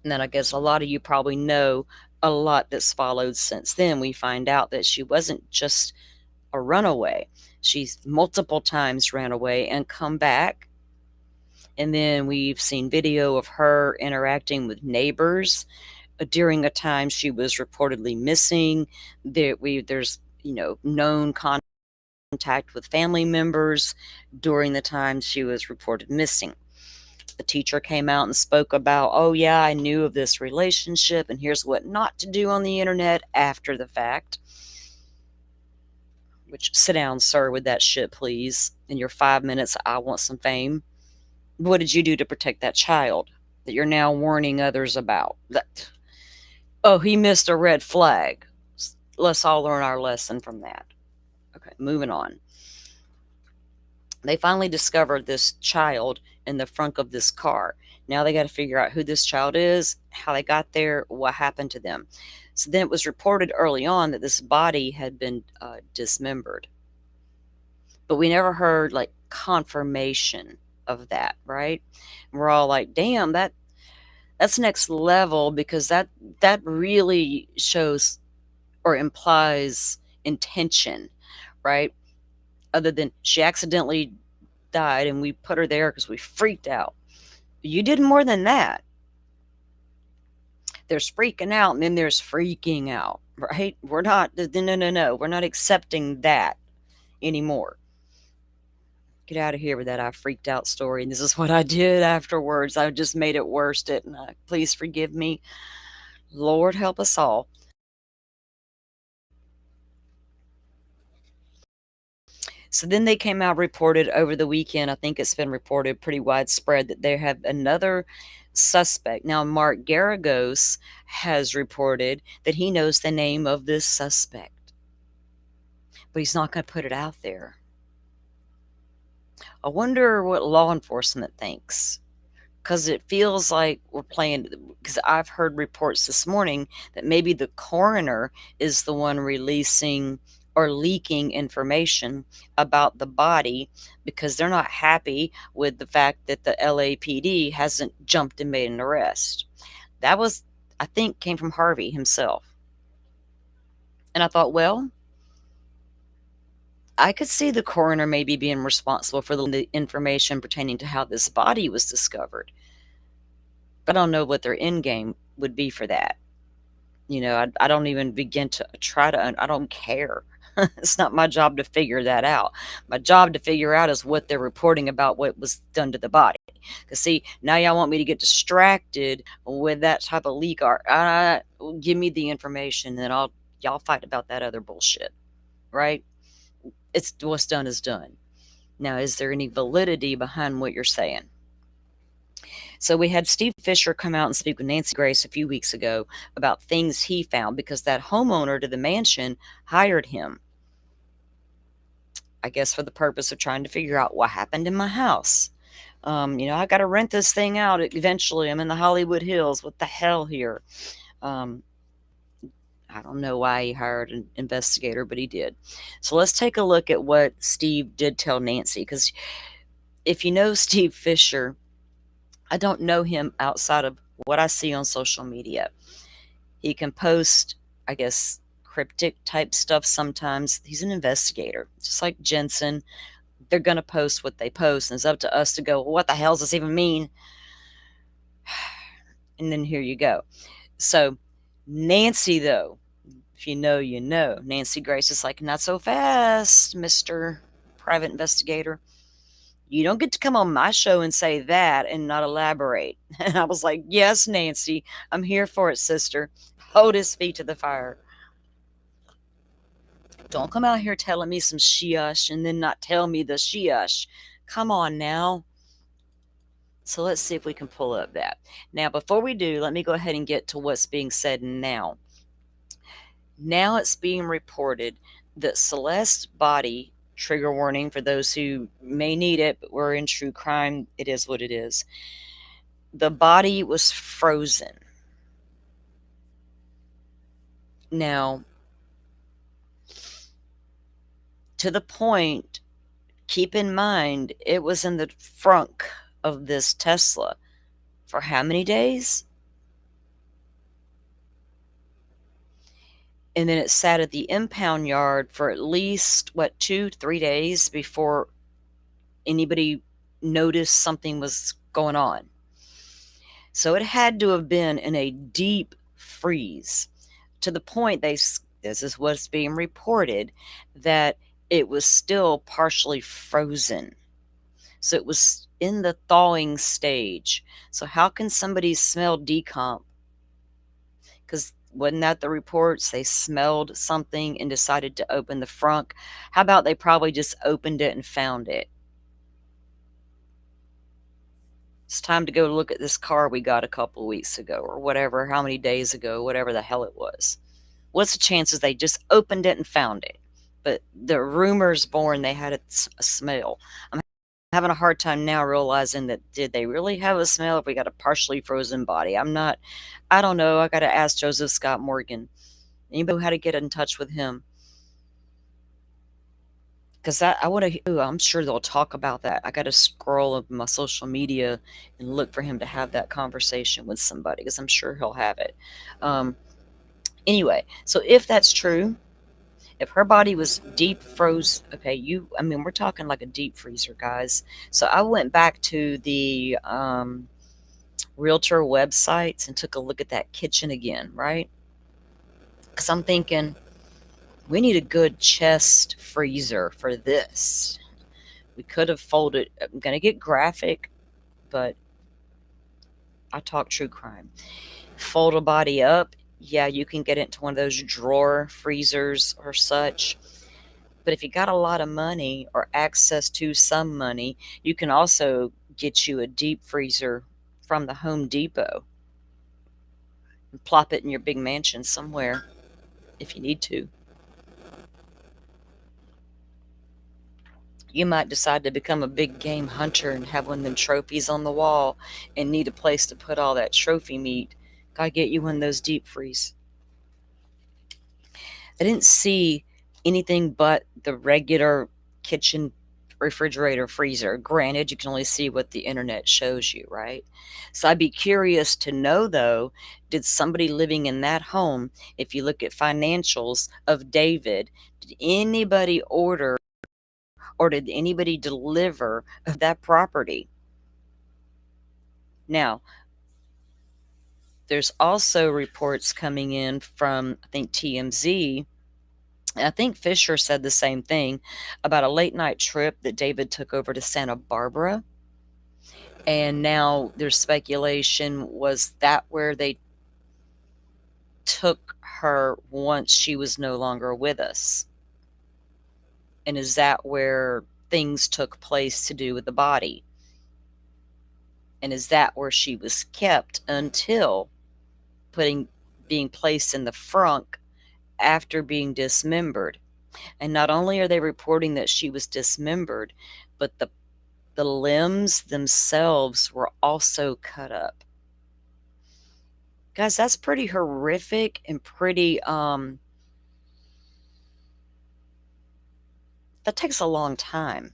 S2: And then I guess a lot of you probably know a lot that's followed since then. We find out that she wasn't just a runaway. She's multiple times ran away and come back. And then we've seen video of her interacting with neighbors during a time she was reportedly missing. There's known contact with family members during the time she was reported missing. The teacher came out and spoke about, oh yeah, I knew of this relationship, and here's what not to do on the internet after the fact. Which, sit down, sir, with that shit, please. In your 5 minutes, I want some fame. What did you do to protect that child that you're now warning others about? Oh, he missed a red flag. Let's all learn our lesson from that. Okay, moving on. They finally discovered this child in the front of this car. Now they got to figure out who this child is, how they got there, what happened to them. So then it was reported early on that this body had been dismembered. But we never heard confirmation of that, right? And we're all like, damn, that's next level, because that really shows or implies intention, right? Other than she accidentally died and we put her there because we freaked out. You did more than that. There's freaking out and then there's freaking out, right? We're not, no. We're not accepting that anymore. Get out of here with that I freaked out story. And this is what I did afterwards. I just made it worse, didn't I? Please forgive me. Lord help us all. So then they came out, reported over the weekend, I think it's been reported pretty widespread, that they have another suspect. Now, Mark Garagos has reported that he knows the name of this suspect, but he's not going to put it out there. I wonder what law enforcement thinks, because it feels like we're playing, because I've heard reports this morning that maybe the coroner is the one releasing or leaking information about the body because they're not happy with the fact that the LAPD hasn't jumped and made an arrest. That was, I think, came from Harvey himself. And I thought, well, I could see the coroner maybe being responsible for the information pertaining to how this body was discovered. But I don't know what their end game would be for that. I don't even begin to try to, I don't care. It's not my job to figure that out. My job to figure out is what they're reporting about what was done to the body. Because see, now y'all want me to get distracted with that type of leak. Give me the information, and y'all fight about that other bullshit, right? It's what's done is done. Now, is there any validity behind what you're saying? So we had Steve Fisher come out and speak with Nancy Grace a few weeks ago about things he found, because that homeowner to the mansion hired him, I guess, for the purpose of trying to figure out what happened in my house. I got to rent this thing out eventually. I'm in the Hollywood Hills. What the hell here? I don't know why he hired an investigator, but he did. So let's take a look at what Steve did tell Nancy, because if you know Steve Fisher, I don't know him outside of what I see on social media. He can post, I guess, cryptic type stuff sometimes. He's an investigator, just like Jensen. They're going to post what they post, and it's up to us to go, well, what the hell does this even mean? And then here you go. So, Nancy, though, if you know, you know. Nancy Grace is like, not so fast, Mr. Private Investigator. You don't get to come on my show and say that and not elaborate. And I was like, yes, Nancy, I'm here for it, sister. Hold his feet to the fire. Don't come out here telling me some she-ush and then not tell me the she-ush. Come on now. So let's see if we can pull up that. Now, before we do, let me go ahead and get to what's being said now. Now it's being reported that Celeste's body, trigger warning for those who may need it, but we're in true crime, it is what it is. The body was frozen. Now, to the point, keep in mind, it was in the frunk of this Tesla for how many days? And then it sat at the impound yard for at least, 2-3 days before anybody noticed something was going on. So it had to have been in a deep freeze to the point this is what's being reported, that it was still partially frozen. So it was in the thawing stage. So how can somebody smell decomp? Because wasn't that the reports? They smelled something and decided to open the frunk. How about they probably just opened it and found it? It's time to go look at this car we got a couple of weeks ago or whatever, how many days ago, whatever the hell it was. What's the chances they just opened it and found it? But the rumor's born they had a smell. I'm having a hard time now realizing that did they really have a smell if we got a partially frozen body? I don't know. I got to ask Joseph Scott Morgan. Anybody know how to get in touch with him? Because I want to, I'm sure they'll talk about that. I got to scroll up my social media and look for him to have that conversation with somebody, because I'm sure he'll have it. Anyway, so if that's true, if her body was deep froze, okay, we're talking like a deep freezer, guys. So I went back to the realtor websites and took a look at that kitchen again, right? Because I'm thinking, we need a good chest freezer for this. We could have folded, I'm going to get graphic, but I talk true crime. Fold a body up. Yeah, you can get into one of those drawer freezers or such. But if you got a lot of money or access to some money, you can also get you a deep freezer from the Home Depot and plop it in your big mansion somewhere if you need to. You might decide to become a big game hunter and have one of them trophies on the wall and need a place to put all that trophy meat. Gotta get you one of those deep freeze. I didn't see anything but the regular kitchen refrigerator freezer. Granted, you can only see what the internet shows you, right? So I'd be curious to know, though, did somebody living in that home, if you look at financials of David, did anybody order or did anybody deliver that property? Now, there's also reports coming in from, I think, TMZ. I think Fisher said the same thing about a late night trip that David took over to Santa Barbara. And now there's speculation, was that where they took her once she was no longer with us? And is that where things took place to do with the body? And is that where she was kept until being placed in the frunk after being dismembered? And not only are they reporting that she was dismembered, but the limbs themselves were also cut up. Guys, that's pretty horrific and pretty that takes a long time.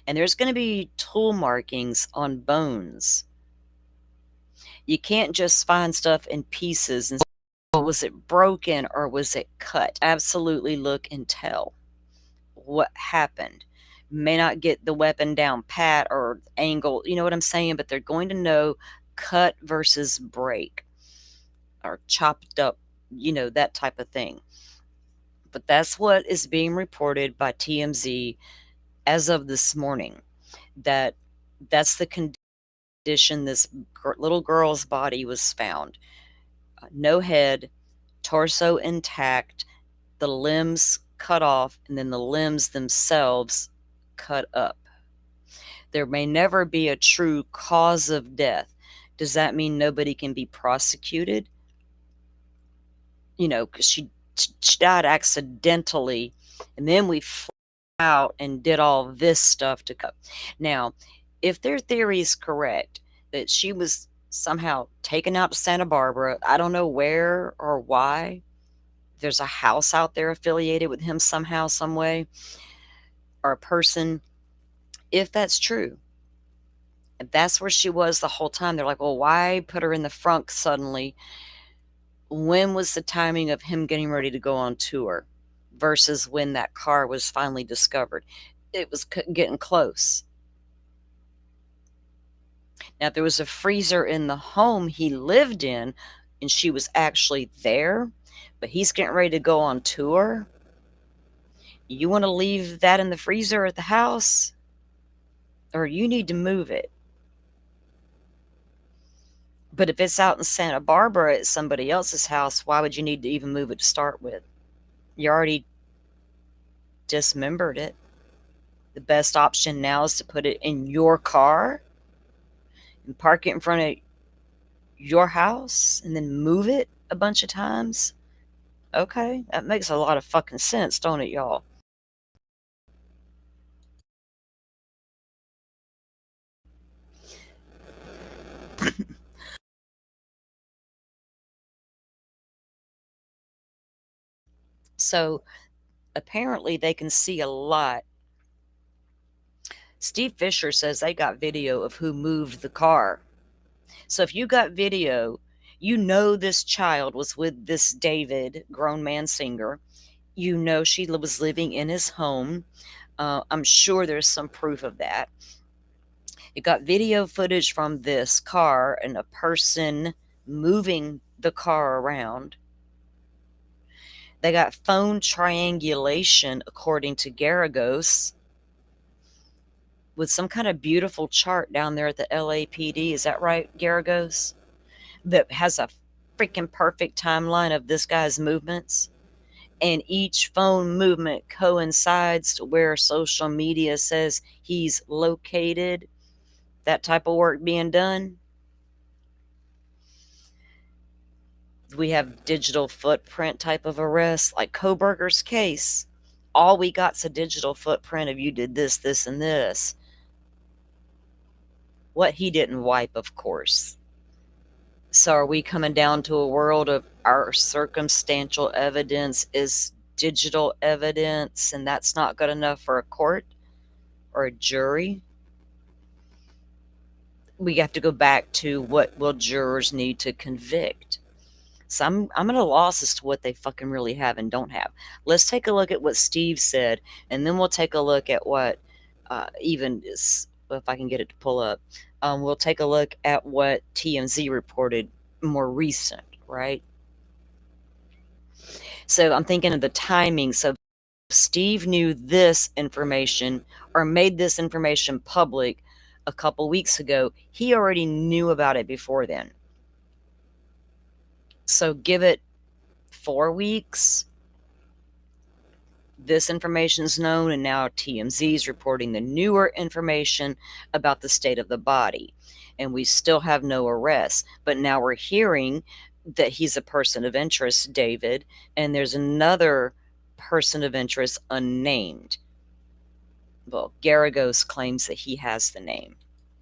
S2: And there's going to be tool markings on bones. You can't just find stuff in pieces and say, well, was it broken or was it cut? Absolutely look and tell what happened. May not get the weapon down pat or angle, you know what I'm saying? But they're going to know cut versus break or chopped up, that type of thing. But that's what is being reported by TMZ as of this morning. That's the condition this little girl's body was found. No head, torso intact, the limbs cut off, and then the limbs themselves cut up. There may never be a true cause of death. Does that mean nobody can be prosecuted? Because she died accidentally, and then we flew out and did all this stuff to cut. Now, if their theory is correct, that she was somehow taken out to Santa Barbara, I don't know where or why. There's a house out there affiliated with him somehow, some way, or a person. If that's true, if that's where she was the whole time, they're like, well, why put her in the front suddenly? When was the timing of him getting ready to go on tour versus when that car was finally discovered? It was getting close. Now, if there was a freezer in the home he lived in and she was actually there, but he's getting ready to go on tour, you want to leave that in the freezer at the house? Or you need to move it. But if it's out in Santa Barbara at somebody else's house, why would you need to even move it to start with? You already dismembered it. The best option now is to put it in your car and park it in front of your house and then move it a bunch of times. Okay, that makes a lot of fucking sense, don't it, y'all? So apparently they can see a lot. Steve Fisher says they got video of who moved the car. So if you got video, this child was with this David, grown man singer. She was living in his home. I'm sure there's some proof of that. You got video footage from this car and a person moving the car around. They got phone triangulation, according to Garagos, with some kind of beautiful chart down there at the LAPD. Is that right, Garagos? That has a freaking perfect timeline of this guy's movements. And each phone movement coincides to where social media says he's located. That type of work being done. We have digital footprint type of arrest, like Koberger's case. All we got's a digital footprint of you did this, this, and this. What he didn't wipe, of course. So are we coming down to a world of our circumstantial evidence is digital evidence, and that's not good enough for a court or a jury? We have to go back to what will jurors need to convict. So I'm at a loss as to what they fucking really have and don't have. Let's take a look at what Steve said, and then we'll take a look at what even is, if I can get it to pull up. We'll take a look at what TMZ reported more recent, right? So I'm thinking of the timing. So Steve knew this information or made this information public a couple weeks ago. He already knew about it before then. So give it 4 weeks. This information is known, and now TMZ is reporting the newer information about the state of the body. And we still have no arrests. But now we're hearing that he's a person of interest, David, and there's another person of interest unnamed. Well, Garagos claims that he has the name.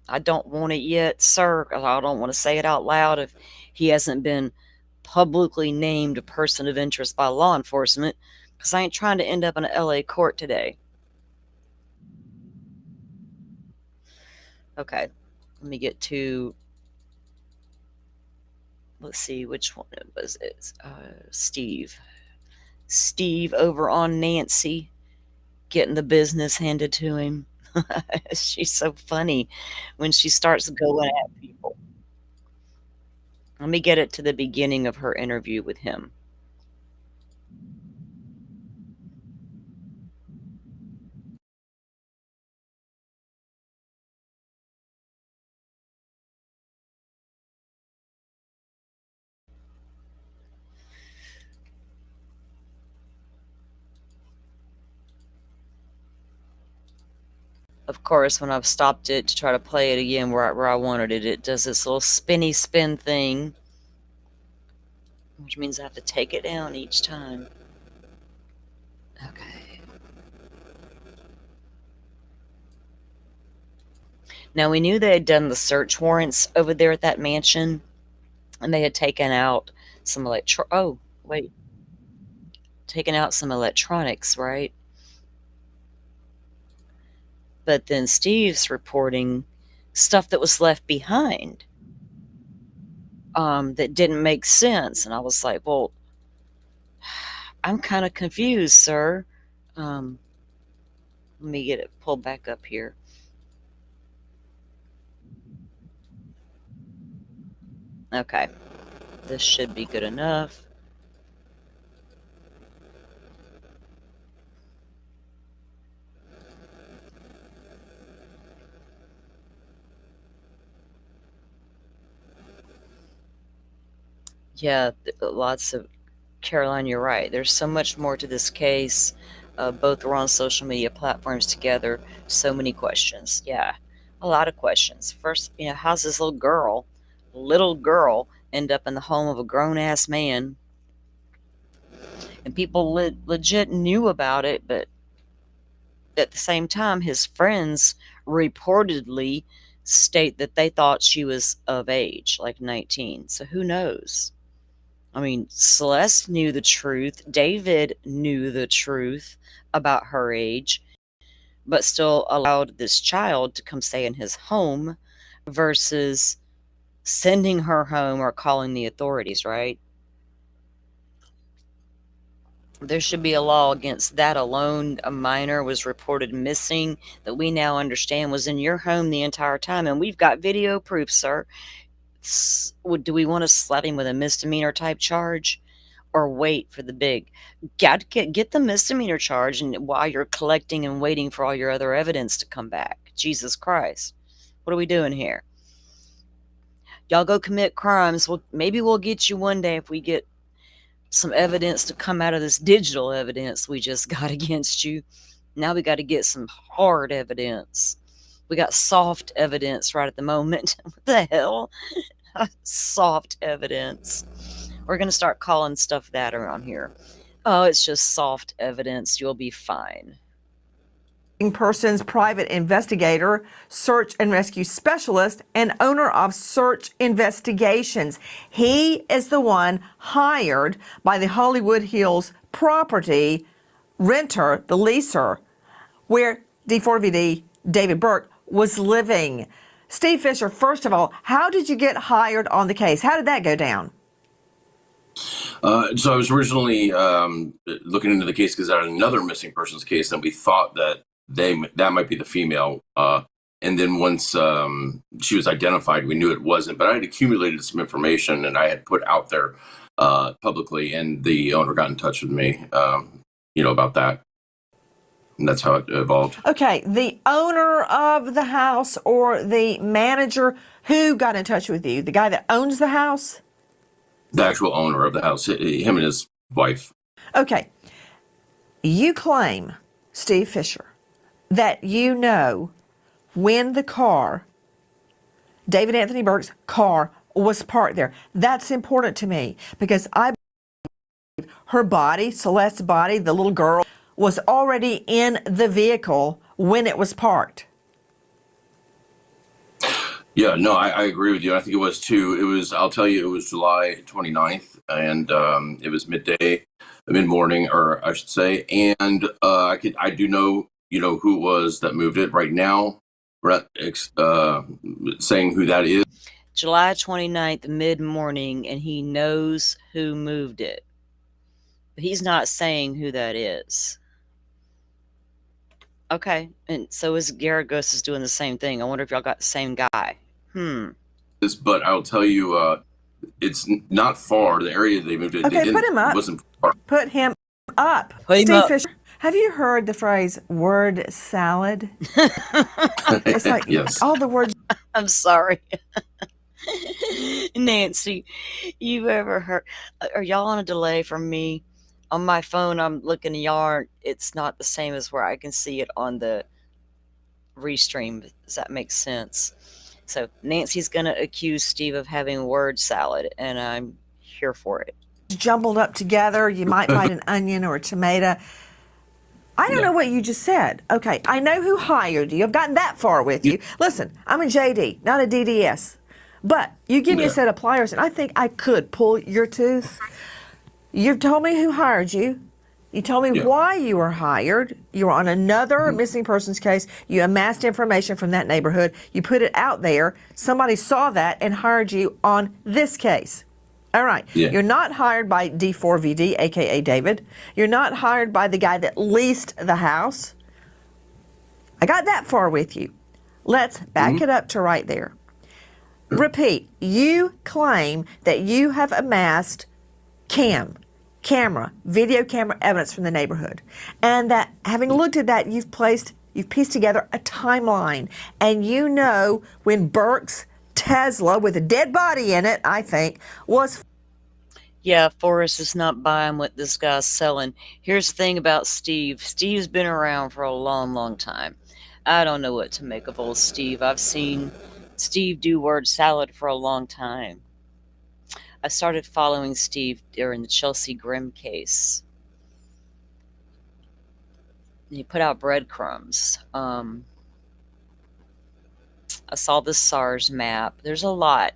S2: I don't want it yet, sir. I don't want to say it out loud if he hasn't been publicly named a person of interest by law enforcement, because I ain't trying to end up in an LA court today. Okay, let me get to, let's see, which one it was. It's Steve. Steve over on Nancy, getting the business handed to him. She's so funny when she starts going at people. Let me get it to the beginning of her interview with him. Of course, when I've stopped it to try to play it again where I wanted it, it does this little spinny spin thing, which means I have to take it down each time. Okay. Now, we knew they had done the search warrants over there at that mansion, and they had taken out some taken out some electronics, right? But then Steve's reporting stuff that was left behind, that didn't make sense. And I was like, well, I'm kind of confused, sir. Let me get it pulled back up here. Okay, this should be good enough. Yeah, lots of, Caroline, you're right. There's so much more to this case. Both were on social media platforms together. So many questions. Yeah, a lot of questions. First, how's this little girl end up in the home of a grown-ass man? And people legit knew about it, but at the same time, his friends reportedly state that they thought she was of age, like 19. So who knows? I mean, Celeste knew the truth. David knew the truth about her age, but still allowed this child to come stay in his home versus sending her home or calling the authorities, right? There should be a law against that alone. A minor was reported missing that we now understand was in your home the entire time, and we've got video proof, sir. Do we want to slap him with a misdemeanor type charge? Or wait for the big, get the misdemeanor charge, and while you're collecting and waiting for all your other evidence to come back. Jesus Christ, what are we doing here? Y'all go commit crimes. Well, maybe we'll get you one day if we get some evidence to come out of this digital evidence we just got against you. Now we got to get some hard evidence. We got soft evidence right at the moment. What the hell? Soft evidence. We're going to start calling stuff that around here. Oh, it's just soft evidence. You'll be fine.
S17: Person's private investigator, search and rescue specialist, and owner of Search Investigations. He is the one hired by the Hollywood Hills property renter, the leaser, where D4VD David Burke was living. Steve Fisher, first of all, how did you get hired on the case? How did that go down?
S18: So I was originally looking into the case because I had another missing persons case, and we thought that that might be the female. And then once she was identified, we knew it wasn't. But I had accumulated some information, and I had put out there publicly, and the owner got in touch with me, about that. And that's how it evolved.
S17: Okay, the owner of the house or the manager, who got in touch with you? The guy that owns the house?
S18: The actual owner of the house, him and his wife.
S17: Okay. You claim, Steve Fisher, that you know when the car, David Anthony Burke's car, was parked there. That's important to me because I believe her body, Celeste's body, the little girl, was already in the vehicle when it was parked.
S18: Yeah, no, I agree with you. I think it was too. I'll tell you, it was July 29th, and it was mid-morning, or I should say. And I do know, who it was that moved it. Right now, Brett saying who that is.
S2: July 29th, mid-morning, and he knows who moved it. But he's not saying who that is. Okay, and so is Garagos is doing the same thing. I wonder if y'all got the same guy.
S18: But I'll tell you, it's not far. The area they moved it.
S17: Okay, put him up.
S18: Wasn't far.
S17: Put him up.
S2: Put him
S17: Steve
S2: up.
S17: Fisher, have you heard the phrase word salad? It's like
S18: Yes.
S17: all the words.
S2: I'm sorry. Nancy, you ever heard? Are y'all on a delay from me? On my phone, I'm looking at y'all. It's not the same as where I can see it on the restream. Does that make sense? So Nancy's going to accuse Steve of having word salad, and I'm here for it.
S17: Jumbled up together. You might bite an onion or a tomato. I don't know what you just said. Okay, I know who hired you. I've gotten that far with you. Listen, I'm a JD, not a DDS. But you give me a set of pliers, and I think I could pull your tooth. You've told me who hired you. You told me why you were hired. You were on another missing persons case. You amassed information from that neighborhood. You put it out there. Somebody saw that and hired you on this case. All right.
S18: Yeah.
S17: You're not hired by D4VD, a.k.a. David. You're not hired by the guy that leased the house. I got that far with you. Let's back it up to right there. Repeat, you claim that you have amassed camera, video camera evidence from the neighborhood. And that having looked at that, you've pieced together a timeline. And you know when Burke's Tesla with a dead body in it, I think, was...
S2: Yeah, Forrest is not buying what this guy's selling. Here's the thing about Steve. Steve's been around for a long, long time. I don't know what to make of old Steve. I've seen Steve do word salad for a long time. I started following Steve during the Chelsea Grimm case. He put out breadcrumbs. I saw the SARS map. There's a lot.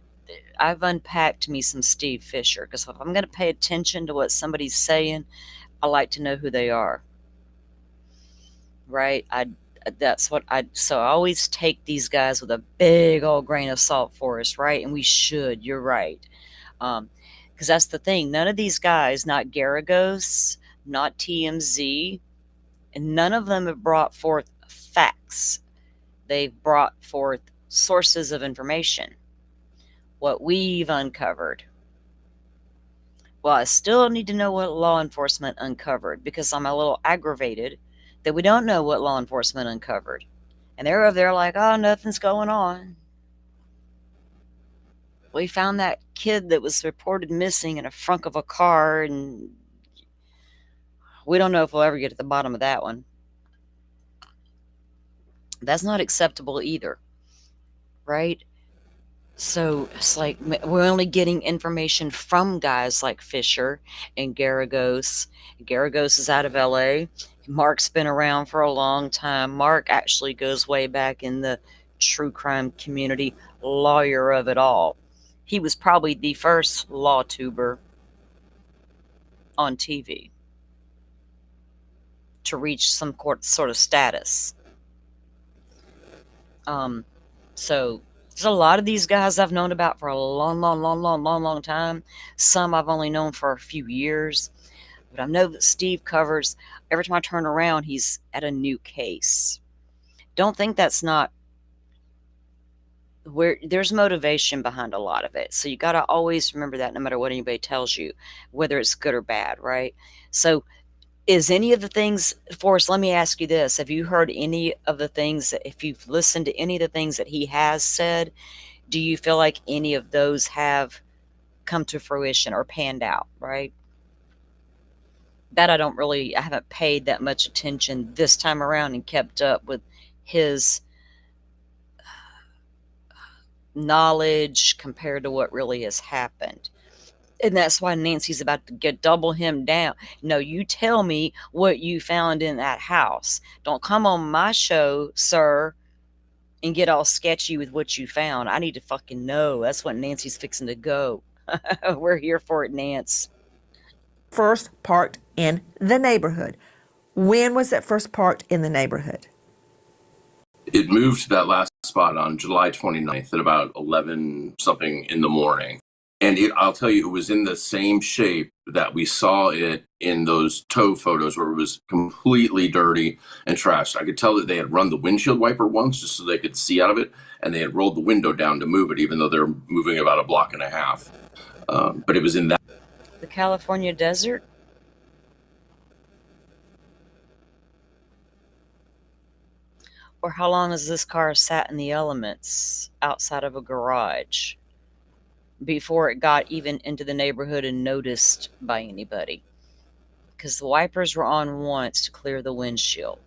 S2: I've unpacked me some Steve Fisher, because if I'm going to pay attention to what somebody's saying, I like to know who they are. Right? So I always take these guys with a big old grain of salt, Forrest, right? And we should. You're right. Because that's the thing. None of these guys, not Garagos, not TMZ, and none of them have brought forth facts. They've brought forth sources of information. What we've uncovered. Well, I still need to know what law enforcement uncovered, because I'm a little aggravated that we don't know what law enforcement uncovered. And they're over there like, oh, nothing's going on. We found that kid that was reported missing in a trunk of a car, and we don't know if we'll ever get to the bottom of that one. That's not acceptable either, right? So it's like we're only getting information from guys like Fisher and Garagos. Garagos is out of LA. Mark's been around for a long time. Mark actually goes way back in the true crime community, lawyer of it all. He was probably the first law tuber on TV to reach some sort of status. So there's a lot of these guys I've known about for a long time. Some I've only known for a few years. But I know that Steve covers, every time I turn around, he's at a new case. Don't think that's not where there's motivation behind a lot of it. So you got to always remember that no matter what anybody tells you, whether it's good or bad, right? So is any of the things, Forrest, let me ask you this. Have you heard any of the things, if you've listened to any of the things that he has said, do you feel like any of those have come to fruition or panned out, right? That I haven't paid that much attention this time around and kept up with his knowledge compared to what really has happened. And that's why Nancy's about to double him down. No, you tell me what you found in that house. Don't come on my show, sir, and get all sketchy with what you found. I need to fucking know. That's what Nancy's fixing to go. We're here for it, Nance.
S17: First parked in the neighborhood. When was it first parked in the neighborhood?
S18: It moved to that last spot on July 29th at about 11 something in the morning. And I'll tell you, it was in the same shape that we saw it in those tow photos where it was completely dirty and trashed. I could tell that they had run the windshield wiper once just so they could see out of it, and they had rolled the window down to move it, even though they're moving about a block and a half. But it was in that.
S2: The California desert? Or how long has this car sat in the elements outside of a garage before it got even into the neighborhood and noticed by anybody? Because the wipers were on once to clear the windshield.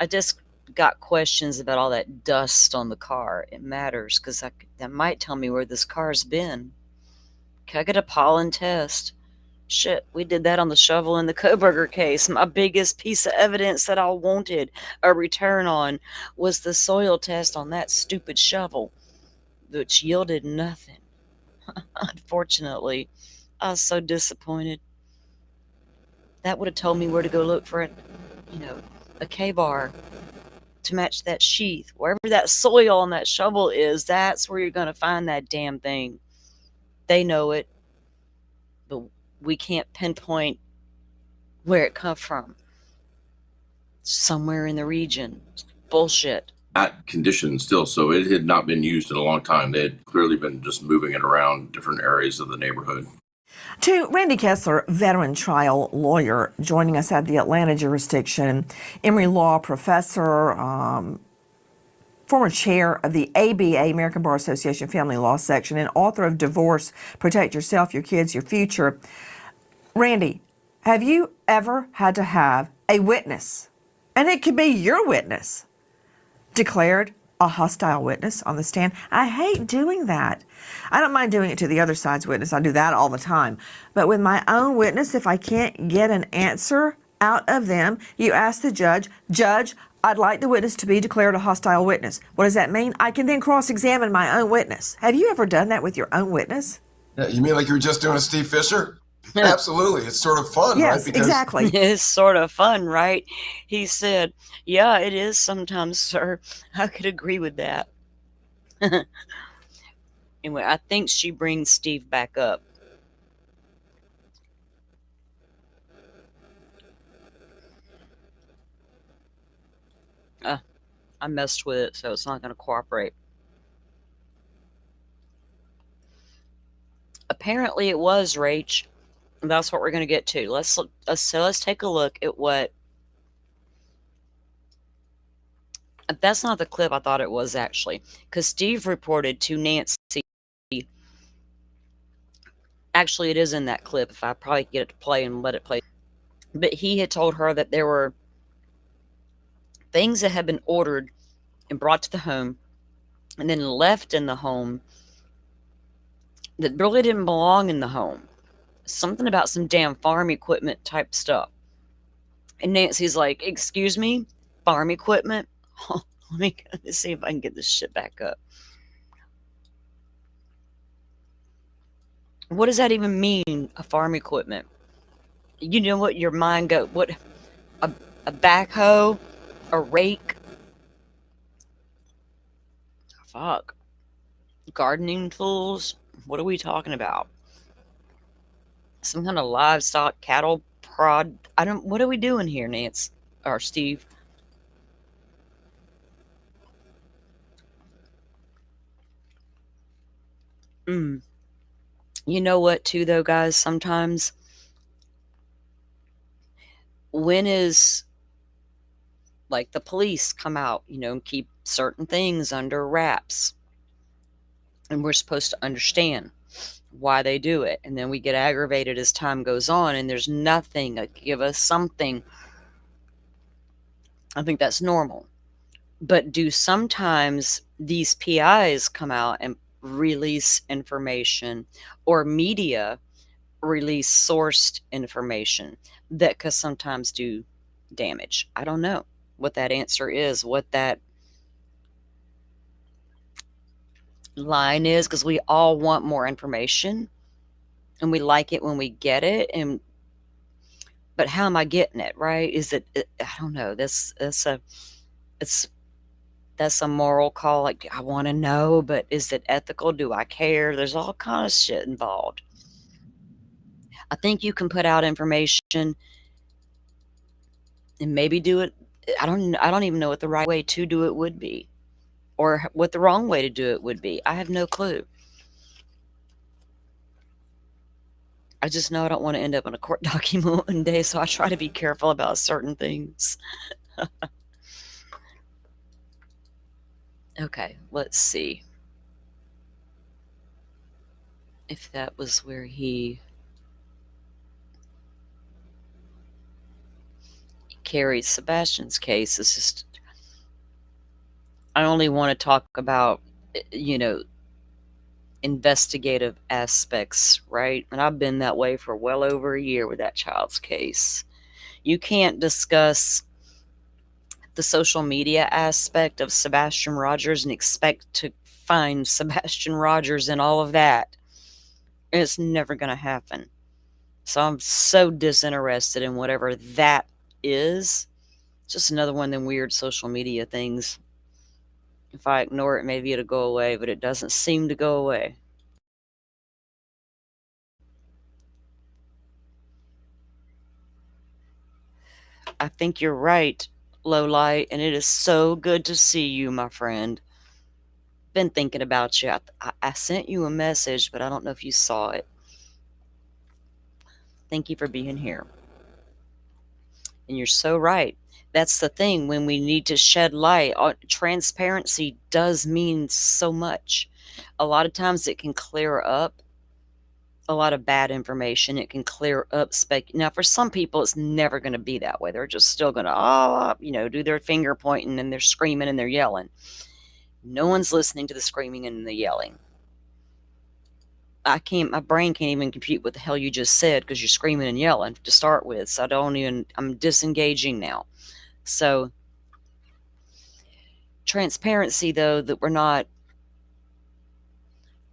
S2: I just got questions about all that dust on the car. It matters because that might tell me where this car's been. Can I get a pollen test? Shit, we did that on the shovel in the Koberger case. My biggest piece of evidence that I wanted a return on was the soil test on that stupid shovel, which yielded nothing. Unfortunately, I was so disappointed. That would have told me where to go look for a K-bar to match that sheath. Wherever that soil on that shovel is, that's where you're going to find that damn thing. They know it, but we can't pinpoint where it come from. Somewhere in the region. Bullshit.
S18: That condition still, so it had not been used in a long time. They had clearly been just moving it around different areas of the neighborhood.
S17: To Randy Kessler, veteran trial lawyer, joining us at the Atlanta jurisdiction, Emory Law professor, former chair of the ABA, American Bar Association Family Law Section, and author of Divorce, Protect Yourself, Your Kids, Your Future. Randy, have you ever had to have a witness, and it could be your witness, declared a hostile witness on the stand? I hate doing that. I don't mind doing it to the other side's witness. I do that all the time. But with my own witness, if I can't get an answer out of them, you ask the judge, Judge, I'd like the witness to be declared a hostile witness. What does that mean? I can then cross-examine my own witness. Have you ever done that with your own witness?
S19: Yeah, you mean like you were just doing a Steve Fisher? Absolutely. It's sort of fun,
S17: yes,
S19: right? Because
S17: exactly.
S2: It's sort of fun, right? He said, yeah, it is sometimes, sir. I could agree with that. Anyway, I think she brings Steve back up. I messed with it, so it's not going to cooperate. Apparently it was, Rach. That's what we're going to get to. Let's take a look at what... That's not the clip I thought it was, actually. Because Steve reported to Nancy... Actually, it is in that clip, if I probably get it to play and let it play. But he had told her that there were things that had been ordered and brought to the home and then left in the home that really didn't belong in the home. Something about some damn farm equipment type stuff. And Nancy's like, excuse me? Farm equipment? Let me see if I can get this shit back up. What does that even mean, a farm equipment? You know what your mind go, what, a backhoe? A rake? Fuck. Gardening tools? What are we talking about? Some kind of livestock, cattle prod? What are we doing here, Nance? Or Steve? You know what, too, though, guys? Sometimes, when is, like, the police come out, and keep certain things under wraps. And we're supposed to understand why they do it. And then we get aggravated as time goes on, and there's nothing to give us something. I think that's normal. But do sometimes these PIs come out and release information, or media release sourced information that could sometimes do damage? I don't know what that answer is, what that line is, because we all want more information and we like it when we get it, and But how am I getting it, right? Is it, I don't know. It's that's a moral call. Like, I want to know, but is it ethical? Do I care? There's all kind of shit involved. I think you can put out information and maybe do it. I don't even know what the right way to do it would be, or what the wrong way to do it would be. I have no clue. I just know I don't want to end up in a court document one day, so I try to be careful about certain things. Okay, let's see if that was where he carried Sebastian's case. It's just, I only want to talk about, you know, investigative aspects, right? And I've been that way for well over a year with that child's case. You can't discuss the social media aspect of Sebastian Rogers and expect to find Sebastian Rogers in all of that. It's never going to happen. So I'm so disinterested in whatever that is. Just another one of them weird social media things. If I ignore it, maybe it'll go away, but it doesn't seem to go away. I think you're right, Lowlight, and it is so good to see you, my friend. Been thinking about you. I sent you a message, but I don't know if you saw it. Thank you for being here. And you're so right. That's the thing. When we need to shed light, transparency does mean so much. A lot of times it can clear up a lot of bad information. It can clear up now, for some people, it's never going to be that way. They're just still going to, do their finger pointing and they're screaming and they're yelling. No one's listening to the screaming and the yelling. My brain can't even compute what the hell you just said because you're screaming and yelling to start with. So I'm disengaging now. So transparency, though, that we're not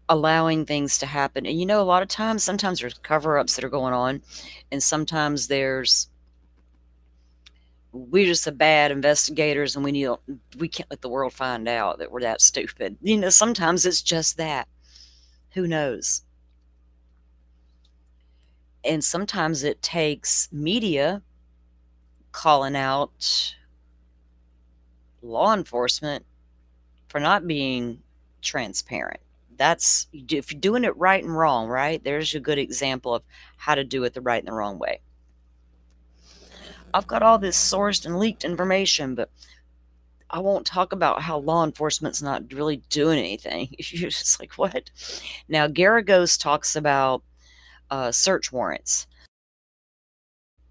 S2: allowing things to happen. And a lot of times, sometimes there's cover-ups that are going on, and sometimes we're just the bad investigators, and we can't let the world find out that we're that stupid. Sometimes it's just that. Who knows? And sometimes it takes media calling out law enforcement for not being transparent. If you're doing it right and wrong, right? There's a good example of how to do it the right and the wrong way. I've got all this sourced and leaked information, but I won't talk about how law enforcement's not really doing anything. You're just like, what? Now, Garagos talks about search warrants.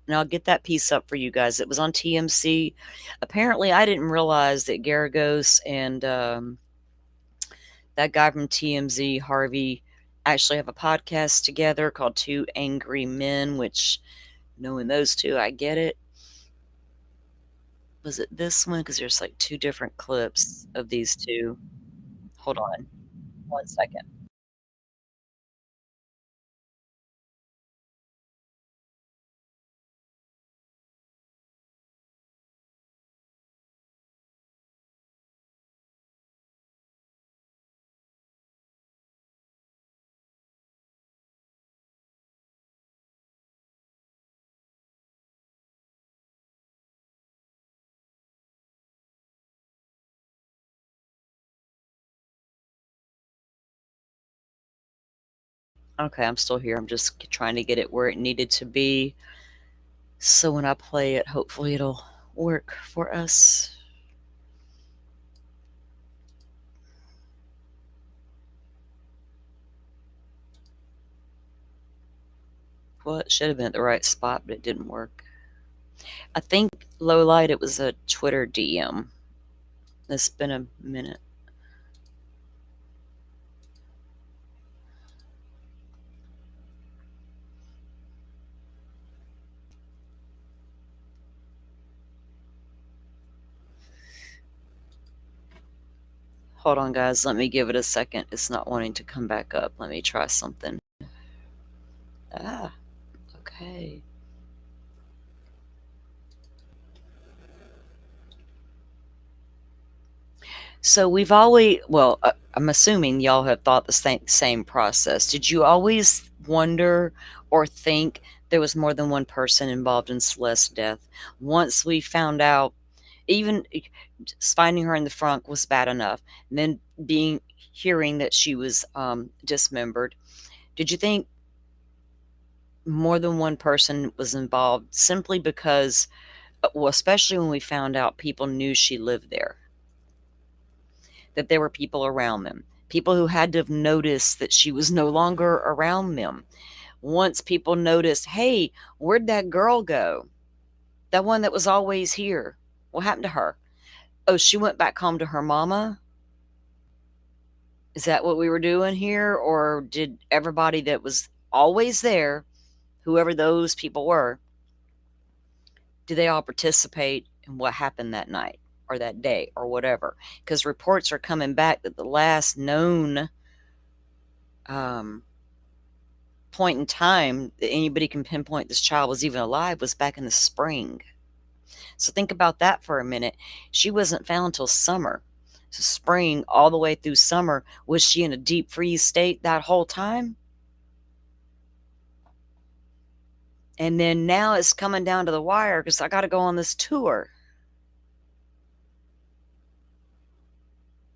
S2: And I'll get that piece up for you guys. It was on TMC. Apparently, I didn't realize that Garagos and that guy from TMZ, Harvey, actually have a podcast together called Two Angry Men, which, knowing those two, I get it. Was it this one? Because there's like two different clips of these two. Hold on 1 second. Okay, I'm still here. I'm just trying to get it where it needed to be. So when I play it, hopefully it'll work for us. Well, it should have been at the right spot, but it didn't work. I think, Lowlight, it was a Twitter DM. It's been a minute. Hold on, guys. Let me give it a second. It's not wanting to come back up. Let me try something. Okay. So we've always, well, I'm assuming y'all have thought the same process. Did you always wonder or think there was more than one person involved in Celeste's death? Once we found out, even just finding her in the front was bad enough, and then hearing that she was dismembered, did you think more than one person was involved simply because, well, especially when we found out people knew she lived there, that there were people around them, people who had to have noticed that she was no longer around them. Once people noticed, hey, where'd that girl go? That one that was always here. What happened to her? Oh, she went back home to her mama? Is that what we were doing here? Or did everybody that was always there, whoever those people were, do they all participate in what happened that night or that day or whatever? Because reports are coming back that the last known point in time that anybody can pinpoint this child was even alive was back in the spring. So think about that for a minute. She wasn't found till summer. So spring all the way through summer. Was she in a deep freeze state that whole time? And then now it's coming down to the wire because I got to go on this tour.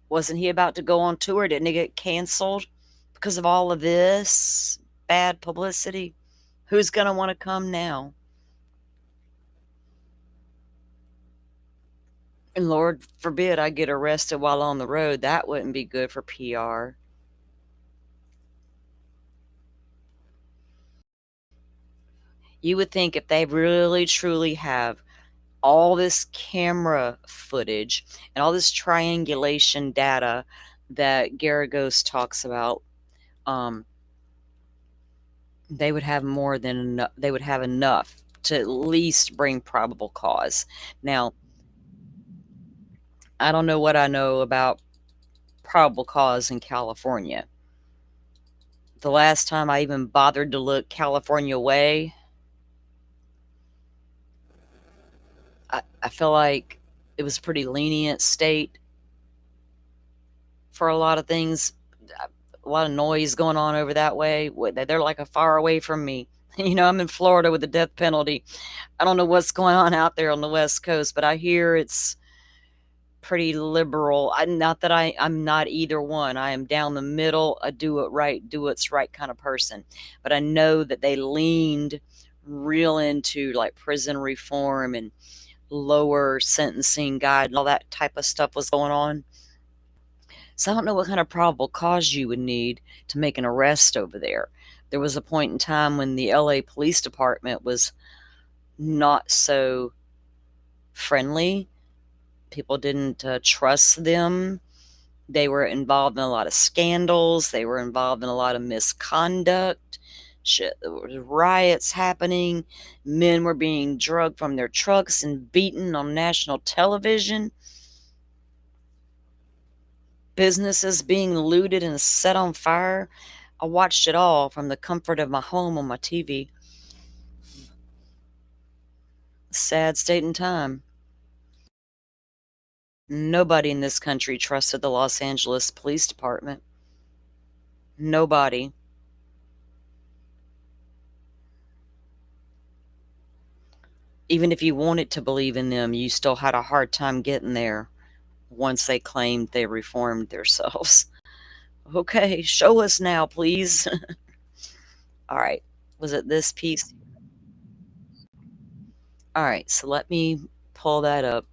S2: Wasn't he about to go on tour? Didn't he get canceled because of all of this bad publicity? Who's going to want to come now? And Lord forbid I get arrested while on the road. That wouldn't be good for PR. You would think if they really truly have all this camera footage and all this triangulation data that Garagos talks about, they would have more than enough. They would have enough to at least bring probable cause. Now, I don't know what I know about probable cause in California. The last time I even bothered to look California way, I feel like it was a pretty lenient state for a lot of things. A lot of noise going on over that way. They're like a far away from me. I'm in Florida with the death penalty. I don't know what's going on out there on the West Coast, but I hear it's pretty liberal. Not that I'm not either one. I am down the middle, a do it right, do what's right kind of person. But I know that they leaned real into like prison reform and lower sentencing guide and all that type of stuff was going on. So I don't know what kind of probable cause you would need to make an arrest over there. There was a point in time when the LA Police Department was not so friendly. People didn't trust them. They were involved in a lot of scandals. They were involved in a lot of misconduct. There was riots happening. Men were being drugged from their trucks and beaten on national television. Businesses being looted and set on fire. I watched it all from the comfort of my home on my TV. Sad state and time. Nobody in this country trusted the Los Angeles Police Department. Nobody. Even if you wanted to believe in them, you still had a hard time getting there once they claimed they reformed themselves. Okay, show us now, please. All right. Was it this piece? All right, so let me pull that up.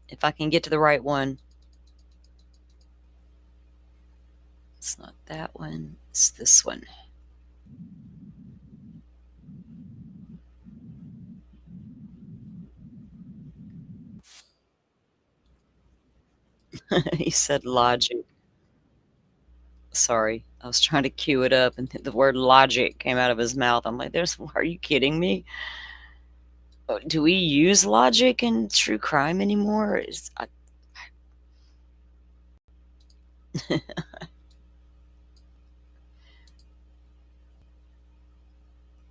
S2: If I can get to the right one. It's not that one. It's this one. He said logic. Sorry, I was trying to cue it up, and the word logic came out of his mouth. I'm like, are you kidding me? Do we use logic in true crime anymore?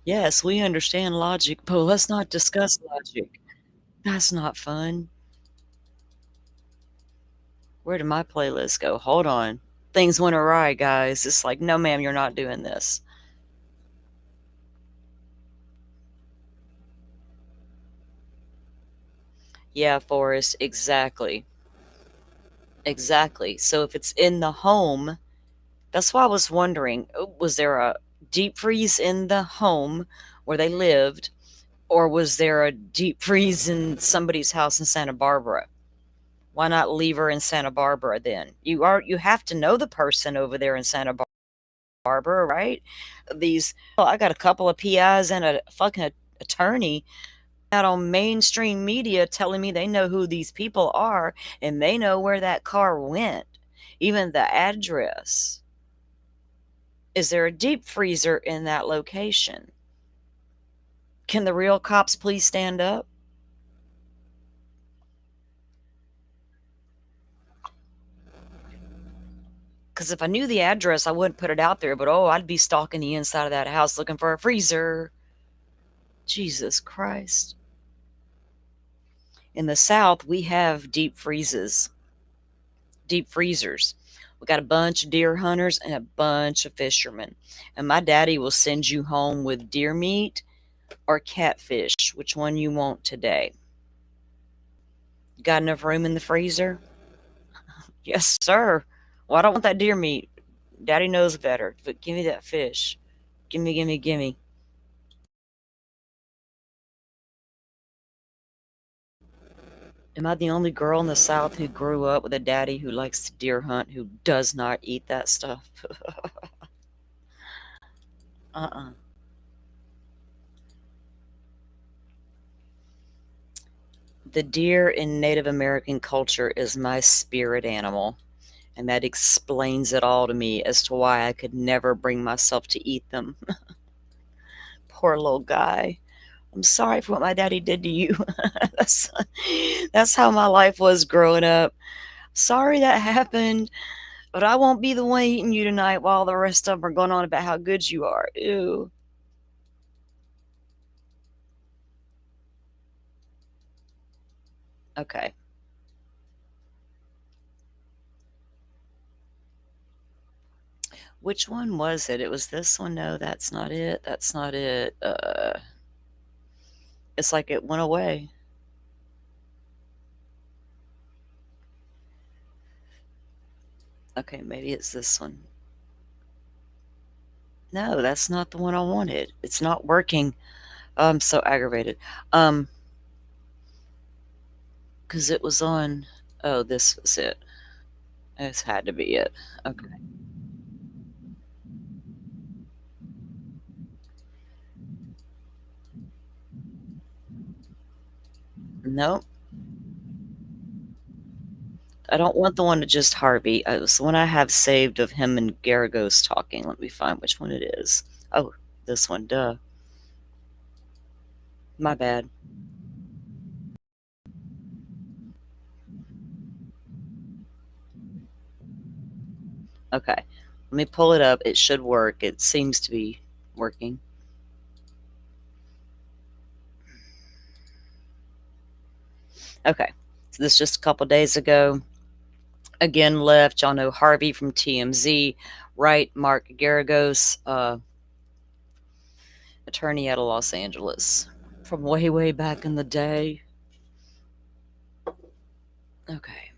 S2: Yes, we understand logic, but let's not discuss logic. That's not fun. Where did my playlist go? Hold on. Things went awry, guys. It's like, no, ma'am, you're not doing this. Yeah, Forrest, exactly. Exactly. So if it's in the home, that's why I was wondering, was there a deep freeze in the home where they lived, or was there a deep freeze in somebody's house in Santa Barbara? Why not leave her in Santa Barbara then? You have to know the person over there in Santa Barbara, right? I got a couple of PIs and a fucking attorney out on mainstream media telling me they know who these people are and they know where that car went, even the address. Is there a deep freezer in that location? Can the real cops please stand up? Because if I knew the address, I wouldn't put it out there, but I'd be stalking the inside of that house looking for a freezer. Jesus Christ. In the South, we have deep freezers. We got a bunch of deer hunters and a bunch of fishermen. And my daddy will send you home with deer meat or catfish. Which one you want today? Got enough room in the freezer? Yes, sir. Well, I don't want that deer meat. Daddy knows better. But give me that fish. Gimme, gimme, gimme. Am I the only girl in the South who grew up with a daddy who likes to deer hunt, who does not eat that stuff? The deer in Native American culture is my spirit animal, and that explains it all to me as to why I could never bring myself to eat them. Poor little guy. I'm sorry for what my daddy did to you. that's how my life was growing up. Sorry that happened, but I won't be the one eating you tonight while the rest of them are going on about how good you are. Ew. Okay. Which one was it? It was this one. No, that's not it. That's not it. It's like it went away. Okay, maybe it's this one. No, that's not the one I wanted. It's not working. I'm so aggravated. Because it was on. Oh, this was it. This had to be it. Okay. Nope. I don't want the one to just Harvey. It's the one I have saved of him and Garagos talking. Let me find which one it is. Oh, this one. Duh. My bad. Okay. Let me pull it up. It should work. It seems to be working. Okay. So this just a couple days ago. Again, left. Y'all know Harvey from TMZ. Right. Mark Garagos, attorney out of Los Angeles. From way, way back in the day. Okay.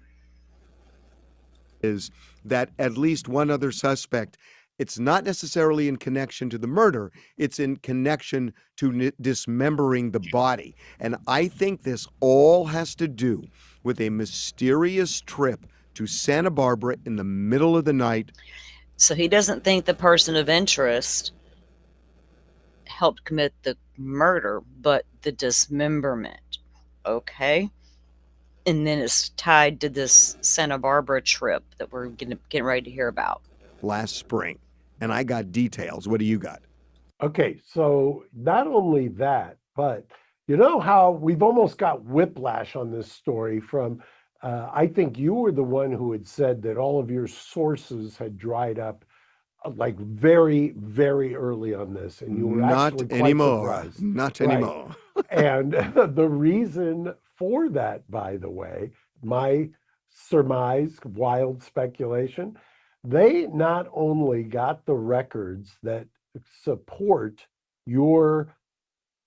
S20: Is that at least one other suspect, it's not necessarily in connection to the murder, it's in connection to dismembering the body. And I think this all has to do with a mysterious trip to Santa Barbara in the middle of the night.
S2: So he doesn't think the person of interest helped commit the murder, but the dismemberment. Okay. And then it's tied to this Santa Barbara trip that we're getting ready to hear about.
S20: Last spring. And I got details. What do you got?
S21: Okay, so not only that, but you know how we've almost got whiplash on this story from, I think you were the one who had said that all of your sources had dried up like very, very early on this. And you were actually quite surprised.
S20: Not anymore.
S21: And the reason for that, by the way, my surmise, wild speculation. They not only got the records that support your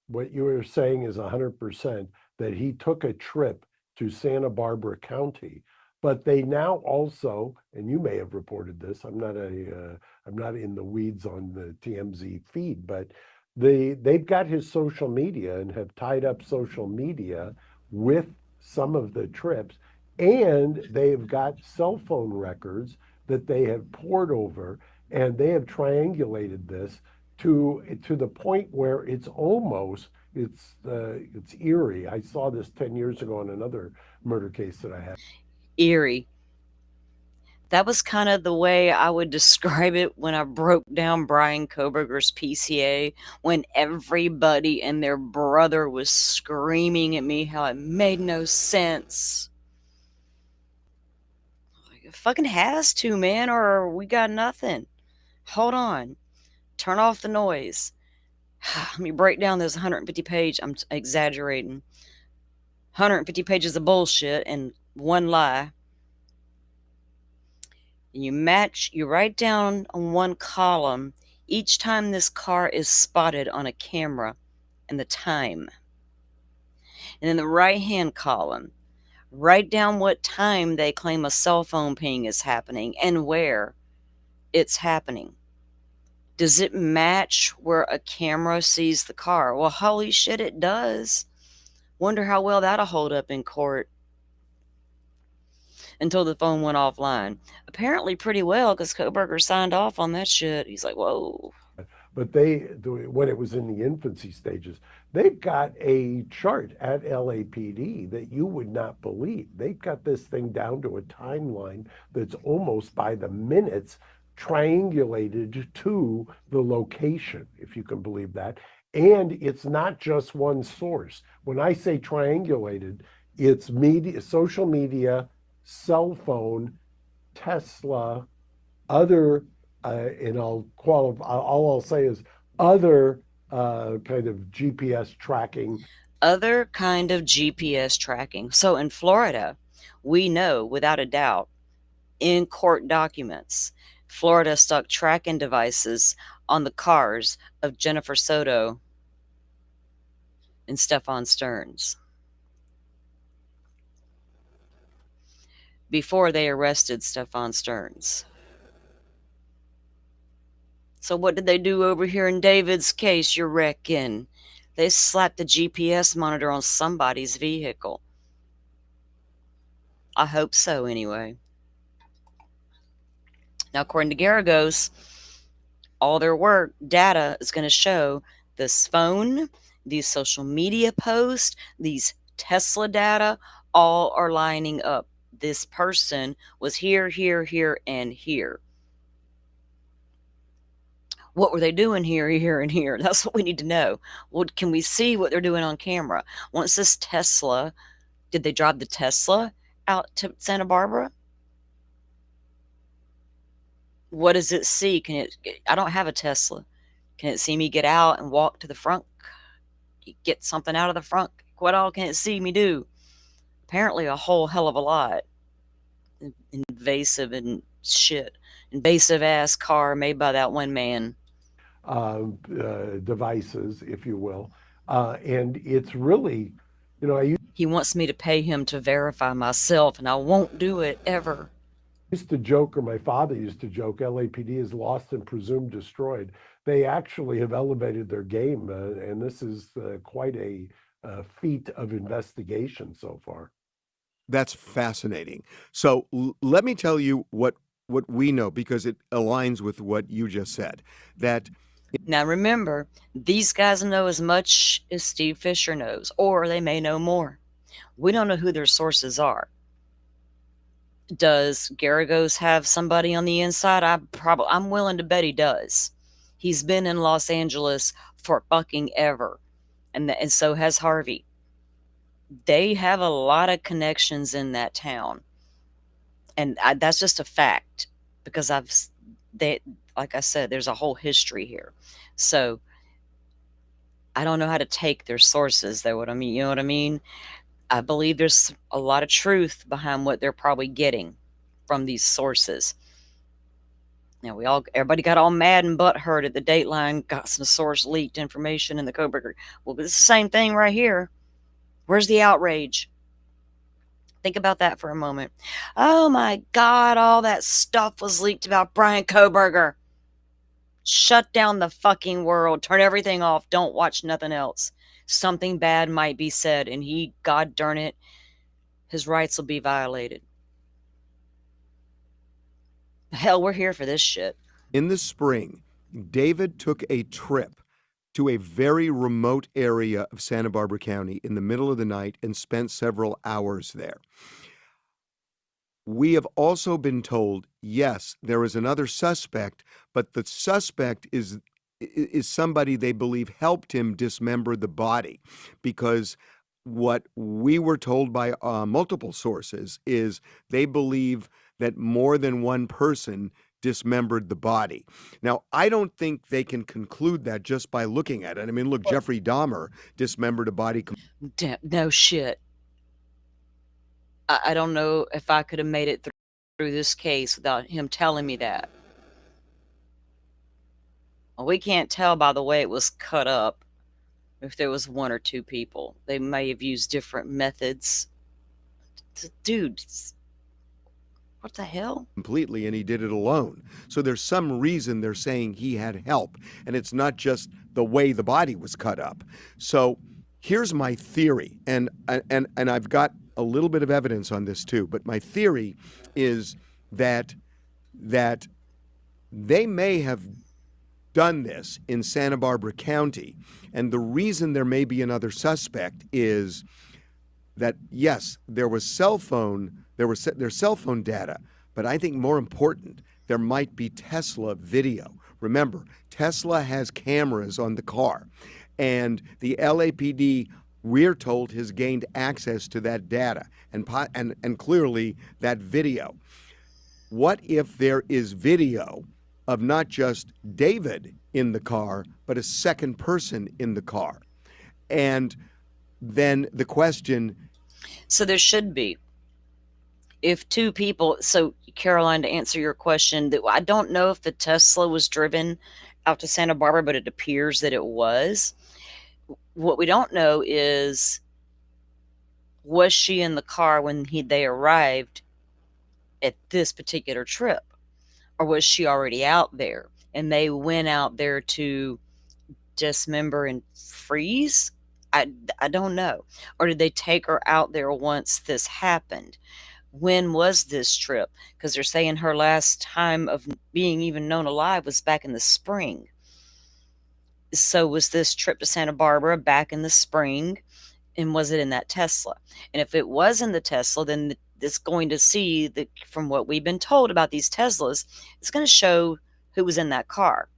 S21: what you were saying is 100% that he took a trip to Santa Barbara County, but they now also, and you may have reported this. I'm not in the weeds on the TMZ feed, but they've got his social media and have tied up social media with some of the trips, and they've got cell phone records that they have poured over, and they have triangulated this to the point where it's eerie. I saw this 10 years ago in another murder case that I had.
S2: Eerie. That was kind of the way I would describe it when I broke down Brian Koberger's PCA, when everybody and their brother was screaming at me how it made no sense. Like, it fucking has to, man, or we got nothing. Hold on. Turn off the noise. Let me break down this 150 page, I'm exaggerating, 150 pages of bullshit and one lie. And you write down on one column each time this car is spotted on a camera and the time. And in the right hand column, write down what time they claim a cell phone ping is happening and where it's happening. Does it match where a camera sees the car? Well, holy shit, it does. Wonder how well that'll hold up in court. Until the phone went offline. Apparently pretty well, because Koberger signed off on that shit. He's like, whoa.
S21: But when it was in the infancy stages, they've got a chart at LAPD that you would not believe. They've got this thing down to a timeline that's almost by the minutes triangulated to the location, if you can believe that. And it's not just one source. When I say triangulated, it's media, social media, cell phone, Tesla, other, and all I'll say is other kind of GPS tracking.
S2: Other kind of GPS tracking. So in Florida, we know without a doubt, in court documents, Florida stuck tracking devices on the cars of Jennifer Soto and Stefan Stearns before they arrested Stefan Stearns. So what did they do over here in David's case, you reckon? They slapped the GPS monitor on somebody's vehicle. I hope so, anyway. Now, according to Garagos, all their work, data, is going to show this phone, these social media posts, these Tesla data, all are lining up. This person was here, here, here, and here. What were they doing here, here, and here? That's what we need to know. Well, can we see what they're doing on camera? Once this Tesla, did they drive the Tesla out to Santa Barbara? What does it see? I don't have a Tesla. Can it see me get out and walk to the front? Get something out of the front? What all can it see me do? Apparently a whole hell of a lot. Invasive and shit. Invasive ass car made by that one man.
S21: Devices, if you will. And it's really,
S2: he wants me to pay him to verify myself, and I won't do it ever.
S21: Used to joke, or my father used to joke, LAPD is lost and presumed destroyed. They actually have elevated their game, and this is quite a feat of investigation so far.
S20: That's fascinating. So let me tell you what we know, because it aligns with what you just said.
S2: Now remember, these guys know as much as Steve Fisher knows, or they may know more. We don't know who their sources are. Does Garagos have somebody on the inside? I'm willing to bet he does. He's been in Los Angeles for fucking ever, and so has Harvey. They have a lot of connections in that town, and that's just a fact, because like I said, there's a whole history here. So I don't know how to take their sources, though. You know what I mean? I believe there's a lot of truth behind what they're probably getting from these sources. Now everybody got all mad and butthurt at the Dateline, got some source leaked information in the Kohberger. Well, it's the same thing right here. Where's the outrage? Think about that for a moment. Oh my God, all that stuff was leaked about Brian Kohberger. Shut down the fucking world. Turn everything off. Don't watch nothing else. Something bad might be said, and God darn it, his rights will be violated. Hell, we're here for this shit.
S20: In the spring, David took a trip to a very remote area of Santa Barbara County in the middle of the night and spent several hours there. We have also been told, yes, there is another suspect, but the suspect is somebody they believe helped him dismember the body, because what we were told by multiple sources is they believe that more than one person dismembered the body. Now, I don't think they can conclude that just by looking at it. I mean, look, Jeffrey Dahmer dismembered a body.
S2: No shit. I don't know if I could have made it through this case without him telling me that. Well, we can't tell by the way it was cut up if there was one or two people. They may have used different methods. Dude, what the hell?
S20: Completely, and he did it alone. So there's some reason they're saying he had help, and it's not just the way the body was cut up. So here's my theory, and I've got a little bit of evidence on this too, but my theory is that they may have done this in Santa Barbara County, and the reason there may be another suspect is that, yes, there's cell phone data, but I think more important, there might be Tesla video. Remember, Tesla has cameras on the car, and the LAPD, we're told, has gained access to that data and clearly that video. What if there is video of not just David in the car, but a second person in the car? And then the question...
S2: So there should be. If two people... So, Caroline, to answer your question, I don't know if the Tesla was driven out to Santa Barbara, but it appears that it was. What we don't know is, was she in the car when they arrived at this particular trip? Or was she already out there and they went out there to dismember and freeze? I don't know. Or did they take her out there once this happened? When was this trip? Because they're saying her last time of being even known alive was back in the spring. So was this trip to Santa Barbara back in the spring? And was it in that Tesla? And if it was in the Tesla, then it's going to see that, from what we've been told about these Teslas, it's going to show who was in that car.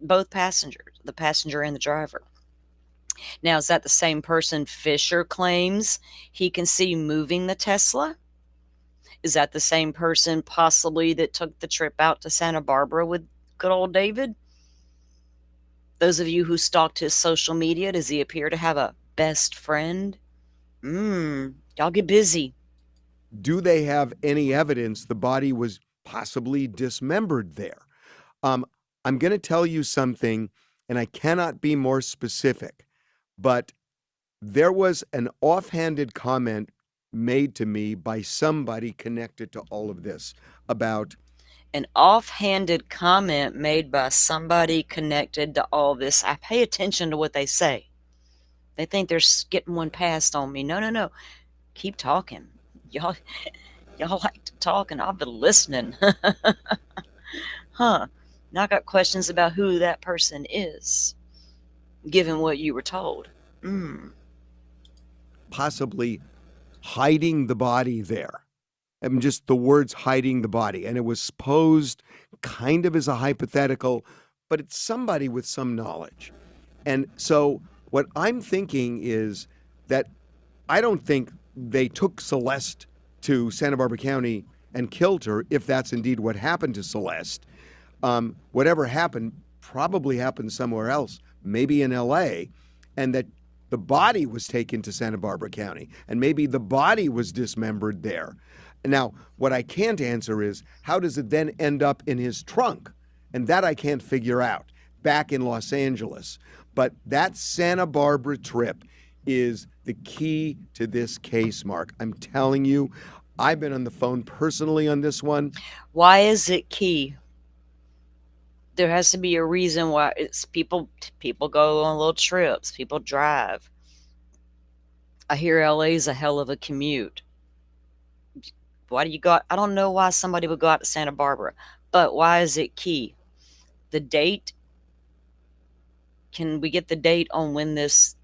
S2: Both passengers, the passenger and the driver. Now, is that the same person Fisher claims he can see moving the Tesla? Is that the same person possibly that took the trip out to Santa Barbara with good old David? Those of you who stalked his social media, does he appear to have a best friend? Y'all get busy.
S20: Do they have any evidence the body was possibly dismembered there? I'm going to tell you something, and I cannot be more specific, but there was an offhanded comment made to me by somebody connected to all of this about...
S2: An offhanded comment made by somebody connected to all this. I pay attention to what they say. They think they're getting one passed on me. No. Keep talking. Y'all like to talk, and I've been listening. Now I got questions about who that person is, given what you were told.
S20: Possibly hiding the body there. I mean, just the words hiding the body. And it was posed kind of as a hypothetical, but it's somebody with some knowledge. And so what I'm thinking is that I don't think they took Celeste to Santa Barbara County and killed her, if that's indeed what happened to Celeste. Whatever happened probably happened somewhere else, maybe in LA, and that the body was taken to Santa Barbara County, and maybe the body was dismembered there. Now, what I can't answer is how does it then end up in his trunk? And that I can't figure out back in Los Angeles. But that Santa Barbara trip is the key to this case, Mark. I'm telling you, I've been on the phone personally on this one.
S2: Why is it key? There has to be a reason why. It's people go on little trips, people drive. I hear LA's a hell of a commute. Why do you go? I don't know why somebody would go out to Santa Barbara, but why is it key? The date. Can we get the date on when this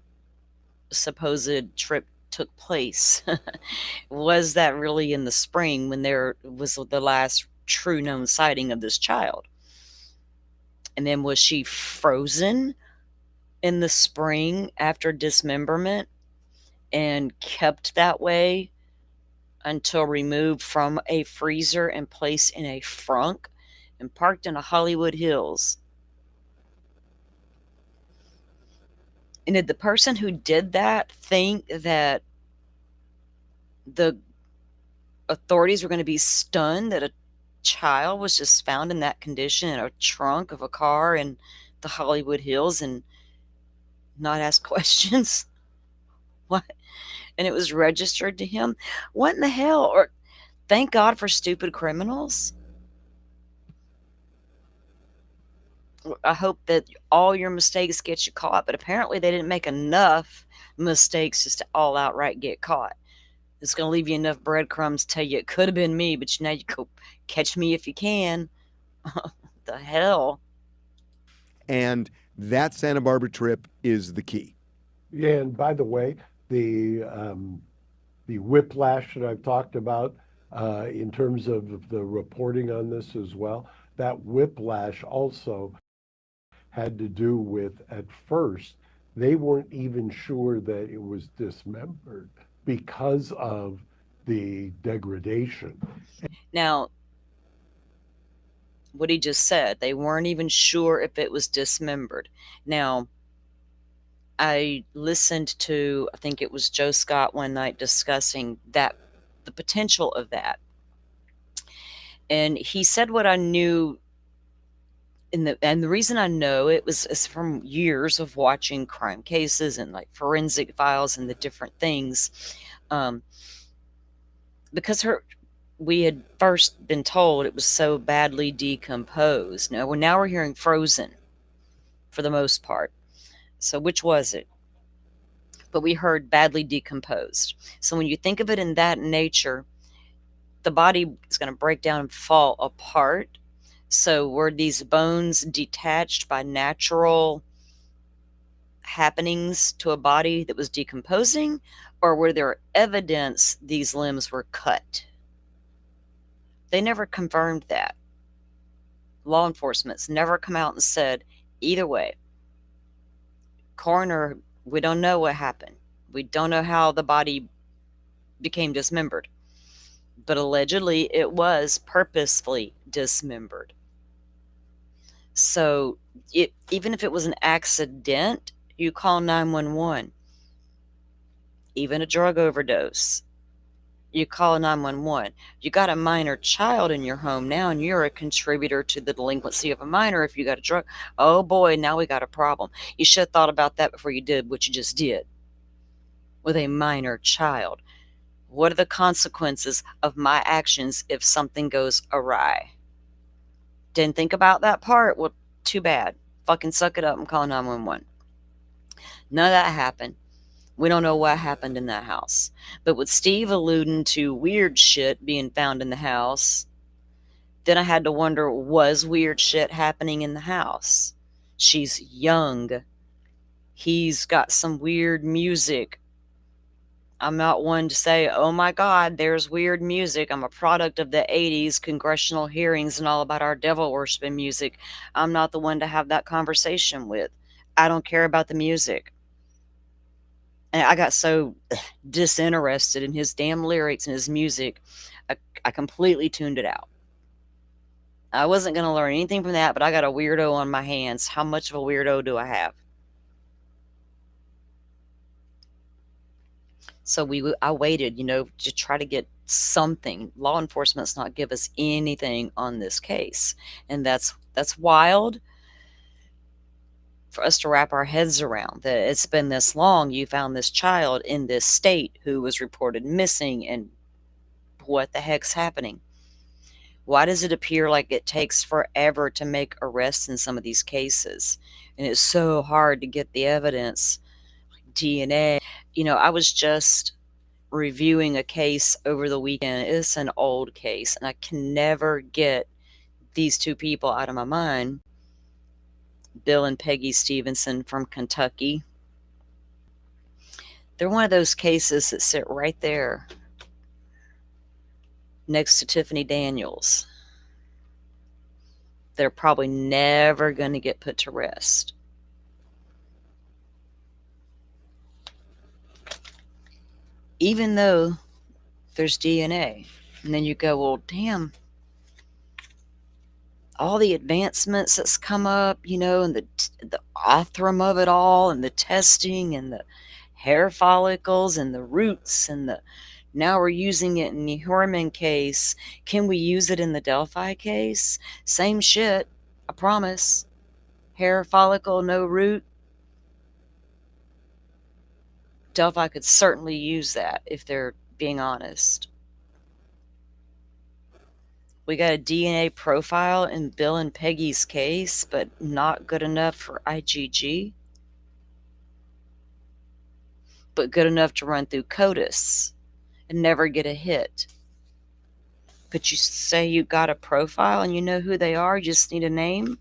S2: supposed trip took place? Was that really in the spring when there was the last true known sighting of this child? And then was she frozen in the spring after dismemberment and kept that way until removed from a freezer and placed in a frunk and parked in a Hollywood Hills? And did the person who did that think that the authorities were going to be stunned that a child was just found in that condition in a trunk of a car in the Hollywood Hills and not ask questions? What? And it was registered to him? What in the hell? Or thank God for stupid criminals. I hope that all your mistakes get you caught, but apparently they didn't make enough mistakes just to all outright get caught. It's going to leave you enough breadcrumbs to tell you it could have been me, but now you go catch me if you can. The hell?
S20: And that Santa Barbara trip is the key.
S21: Yeah, and by the way, the whiplash that I've talked about in terms of the reporting on this as well, that whiplash also had to do with, at first, they weren't even sure that it was dismembered because of the degradation.
S2: Now, what he just said, they weren't even sure if it was dismembered. Now, I listened to, I think it was Joe Scott one night discussing that, the potential of that. And he said what I knew, and the reason I know it is from years of watching crime cases and like forensic files and the different things. Because we had first been told it was so badly decomposed. Now we're hearing frozen for the most part. So which was it? But we heard badly decomposed. So when you think of it in that nature, the body is going to break down and fall apart. So were these bones detached by natural happenings to a body that was decomposing, or were there evidence these limbs were cut? They never confirmed that. Law enforcement's never come out and said either way. Coroner, we don't know what happened. We don't know how the body became dismembered. But allegedly it was purposefully dismembered. So even if it was an accident, you call 911. Even a drug overdose, you call 911. You got a minor child in your home now, and you're a contributor to the delinquency of a minor if you got a drug. Oh boy, now we got a problem. You should have thought about that before you did what you just did with a minor child. What are the consequences of my actions if something goes awry? Didn't think about that part? Well, too bad. Fucking suck it up and call 911. None of that happened. We don't know what happened in that house. But with Steve alluding to weird shit being found in the house, then I had to wonder, was weird shit happening in the house? She's young. He's got some weird music. I'm not one to say, oh my God, there's weird music. I'm a product of the 80s congressional hearings and all about our devil worshiping music. I'm not the one to have that conversation with. I don't care about the music. And I got so disinterested in his damn lyrics and his music, I completely tuned it out. I wasn't going to learn anything from that, but I got a weirdo on my hands. How much of a weirdo do I have? So I waited, to try to get something. Law enforcement's not give us anything on this case, and that's wild for us to wrap our heads around, that it's been this long. You found this child in this state who was reported missing, and what the heck's happening? Why does it appear like it takes forever to make arrests in some of these cases? And it's so hard to get the evidence, like DNA. I was just reviewing a case over the weekend. It's an old case, and I can never get these two people out of my mind. Bill and Peggy Stevenson from Kentucky. They're one of those cases that sit right there next to Tiffany Daniels. They're probably never going to get put to rest. Even though there's DNA. And then you go, well, damn, all the advancements that's come up, and the authrum of it all, and the testing, and the hair follicles, and the roots, and now we're using it in the Horman case. Can we use it in the Delphi case? Same shit, I promise. Hair follicle, no root. Delphi could certainly use that if they're being honest. We got a DNA profile in Bill and Peggy's case, but not good enough for IgG. But good enough to run through CODIS and never get a hit. But you say you got a profile and you know who they are, you just need a name.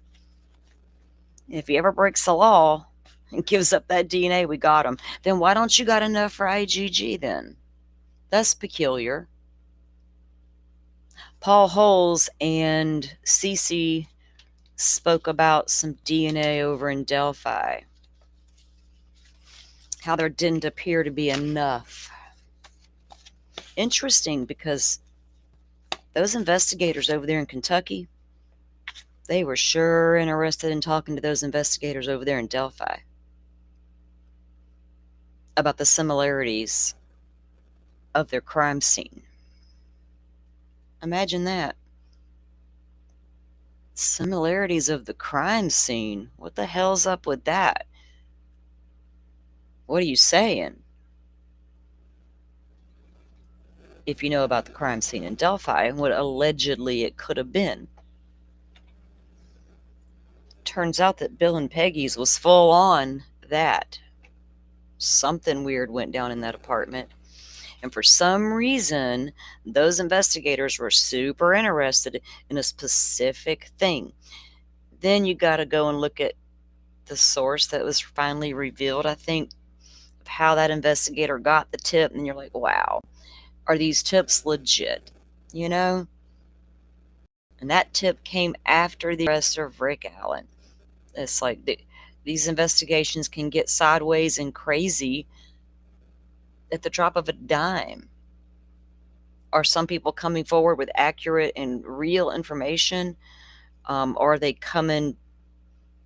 S2: If he ever breaks the law and gives up that DNA, we got him. Then why don't you got enough for IgG then? That's peculiar. Paul Holes and Cece spoke about some DNA over in Delphi. How there didn't appear to be enough. Interesting, because those investigators over there in Kentucky, they were sure interested in talking to those investigators over there in Delphi about the similarities of their crime scene. Imagine that. Similarities of the crime scene. What the hell's up with that? What are you saying? If you know about the crime scene in Delphi and what allegedly it could have been. Turns out that Bill and Peggy's was full on that. Something weird went down in that apartment. And for some reason, those investigators were super interested in a specific thing. Then you got to go and look at the source that was finally revealed, I think, of how that investigator got the tip. And you're like, wow, are these tips legit? And that tip came after the arrest of Rick Allen. It's like these investigations can get sideways and crazy at the drop of a dime. Are some people coming forward with accurate and real information? Or are they coming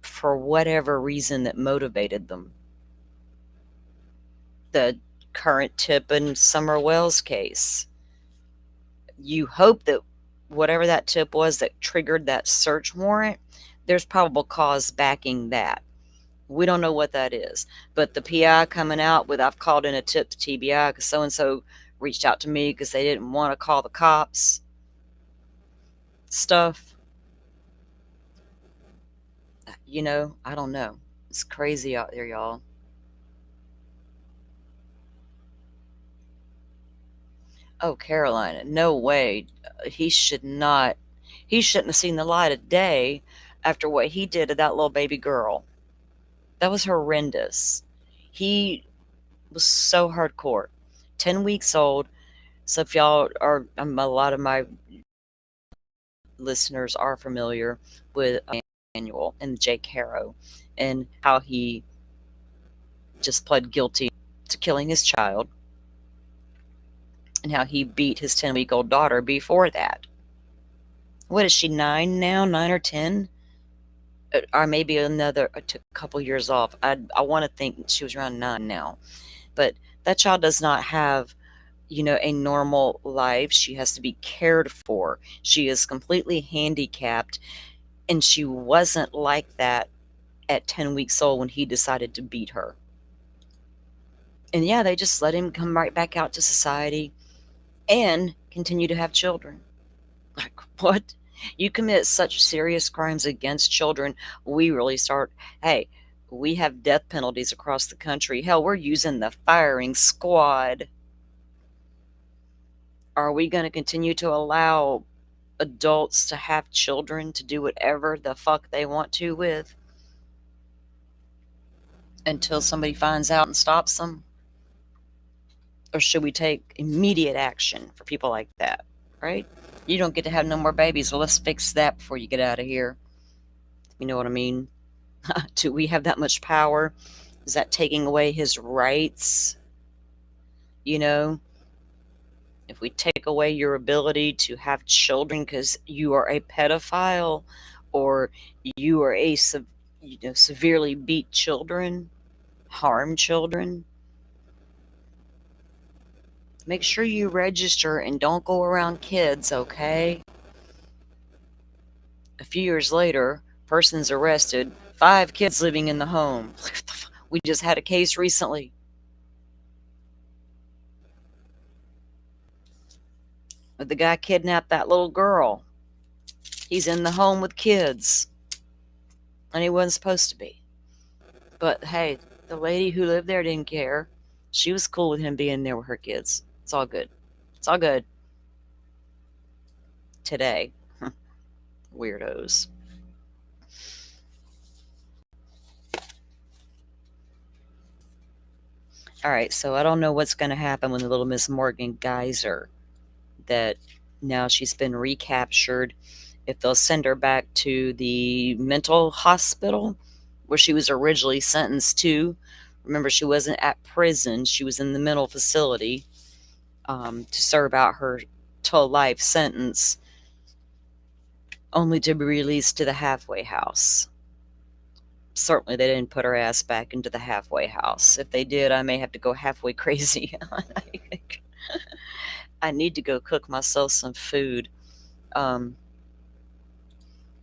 S2: for whatever reason that motivated them? The current tip in Summer Wells case. You hope that whatever that tip was that triggered that search warrant, there's probable cause backing that. We don't know what that is. But the PI coming out with, I've called in a tip to TBI because so-and-so reached out to me because they didn't want to call the cops. Stuff. I don't know. It's crazy out there, y'all. Oh, Carolina, no way. He shouldn't have seen the light of day after what he did to that little baby girl. That was horrendous. He was so hardcore. 10 weeks old. So if y'all are, a lot of my listeners are familiar with Manuel and Jake Harrow and how he just pled guilty to killing his child and how he beat his 10-week-old daughter before that. What is she, 9 now? 9 or 10? Or maybe another, took a couple years off. I want to think she was around 9 now. But That child does not have, a normal life. She has to be cared for. She is completely handicapped, and she wasn't like that at 10 weeks old when he decided to beat her. And yeah, they just let him come right back out to society and continue to have children. Like, what? You commit such serious crimes against children, we really start, hey, we have death penalties across the country. Hell, we're using the firing squad. Are we going to continue to allow adults to have children to do whatever the fuck they want to with until somebody finds out and stops them? Or should we take immediate action for people like that, right? You don't get to have no more babies. Well, let's fix that before you get out of here. You know what I mean? Do we have that much power? Is that taking away his rights? You know, if we take away your ability to have children because you are a pedophile or you are a severely beat children, harm children, make sure you register and don't go around kids, okay? A few years later, person's arrested, 5 kids living in the home. We just had a case recently. The guy kidnapped that little girl. He's in the home with kids. And he wasn't supposed to be. But hey, the lady who lived there didn't care. She was cool with him being there with her kids. It's all good. It's all good. Today. Weirdos. Alright, so I don't know what's going to happen with the little Miss Morgan Geyser. That now she's been recaptured. If they'll send her back to the mental hospital where she was originally sentenced to. Remember, she wasn't at prison. She was in the mental facility to serve out her to life sentence, only to be released to the halfway house. Certainly they didn't put her ass back into the halfway house. If they did, I may have to go halfway crazy. I need to go cook myself some food.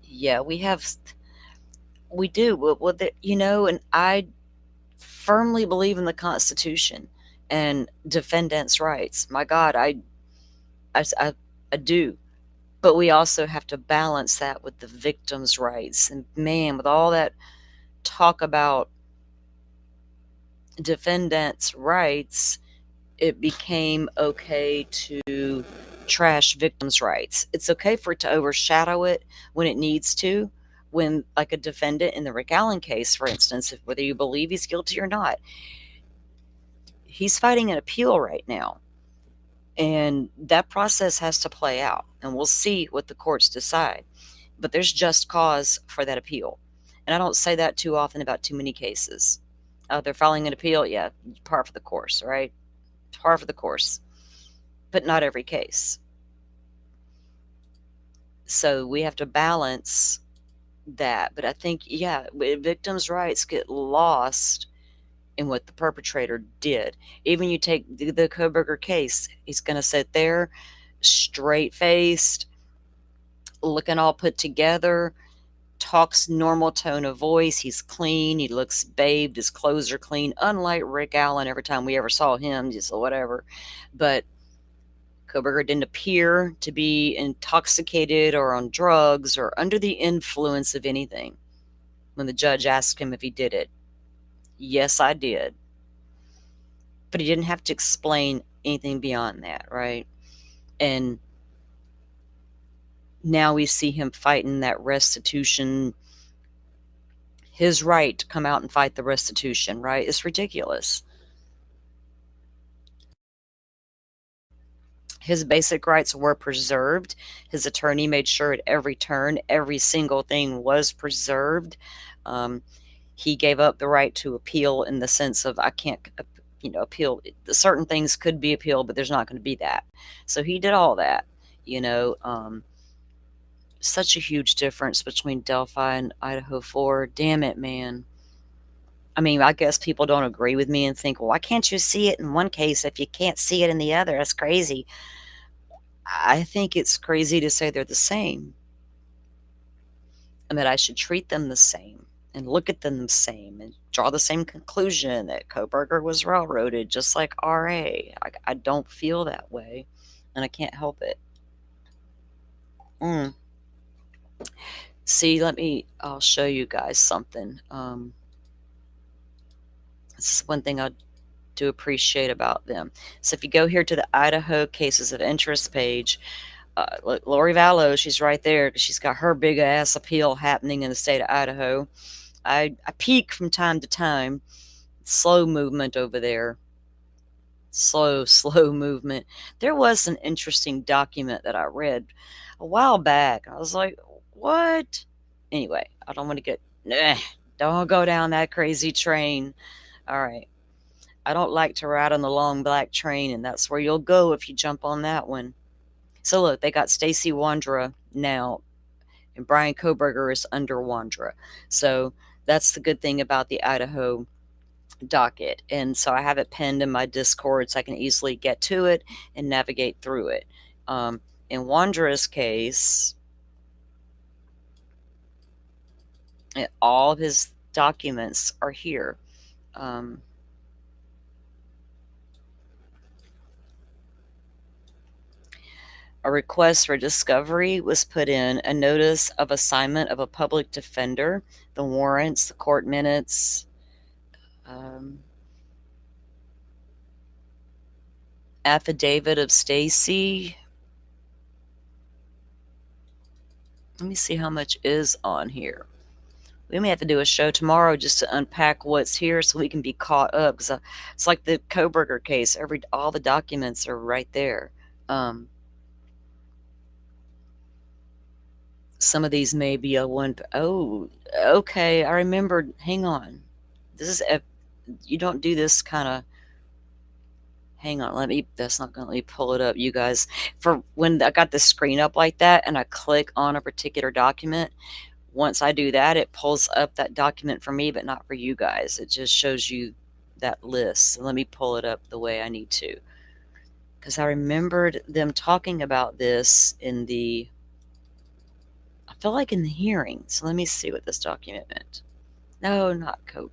S2: Yeah, we do. Well, and I firmly believe in the Constitution and defendants' rights. My God, I do. But we also have to balance that with the victims' rights. And man, with all that talk about defendants' rights, it became okay to trash victims' rights. It's okay for it to overshadow it when it needs to. When, like a defendant in the Rick Allen case, for instance, whether you believe he's guilty or not, he's fighting an appeal right now. And that process has to play out. And we'll see what the courts decide. But there's just cause for that appeal. And I don't say that too often about too many cases. They're filing an appeal, yeah, par for the course, right? Par for the course. But not every case. So we have to balance that. But I think, yeah, victims' rights get lost in what the perpetrator did. Even you take the Koberger case, he's going to sit there straight-faced, looking all put together, talks normal tone of voice, he's clean, he looks bathed, his clothes are clean, unlike Rick Allen every time we ever saw him, just whatever. But Koberger didn't appear to be intoxicated or on drugs or under the influence of anything when the judge asked him if he did it. Yes, I did. But he didn't have to explain anything beyond that, right? And now we see him fighting that restitution, his right to come out and fight the restitution, right? It's ridiculous. His basic rights were preserved. His attorney made sure at every turn, every single thing was preserved. He gave up the right to appeal in the sense of I can't, appeal. Certain things could be appealed, but there's not going to be that. So he did all that, such a huge difference between Delphi and Idaho 4. Damn it, man. I mean, I guess people don't agree with me and think, well, why can't you see it in one case if you can't see it in the other? That's crazy. I think it's crazy to say they're the same and that I should treat them the same and look at them the same and draw the same conclusion that Koberger was railroaded just like RA. I don't feel that way and I can't help it. Mm. See, I'll show you guys something. This is one thing I do appreciate about them. So if you go here to the Idaho Cases of Interest page, look, Lori Vallow, she's right there because she's got her big ass appeal happening in the state of Idaho. I peek from time to time. Slow movement over there. Slow movement. There was an interesting document that I read a while back. I was like, what? Anyway, I don't want to don't go down that crazy train. All right. I don't like to ride on the long black train, and that's where you'll go if you jump on that one. So look, they got Stacy Wandra now, and Brian Koberger is under Wandra. So that's the good thing about the Idaho docket. And so I have it pinned in my Discord so I can easily get to it and navigate through it. In Wandra's case, all of his documents are here. A request for discovery was put in, a notice of assignment of a public defender, the warrants, the court minutes, affidavit of Stacy. Let me see how much is on here. We may have to do a show tomorrow just to unpack what's here so we can be caught up. Because it's like the Koberger case. All the documents are right there. Some of these may be a one. Oh, okay. I remembered. Hang on. This is you don't do this kind of. Hang on. That's not going to let me pull it up, you guys. For when I got the screen up like that and I click on a particular document, once I do that, it pulls up that document for me, but not for you guys. It just shows you that list. So let me pull it up the way I need to. Because I remembered them talking about this I feel like in the hearing. So let me see what this document meant. No, not code.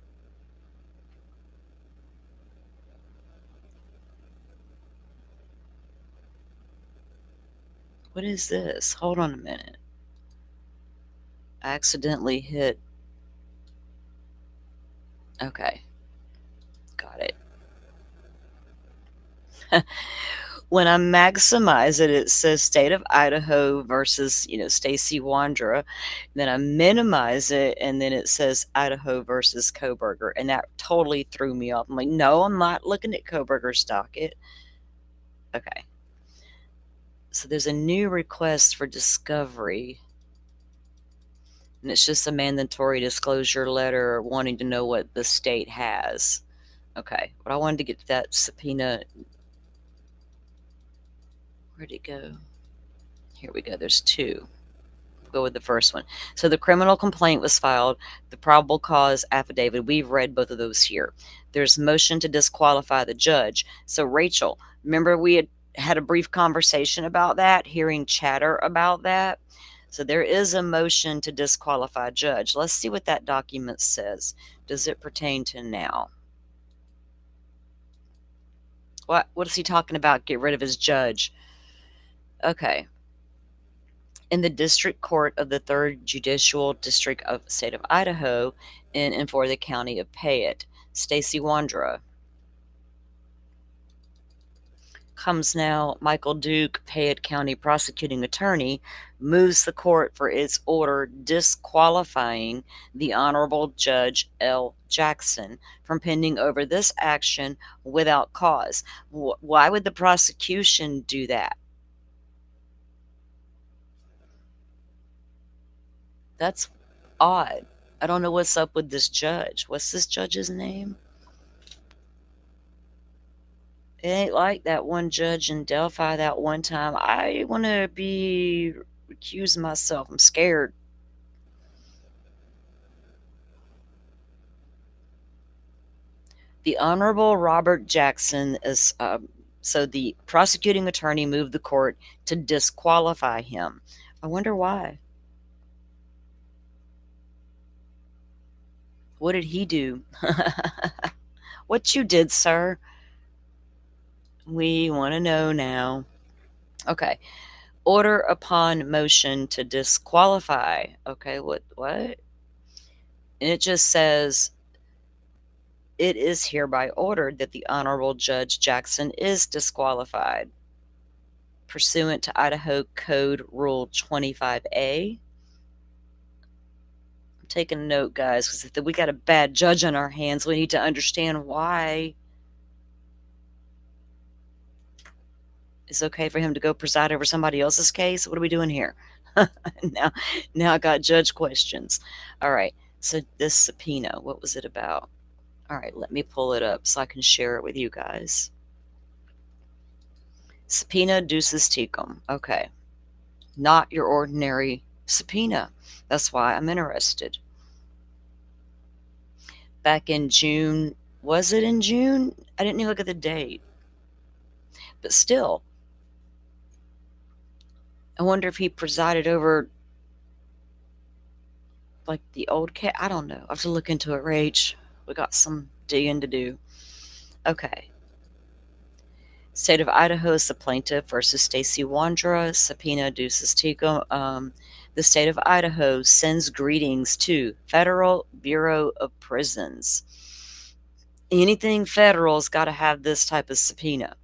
S2: What is this? Hold on a minute. I accidentally hit. Okay. Got it. When I maximize it, it says state of Idaho versus, Stacy Wandra. Then I minimize it, and then it says Idaho versus Koberger. And that totally threw me off. I'm like, no, I'm not looking at Koberger's docket. Okay. So there's a new request for discovery. And it's just a mandatory disclosure letter wanting to know what the state has. Okay. But I wanted to get to that subpoena. Where'd it go? Here we go. There's two. We'll go with the first one. So the criminal complaint was filed. The probable cause affidavit. We've read both of those here. There's motion to disqualify the judge. So Rachel, remember we had a brief conversation about that, hearing chatter about that. So there is a motion to disqualify a judge. Let's see what that document says. Does it pertain to now? What is he talking about? Get rid of his judge. Okay. In the District Court of the 3rd Judicial District of the State of Idaho in and for the County of Payette, Stacy Wandra. Comes now, Michael Duke, Payette County Prosecuting Attorney, moves the court for its order disqualifying the Honorable Judge L. Jackson from pending over this action without cause. Why would the prosecution do that? That's odd. I don't know what's up with this judge. What's this judge's name? It ain't like that one judge in Delphi that one time. I want to be recusing myself. I'm scared. The Honorable Robert Jackson is, so the prosecuting attorney moved the court to disqualify him. I wonder why. What did he do? What you did, sir? We want to know now. Okay. Order upon motion to disqualify. Okay, what? And it just says, it is hereby ordered that the Honorable Judge Jackson is disqualified pursuant to Idaho Code Rule 25A. I'm taking a note, guys, because if we got a bad judge on our hands, we need to understand why. It's okay for him to go preside over somebody else's case? What are we doing here? now I got judge questions. All right, so this subpoena, what was it about? All right, let me pull it up so I can share it with you guys. Subpoena ducis tecum. Okay. Not your ordinary subpoena. That's why I'm interested. Back in June, was it in June? I didn't even look at the date. But still, I wonder if he presided over like the old cat. I don't know. I have to look into it, Rach. We got some digging to do. Okay. State of Idaho is the plaintiff versus Stacy Wandra, subpoena ducis tecum. The state of Idaho sends greetings to Federal Bureau of Prisons. Anything federal's got to have this type of subpoena.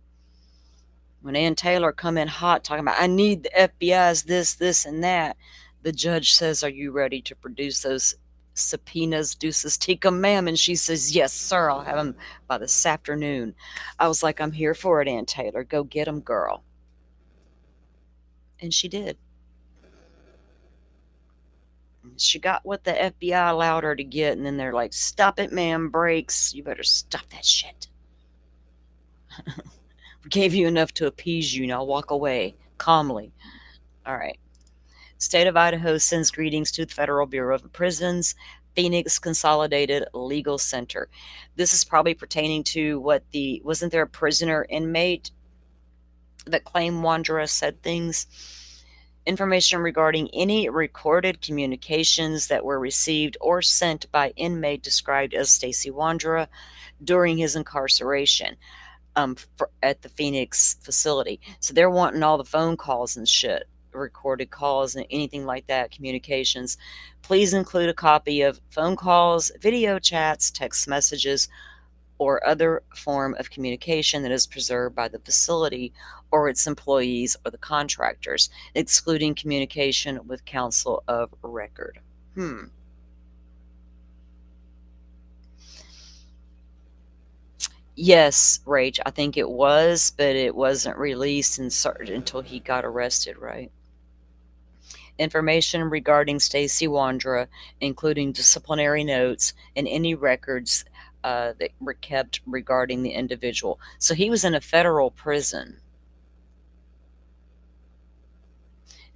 S2: When Ann Taylor come in hot talking about, I need the FBI's this, and that, the judge says, are you ready to produce those subpoenas ducis tecum, ma'am? And she says, yes, sir, I'll have them by this afternoon. I was like, I'm here for it, Ann Taylor. Go get them, girl. And she did. She got what the FBI allowed her to get, and then they're like, stop it, ma'am, brakes. You better stop that shit. We gave you enough to appease you. Now walk away calmly. All right. State of Idaho sends greetings to the Federal Bureau of Prisons, Phoenix Consolidated Legal Center. This is probably pertaining to wasn't there a prisoner inmate that claimed Wandra said things? Information regarding any recorded communications that were received or sent by inmate described as Stacy Wandra during his incarceration at the Phoenix facility. So they're wanting all the phone calls and shit, recorded calls and anything like that, communications. Please include a copy of phone calls, video chats, text messages, or other form of communication that is preserved by the facility or its employees or the contractors, excluding communication with counsel of record. Yes, Rach, I think it was, but it wasn't released until he got arrested, right? Information regarding Stacy Wandra, including disciplinary notes and any records that were kept regarding the individual. So he was in a federal prison,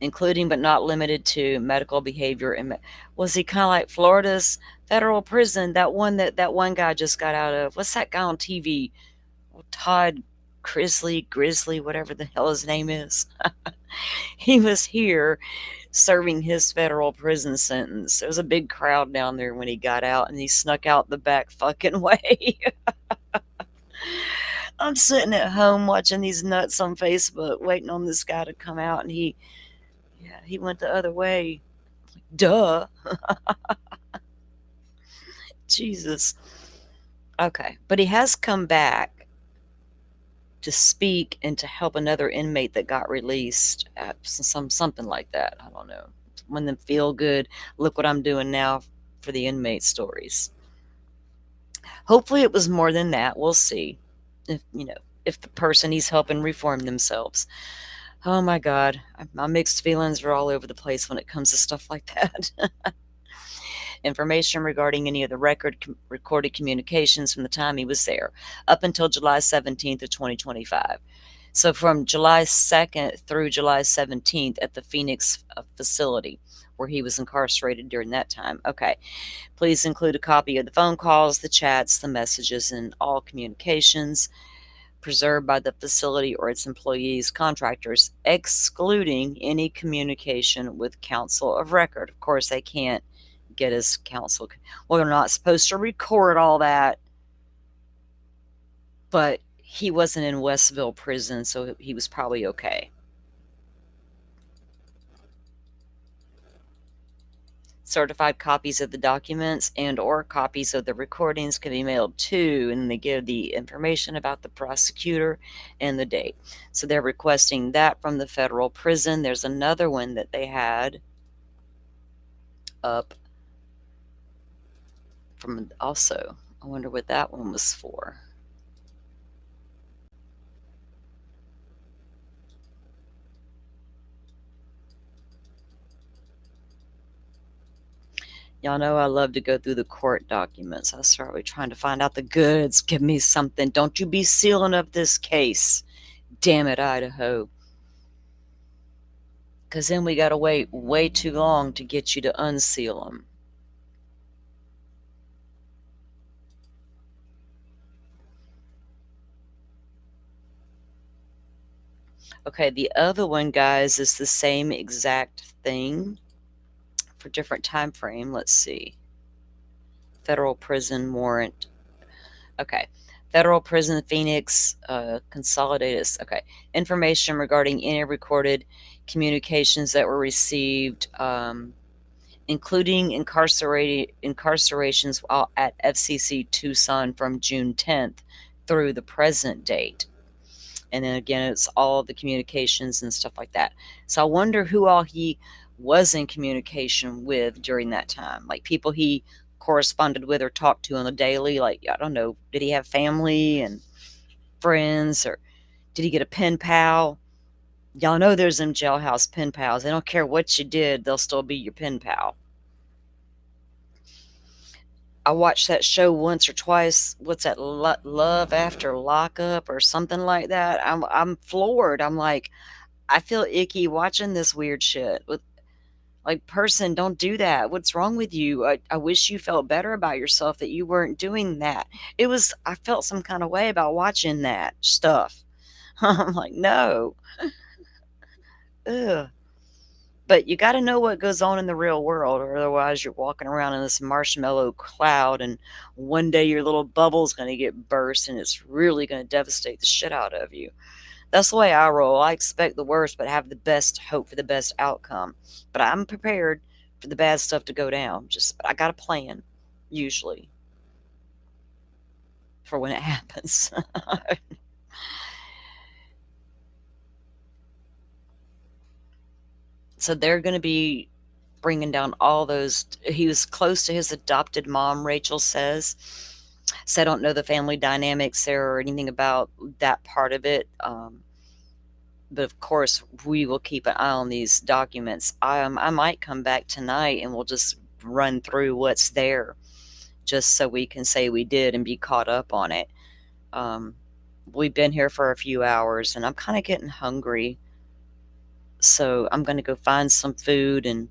S2: including but not limited to medical behavior. And was he kind of like Florida's federal prison? That one one guy just got out of. What's that guy on TV? Todd Grizzly, whatever the hell his name is. He was here serving his federal prison sentence. There was a big crowd down there when he got out, and he snuck out the back fucking way. I'm sitting at home watching these nuts on Facebook, waiting on this guy to come out, and he went the other way. Duh. Jesus. Okay, but he has come back to speak and to help another inmate that got released. Something like that. I don't know. When them feel good, look what I'm doing now for the inmate stories. Hopefully it was more than that. We'll see. If the person he's helping reform themselves. Oh my God. My mixed feelings are all over the place when it comes to stuff like that. Information regarding any of the recorded communications from the time he was there up until July 17th of 2025. So from July 2nd through July 17th at the Phoenix facility where he was incarcerated during that time. Okay. Please include a copy of the phone calls, the chats, the messages, and all communications preserved by the facility or its employees, contractors, excluding any communication with counsel of record. Of course, they can't get his counsel. Well, they're not supposed to record all that, but he wasn't in Westville prison, so he was probably okay. Certified copies of the documents and or copies of the recordings can be mailed to, and they give the information about the prosecutor and the date. So they're requesting that from the federal prison. There's another one that they had up from also. I wonder what that one was for. Y'all know I love to go through the court documents. I started trying to find out the goods. Give me something. Don't you be sealing up this case. Damn it, Idaho. Because then we got to wait way too long to get you to unseal them. Okay, the other one, guys, is the same exact thing for different time frame. Let's see. Federal prison warrant. Okay. Federal prison Phoenix consolidated. Okay. Information regarding any recorded communications that were received, including incarcerations while at FCC Tucson from June 10th through the present date. And then again, it's all the communications and stuff like that. So I wonder who all he was in communication with during that time. Like people he corresponded with or talked to on the daily. Like, I don't know, did he have family and friends, or did he get a pen pal? Y'all know there's them jailhouse pen pals. They don't care what you did, they'll still be your pen pal. I watched that show once or twice. What's that? Love After Lockup or something like that. I'm floored. I'm like, I feel icky watching this weird shit. With like, person, don't do that. What's wrong with you? I wish you felt better about yourself that you weren't doing that. I felt some kind of way about watching that stuff. I'm like, no. Ugh. But you got to know what goes on in the real world, or otherwise you're walking around in this marshmallow cloud, and one day your little bubble's going to get burst, and it's really going to devastate the shit out of you. That's the way I roll. I expect the worst, but have the best hope for the best outcome. But I'm prepared for the bad stuff to go down. I got a plan, usually, for when it happens. So they're going to be bringing down all those. He was close to his adopted mom, Rachel says. So I don't know the family dynamics there or anything about that part of it. But of course, we will keep an eye on these documents. I might come back tonight and we'll just run through what's there, just so we can say we did and be caught up on it. We've been here for a few hours, and I'm kind of getting hungry. So I'm going to go find some food and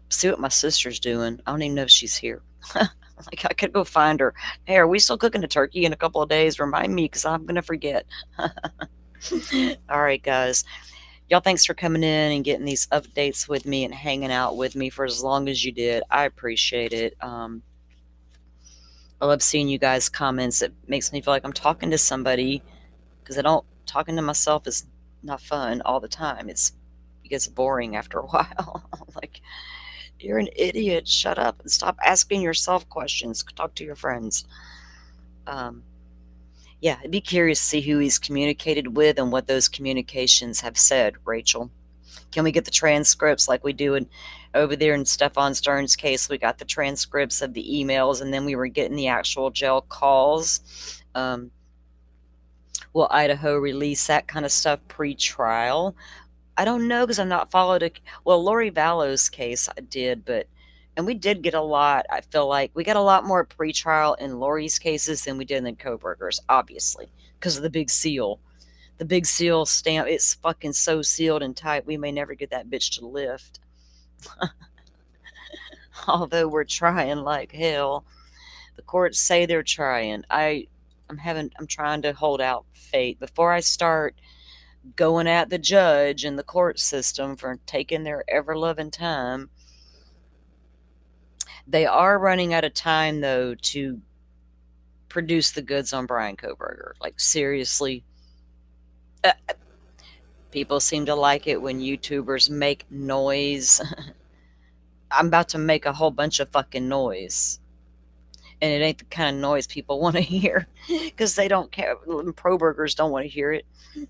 S2: see what my sister's doing. I don't even know if she's here. Like, I could go find her. Hey, are we still cooking a turkey in a couple of days? Remind me, because I'm going to forget. All right, guys. Y'all, thanks for coming in and getting these updates with me and hanging out with me for as long as you did. I appreciate it. I love seeing you guys' comments. It makes me feel like I'm talking to somebody, because talking to myself is not fun all the time. It gets boring after a while. Like, you're an idiot. Shut up and stop asking yourself questions. Talk to your friends. Yeah, I'd be curious to see who he's communicated with and what those communications have said, Rachel. Can we get the transcripts like we do over there in Stefan Stern's case? We got the transcripts of the emails, and then we were getting the actual jail calls. Will Idaho release that kind of stuff pre-trial? I don't know, because I'm not followed. Well, Lori Vallow's case I did, but And we did get a lot. I feel like we got a lot more pretrial in Lori's cases than we did in Kohberger's, obviously, because of the big seal. The big seal stamp, it's fucking so sealed and tight, we may never get that bitch to lift. Although we're trying like hell. The courts say they're trying. I'm trying to hold out faith before I start going at the judge and the court system for taking their ever loving time. They are running out of time, though, to produce the goods on Brian Kohberger. Like, seriously. People seem to like it when YouTubers make noise. I'm about to make a whole bunch of fucking noise. And it ain't the kind of noise people want to hear because they don't care. Pro-burgers don't want to hear it.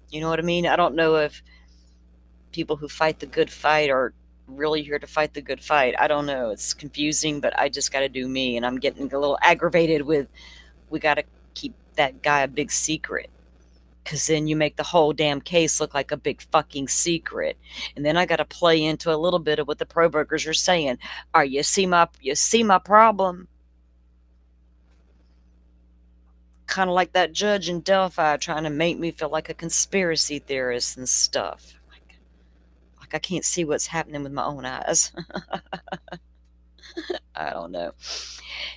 S2: You know what I mean? I don't know if people who fight the good fight are really here to fight the good fight. I don't know. It's confusing, but I just got to do me. And I'm getting a little aggravated with, we got to keep that guy a big secret. Because then you make the whole damn case look like a big fucking secret. And then I got to play into a little bit of what the pro-burgers are saying. You see my problem? Kind of like that judge in Delphi trying to make me feel like a conspiracy theorist and stuff. Like I can't see what's happening with my own eyes. I don't know.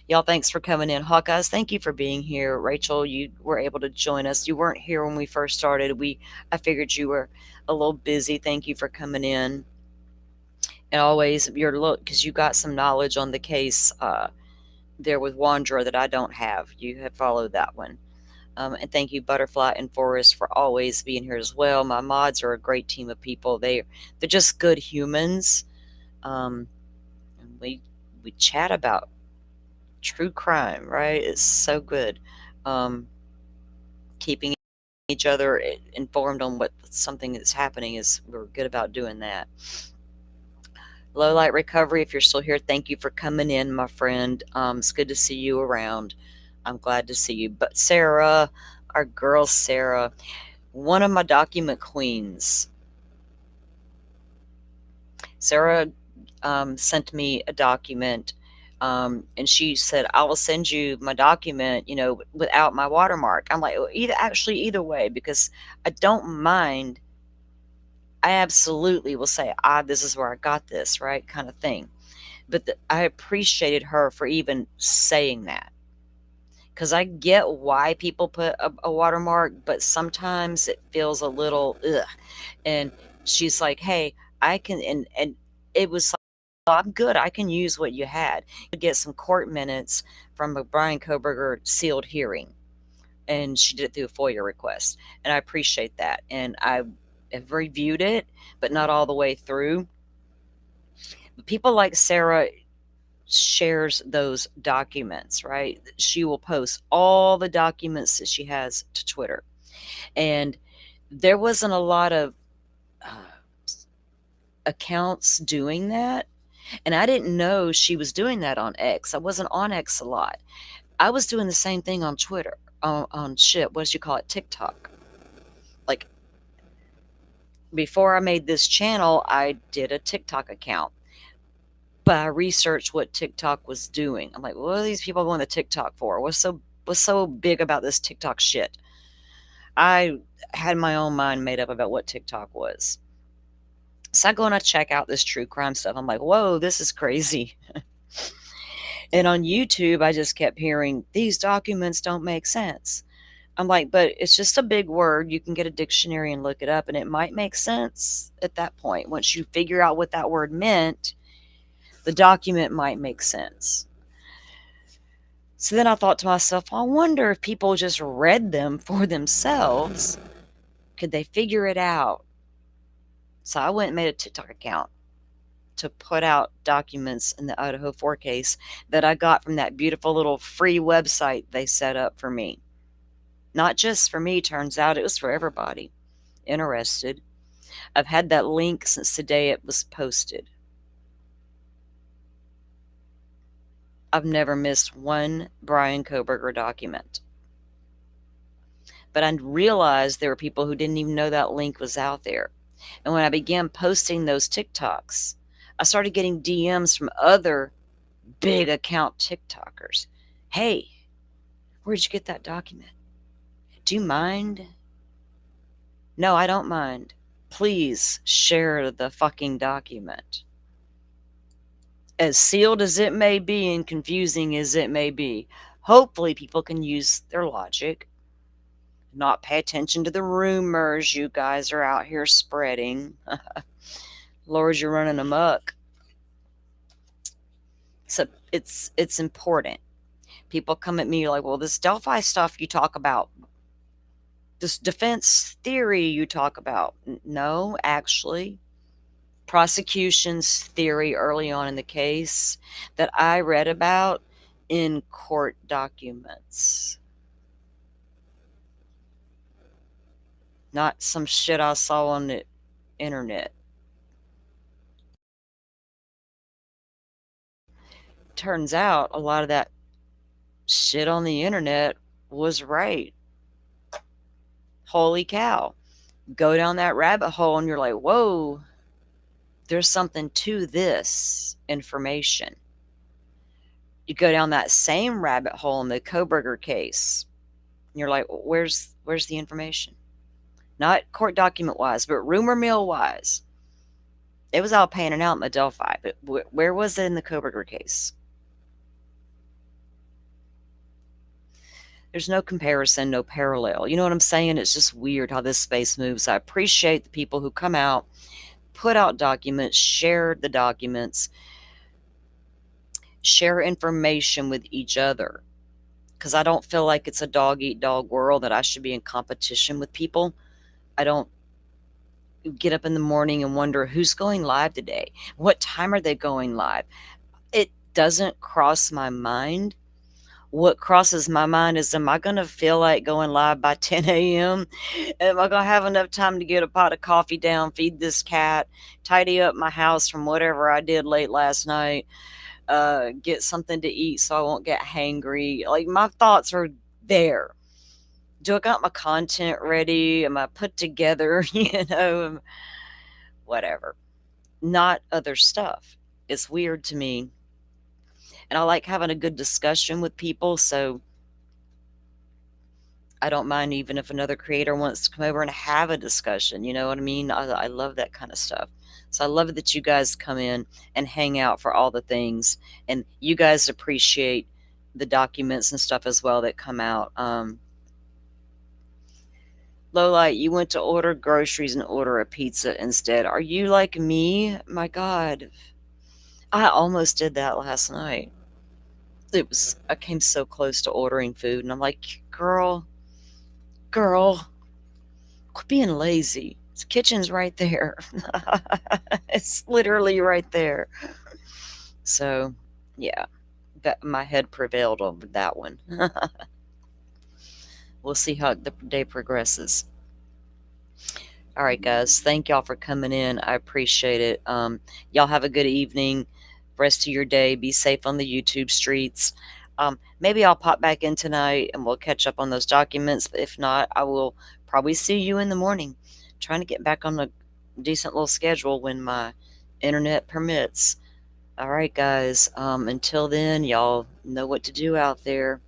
S2: Y'all, thanks for coming in. Hawkeyes, thank you for being here. Rachel, you were able to join us. You weren't here when we first started. I figured you were a little busy. Thank you for coming in. And always your look, because you got some knowledge on the case there with Wanderer that I don't have. You have followed that one. And thank you, Butterfly and Forrest, for always being here as well. My mods are a great team of people. They're just good humans. And we chat about true crime, right? It's so good. Keeping each other informed on what something that's happening we're good about doing that. Low Light Recovery, if you're still here, thank you for coming in, my friend. It's good to see you around. I'm glad to see you. But Sarah, our girl Sarah, one of my document queens. Sarah sent me a document, and she said, I will send you my document, without my watermark. I'm like, either way, because I don't mind. I absolutely will say, this is where I got this, right? Kind of thing. But I appreciated her for even saying that. Because I get why people put a watermark, but sometimes it feels a little ugh. And she's like, hey, I can, and it was like, I'm good. I can use what you had. You get some court minutes from a Brian Kohberger sealed hearing. And she did it through a FOIA request. And I appreciate that. And I have reviewed it, but not all the way through. But people like Sarah shares those documents, right? She will post all the documents that she has to Twitter. And there wasn't a lot of accounts doing that. And I didn't know she was doing that on X. I wasn't on X a lot. I was doing the same thing on Twitter, on TikTok. Like, before I made this channel, I did a TikTok account. But I researched what TikTok was doing. I'm like, what are these people going to TikTok for? What's so big about this TikTok shit? I had my own mind made up about what TikTok was. So I go and I check out this true crime stuff. I'm like, whoa, this is crazy. And on YouTube, I just kept hearing, these documents don't make sense. I'm like, but it's just a big word. You can get a dictionary and look it up, and it might make sense at that point. Once you figure out what that word meant, the document might make sense. So then I thought to myself, I wonder if people just read them for themselves. Could they figure it out? So I went and made a TikTok account to put out documents in the Idaho 4 case that I got from that beautiful little free website they set up for me. Not just for me, turns out it was for everybody interested. I've had that link since the day it was posted. I've never missed one Brian Kohberger document. But I realized there were people who didn't even know that link was out there. And when I began posting those TikToks, I started getting DMs from other big account TikTokers. Hey, where'd you get that document? Do you mind? No, I don't mind. Please share the fucking document. As sealed as it may be and confusing as it may be, hopefully people can use their logic, not pay attention to the rumors you guys are out here spreading. Lord, you're running amok. So it's important. People come at me like, well, this Delphi stuff you talk about, this defense theory you talk about. No, actually, prosecution's theory early on in the case that I read about in court documents. Not some shit I saw on the internet. Turns out a lot of that shit on the internet was right. Holy cow. Go down that rabbit hole and you're like, whoa, there's something to this information. You go down that same rabbit hole in the Koberger case. And you're like, where's the information? Not court document wise, but rumor mill wise. It was all panning out in the Delphi, but where was it in the Koberger case? There's no comparison, no parallel. You know what I'm saying? It's just weird how this space moves. I appreciate the people who come out, put out documents, share the documents, share information with each other. Because I don't feel like it's a dog-eat-dog world that I should be in competition with people. I don't get up in the morning and wonder who's going live today. What time are they going live? It doesn't cross my mind. What crosses my mind is, am I going to feel like going live by 10 a.m.? Am I going to have enough time to get a pot of coffee down, feed this cat, tidy up my house from whatever I did late last night, get something to eat so I won't get hangry? Like, my thoughts are there. Do I got my content ready? Am I put together? Whatever. Not other stuff. It's weird to me. And I like having a good discussion with people, so I don't mind even if another creator wants to come over and have a discussion. You know what I mean? I love that kind of stuff. So I love that you guys come in and hang out for all the things. And you guys appreciate the documents and stuff as well that come out. Lowlight, you went to order groceries and order a pizza instead. Are you like me? My God. I almost did that last night. I came so close to ordering food, and I'm like, girl, quit being lazy. The kitchen's right there. It's literally right there. So, yeah, my head prevailed over that one. We'll see how the day progresses. All right, guys. Thank y'all for coming in. I appreciate it. Y'all have a good evening. Rest of your day. Be safe on the YouTube streets. Maybe I'll pop back in tonight and we'll catch up on those documents. But if not, I will probably see you in the morning. Trying to get back on a decent little schedule when my internet permits. All right, guys. Until then, y'all know what to do out there.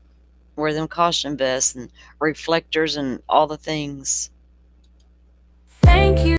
S2: Wear them caution vests and reflectors and all the things.
S1: Thank you.